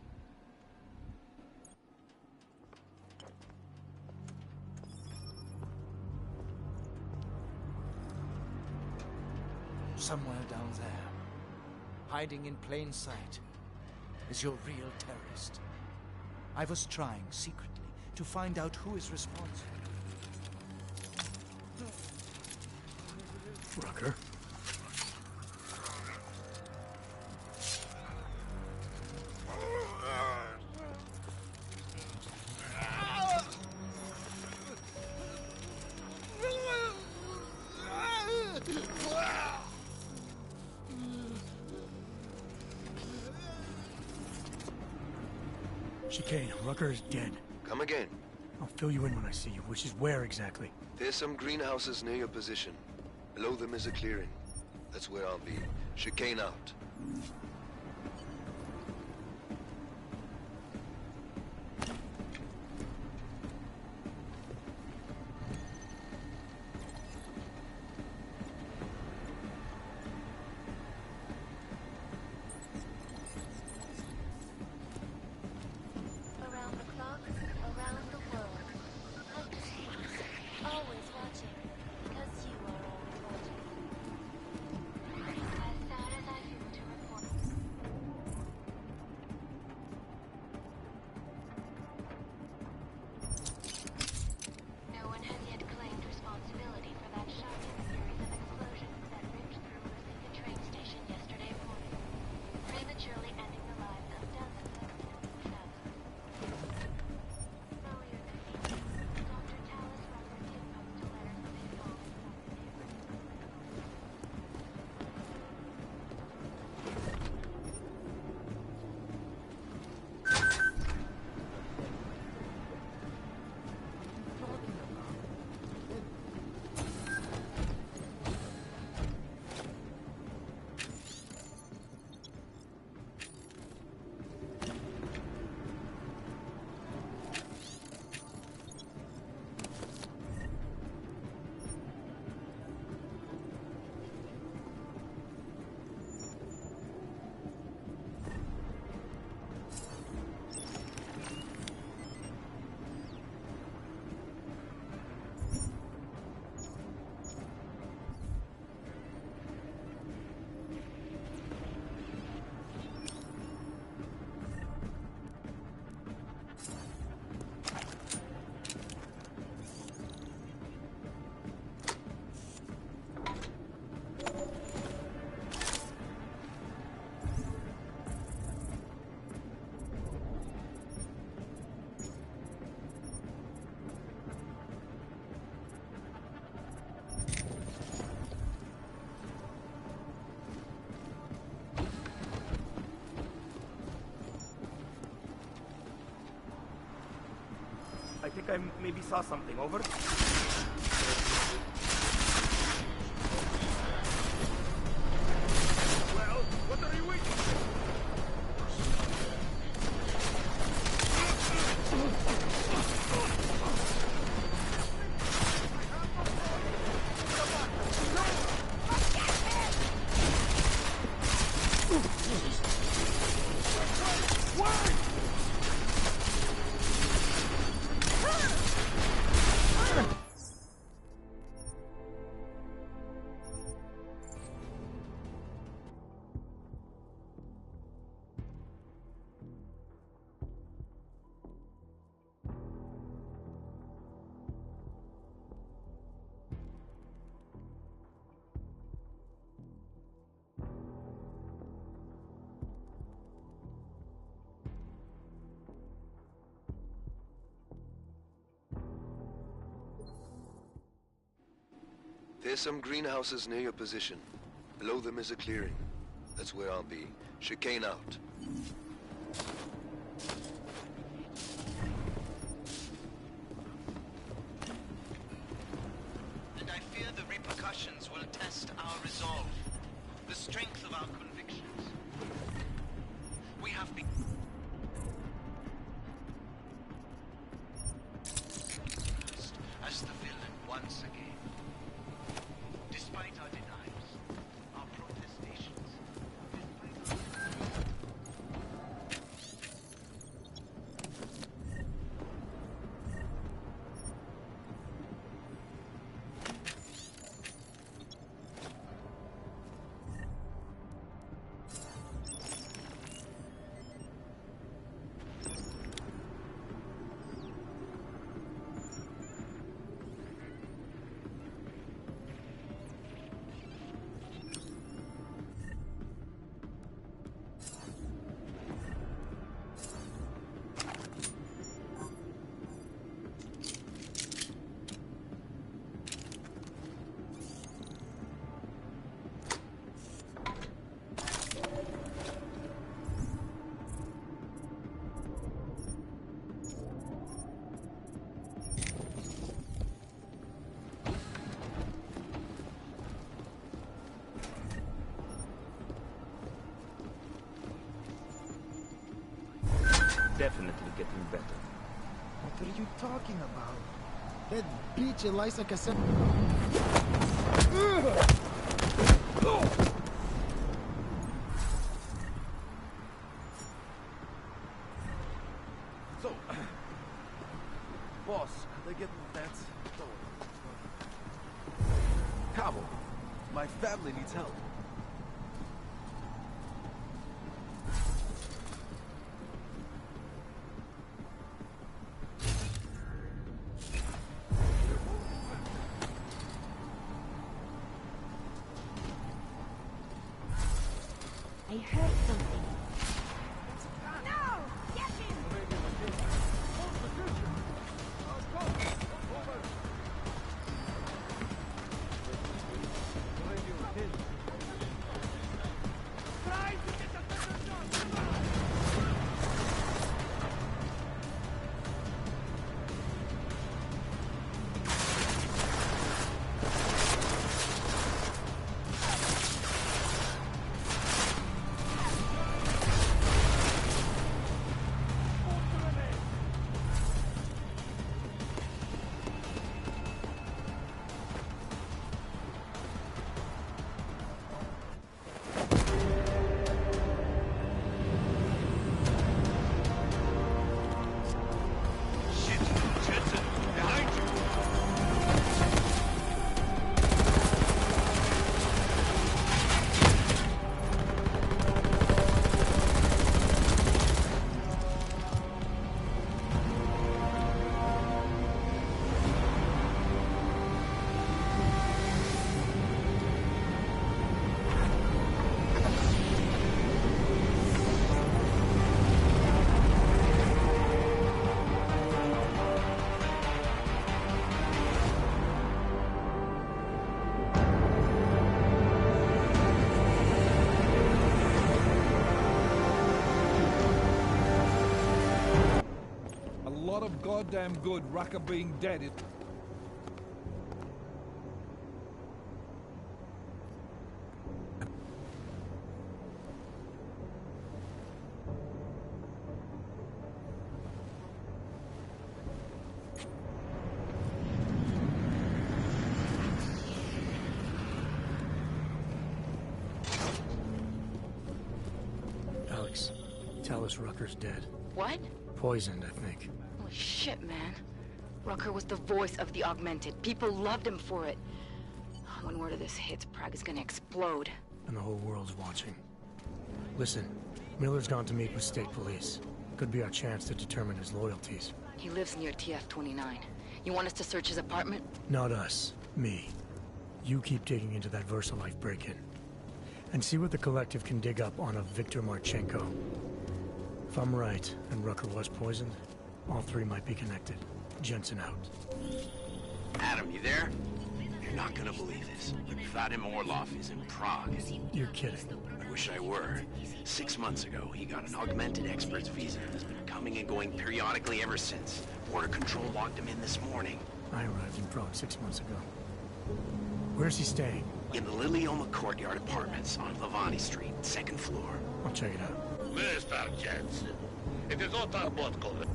Somewhere down there, hiding in plain sight, is your real terrorist. I was trying secretly to find out who is responsible. Rucker? Chicane, Rucker is dead. Come again. I'll fill you in when I see you, which is where exactly? There's some greenhouses near your position. Below them is a clearing. That's where I'll be. Chicane out. Around the clock, around the world. Always watching, because you are always watching. As sad as I feel to report. No one has yet claimed responsibility for that shocking series of explosions that ripped through Lucinda train station yesterday morning, prematurely ending the lives of dozens of innocent travelers. Earlier this evening, Dr. Talis Rucker did post a letter from his home in I think I maybe saw something. Over. Well, what are you waiting for? There's some greenhouses near your position. Below them is a clearing. That's where I'll be. Chicane out. And I fear the repercussions will test our resolve, the strength of our convictions. We have been as the villain once again. Despite our denials, our protestations, definitely getting better. What are you talking about? That bitch Eliza Cassell. So, boss, they getting that? Cabo, my family needs help. I heard something. Goddamn good, Rucker being dead is... Alex, tell us Rucker's dead. What? Poisoned, I think. Holy shit, man. Rucker was the voice of the Augmented. People loved him for it. When word of this hits, Prague is gonna explode. And the whole world's watching. Listen, Miller's gone to meet with state police. Could be our chance to determine his loyalties. He lives near TF-29. You want us to search his apartment? Not us. Me. You keep digging into that VersaLife break-in. And see what the Collective can dig up on a Viktor Marchenko. If I'm right, and Rucker was poisoned, all three might be connected. Jensen out. Adam, you there? You're not gonna believe this, but Vadim Orlov is in Prague. You're kidding. I wish I were. 6 months ago, he got an augmented expert's visa and has been coming and going periodically ever since. Border Control locked him in this morning. I arrived in Prague 6 months ago. Where's he staying? In the Lilioma Courtyard Apartments on Lavani Street, 2nd floor. I'll check it out. Mr. Jensen, it is not about COVID.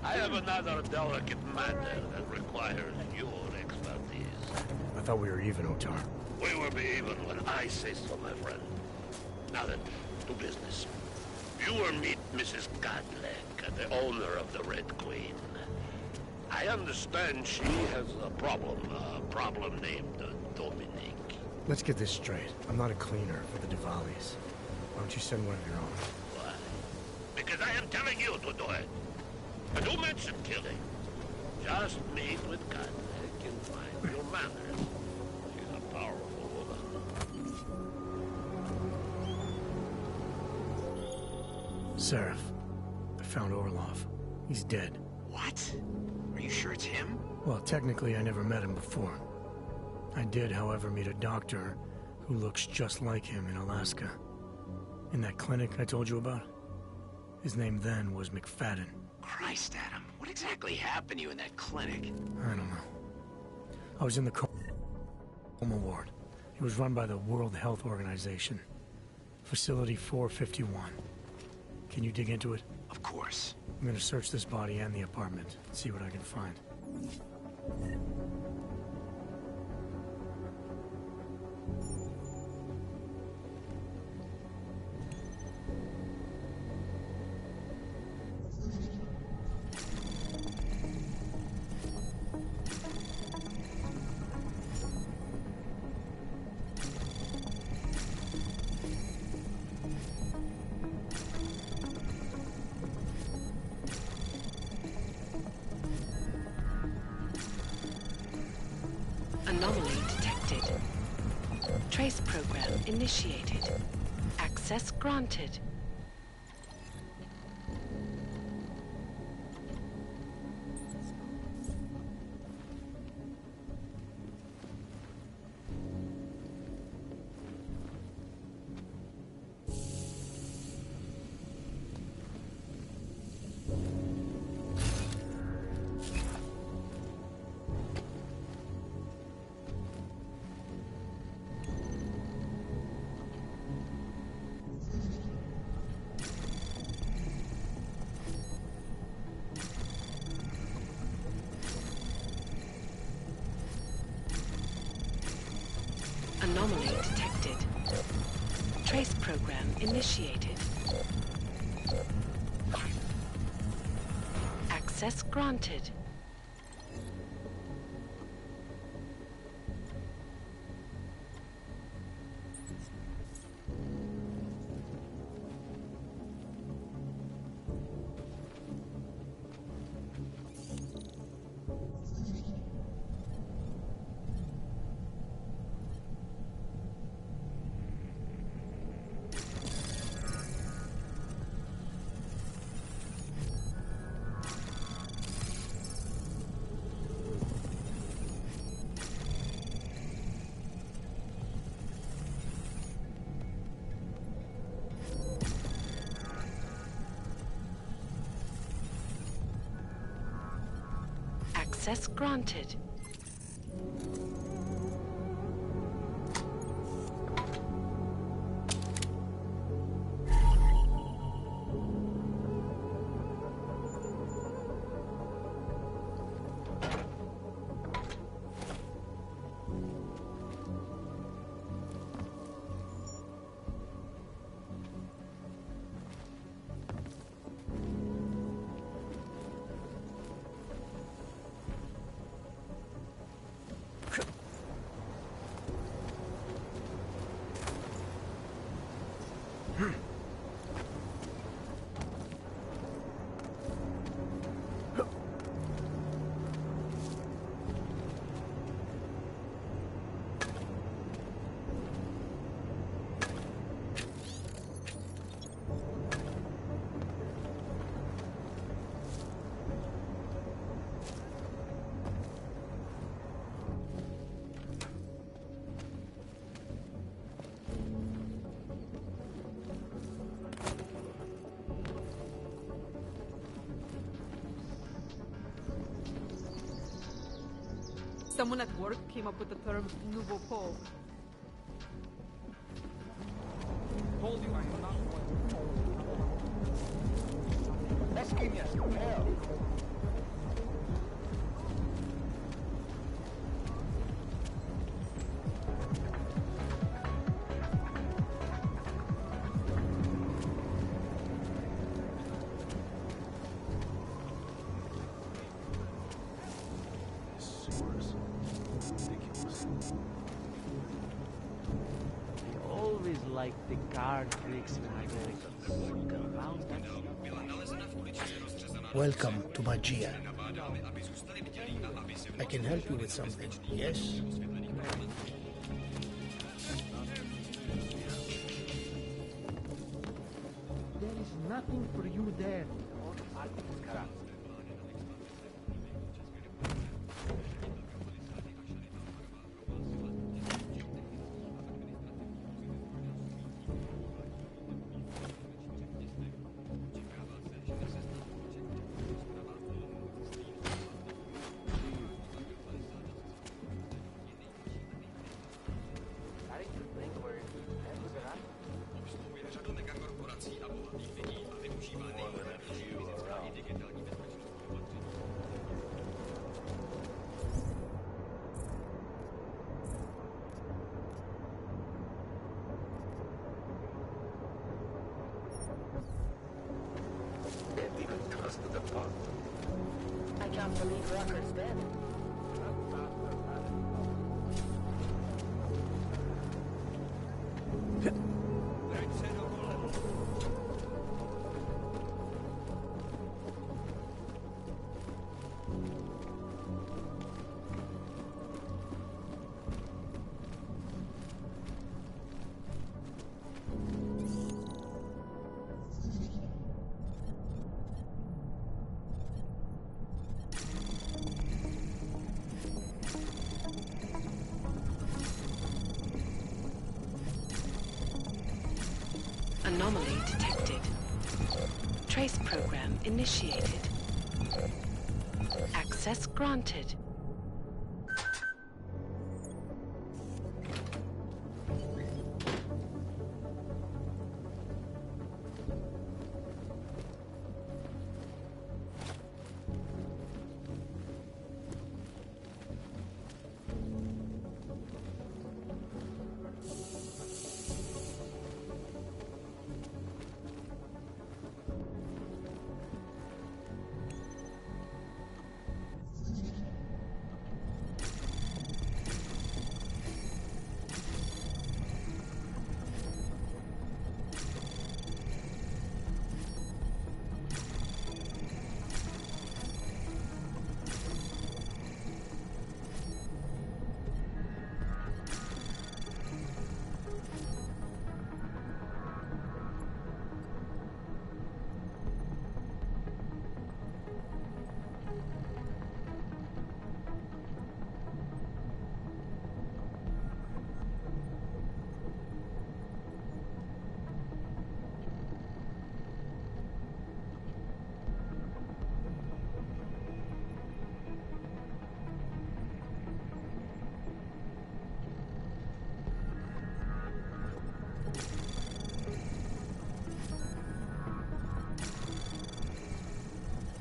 I have another delicate matter that requires your expertise. I thought we were even, Otar. We will be even when I say so, my friend. Now then, to business. You will meet Mrs. Godlek, the owner of the Red Queen. I understand she has a problem named Dominique. Let's get this straight. I'm not a cleaner for the Diwalis. Why don't you send one of your own? Why? Because I am telling you to do it. And don't mention killing. Just meet with Godlek and find your manners. She's a powerful woman. Seraph, I found Orlov. He's dead. What? Are you sure it's him? Well, technically I never met him before. I did, however, meet a doctor who looks just like him in Alaska. In that clinic I told you about? His name then was McFadden. Christ, Adam. What exactly happened to you in that clinic? I don't know. I was in the car. Home Award. It was run by the World Health Organization. Facility 451. Can you dig into it? Of course. I'm gonna search this body and the apartment, see what I can find. Anomaly detected. Trace program initiated. Access granted. Anomaly detected. Trace program initiated. Access granted. Access granted. Someone at work came up with the term nouveau pauvre. Told you I'm not Let's give you some hell. I always like the card tricks when I go around. Welcome to Magia. I can help you with something, yes? There is nothing for you there. can't believe Rucker's dead. Anomaly detected. Trace program initiated. Access granted.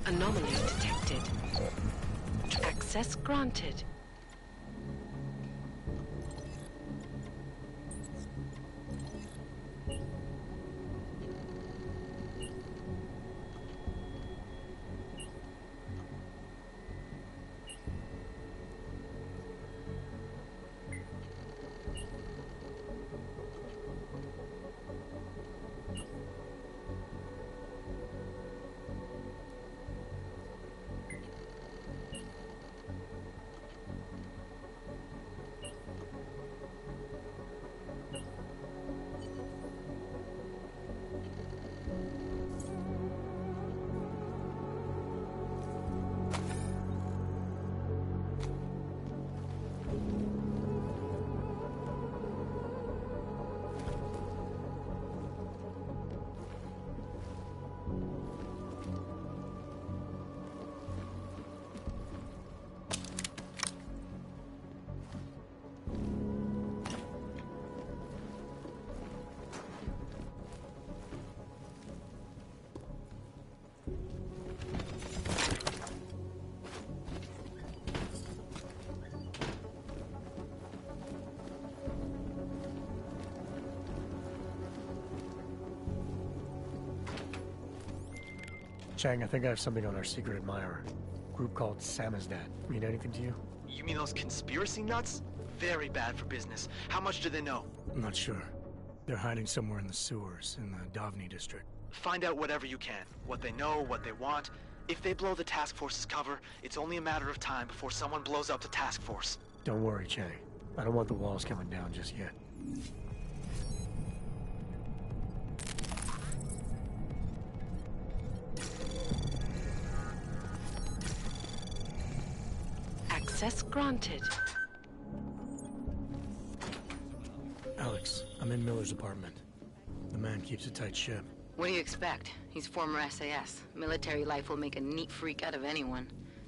Anomaly detected. Access granted. Chang, I think I have something on our secret admirer. Group called Samizdat. Mean anything to you? You mean those conspiracy nuts? Very bad for business. How much do they know? I'm not sure. They're hiding somewhere in the sewers, in the Davni district. Find out whatever you can. What they know, what they want. If they blow the task force's cover, it's only a matter of time before someone blows up the task force. Don't worry, Chang. I don't want the walls coming down just yet. Access granted. Alex, I'm in Miller's apartment. The man keeps a tight ship. What do you expect? He's former SAS. Military life will make a neat freak out of anyone.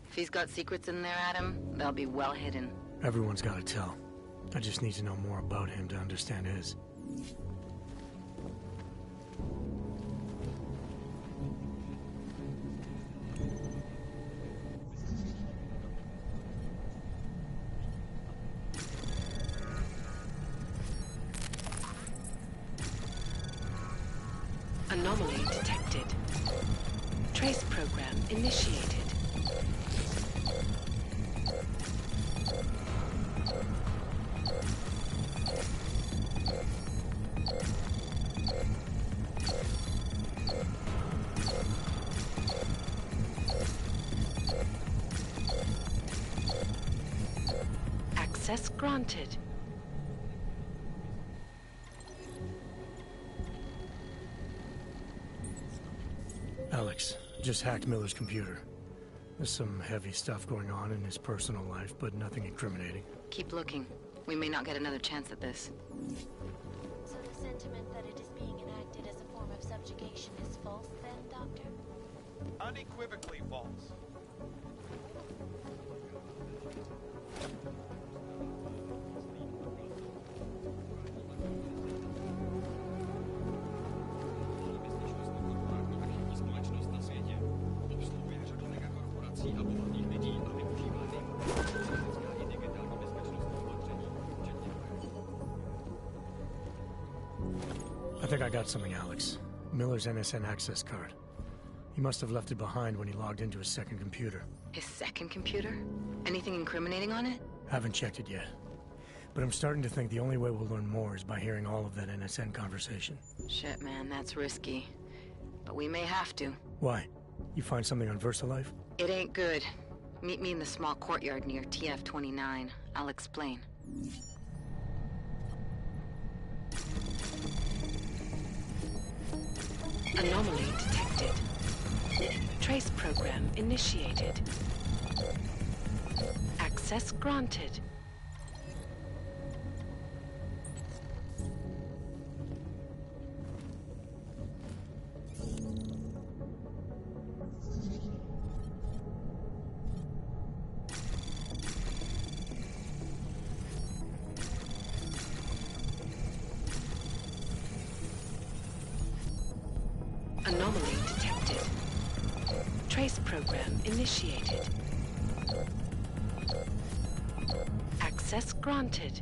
If he's got secrets in there, Adam, they'll be well hidden. Everyone's got to tell. I just need to know more about him to understand his. Anomaly detected. Trace program initiated. Access granted. Alex, just hacked Miller's computer. There's some heavy stuff going on in his personal life, but nothing incriminating. Keep looking. We may not get another chance at this. So the sentiment that it is being enacted as a form of subjugation is false then, Doctor? Unequivocally false. I think I got something, Alex. Miller's NSN access card. He must have left it behind when he logged into his second computer. His second computer? Anything incriminating on it? Haven't checked it yet. But I'm starting to think the only way we'll learn more is by hearing all of that NSN conversation. Shit, man, that's risky. But we may have to. Why? You find something on VersaLife? It ain't good. Meet me in the small courtyard near TF-29. I'll explain. Anomaly detected. Trace program initiated. Access granted. Anomaly detected. Trace program initiated. Access granted.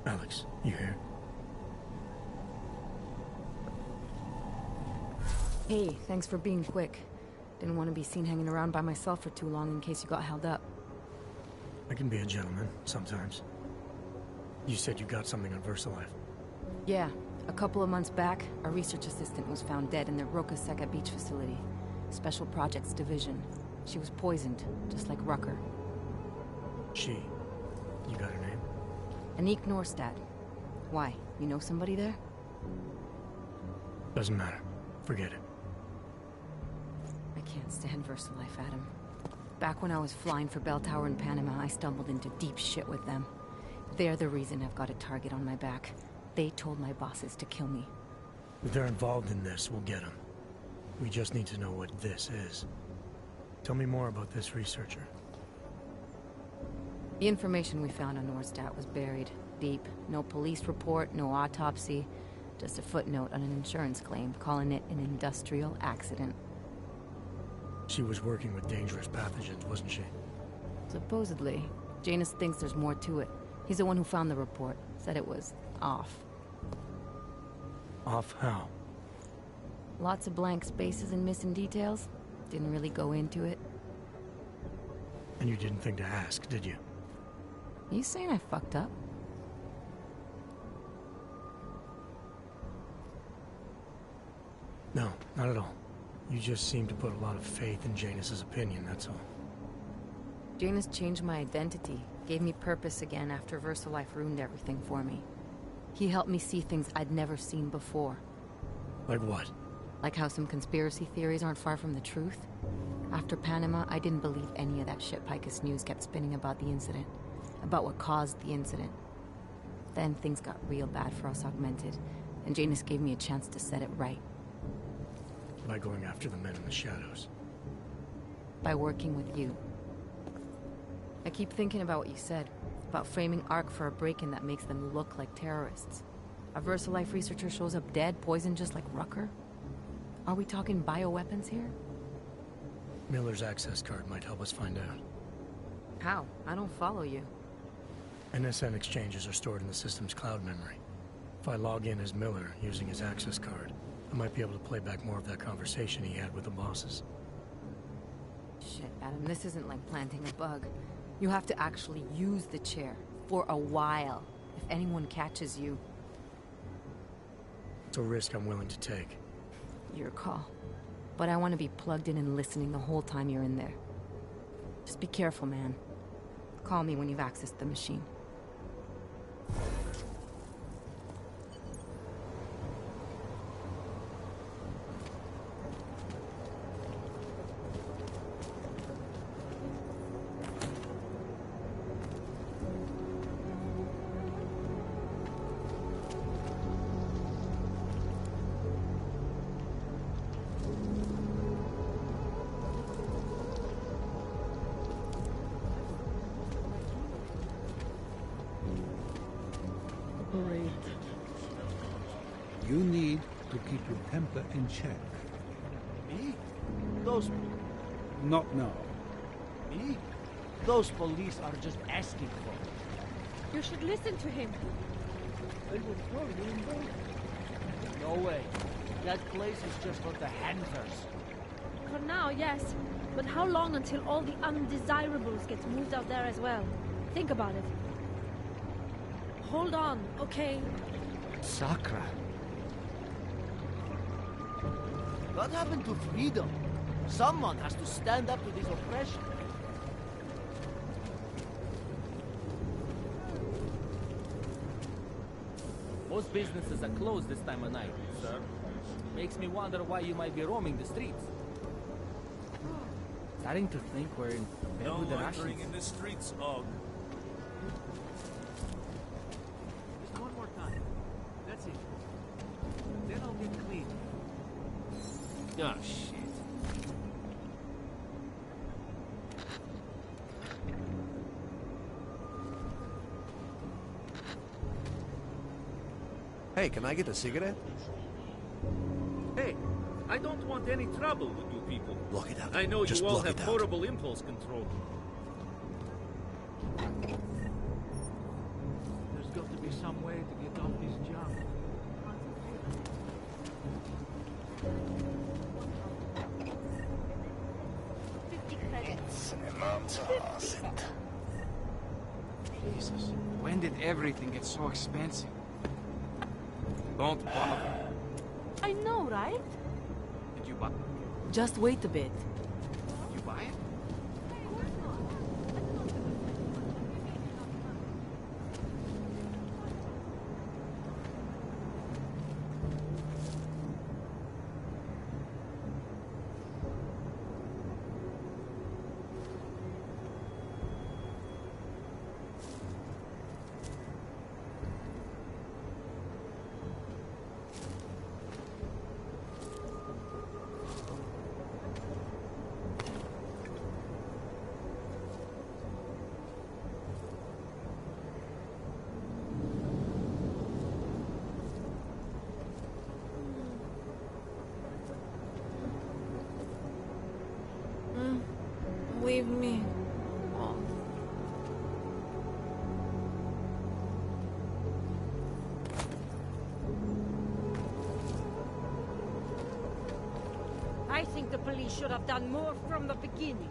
Alex, you here? Hey, thanks for being quick. Didn't want to be seen hanging around by myself for too long in case you got held up. I can be a gentleman, sometimes. You said you got something on VersaLife. Yeah, a couple of months back, a research assistant was found dead in their Roca Seca beach facility. Special Projects Division. She was poisoned, just like Rucker. She? You got her name? Anik Norstad. Why? You know somebody there? Doesn't matter. Forget it. I can't stand VersaLife, Adam. Back when I was flying for Bell Tower in Panama, I stumbled into deep shit with them. They're the reason I've got a target on my back. They told my bosses to kill me. If they're involved in this, we'll get them. We just need to know what this is. Tell me more about this researcher. The information we found on Norstad was buried deep. No police report, no autopsy. Just a footnote on an insurance claim, calling it an industrial accident. She was working with dangerous pathogens, wasn't she? Supposedly. Janus thinks there's more to it. He's the one who found the report. Said it was off. Off how? Lots of blank spaces and missing details. Didn't really go into it. And you didn't think to ask, did you? You saying I fucked up? No, not at all. You just seem to put a lot of faith in Janus's opinion, that's all. Janus changed my identity, gave me purpose again after VersaLife ruined everything for me. He helped me see things I'd never seen before. Like what? Like how some conspiracy theories aren't far from the truth? After Panama, I didn't believe any of that shit Picus News kept spinning about the incident. About what caused the incident. Then things got real bad for us Augmented, and Janus gave me a chance to set it right. By going after the men in the shadows. By working with you. I keep thinking about what you said, about framing ARC for a break-in that makes them look like terrorists. A VersaLife researcher shows up dead, poisoned just like Rucker? Are we talking bioweapons here? Miller's access card might help us find out. How? I don't follow you. NSN exchanges are stored in the system's cloud memory. If I log in as Miller, using his access card, I might be able to play back more of that conversation he had with the bosses. Shit, Adam, this isn't like planting a bug. You have to actually use the chair. For a while. If anyone catches you. It's a risk I'm willing to take. Your call. But I want to be plugged in and listening the whole time you're in there. Just be careful, man. Call me when you've accessed the machine. You need to keep your temper in check. Me? Those... Not now. Me? Those police are just asking for it. You should listen to him. They will throw you in jail. No way. That place is just for the hunters. For now, yes. But how long until all the undesirables gets moved out there as well? Think about it. Hold on, okay? Sakra. What happened to freedom? Someone has to stand up to this oppression. Most businesses are closed this time of night, sir. Makes me wonder why you might be roaming the streets. Starting to think we're in bed with the Russians. In the streets, Og. Just one more time. That's it. Then I'll get clean. Oh, shit. Hey, can I get a cigarette? Hey, I don't want any trouble with you people. Block it out. I know Just you all block have it out. horrible impulse control. There's got to be some way to get off this junk. Jesus, when did everything get so expensive? Don't bother. I know, right? Did you buy? Just wait a bit. You buy it? Leave me. I think the police should have done more from the beginning.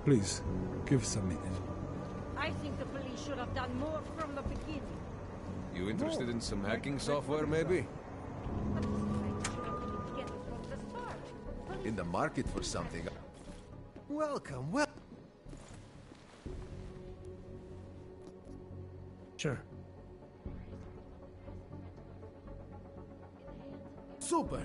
Please, give us a minute. I think the police should have done more from the beginning. You interested in some hacking software, maybe? In the market for something. Welcome, Sure. Super!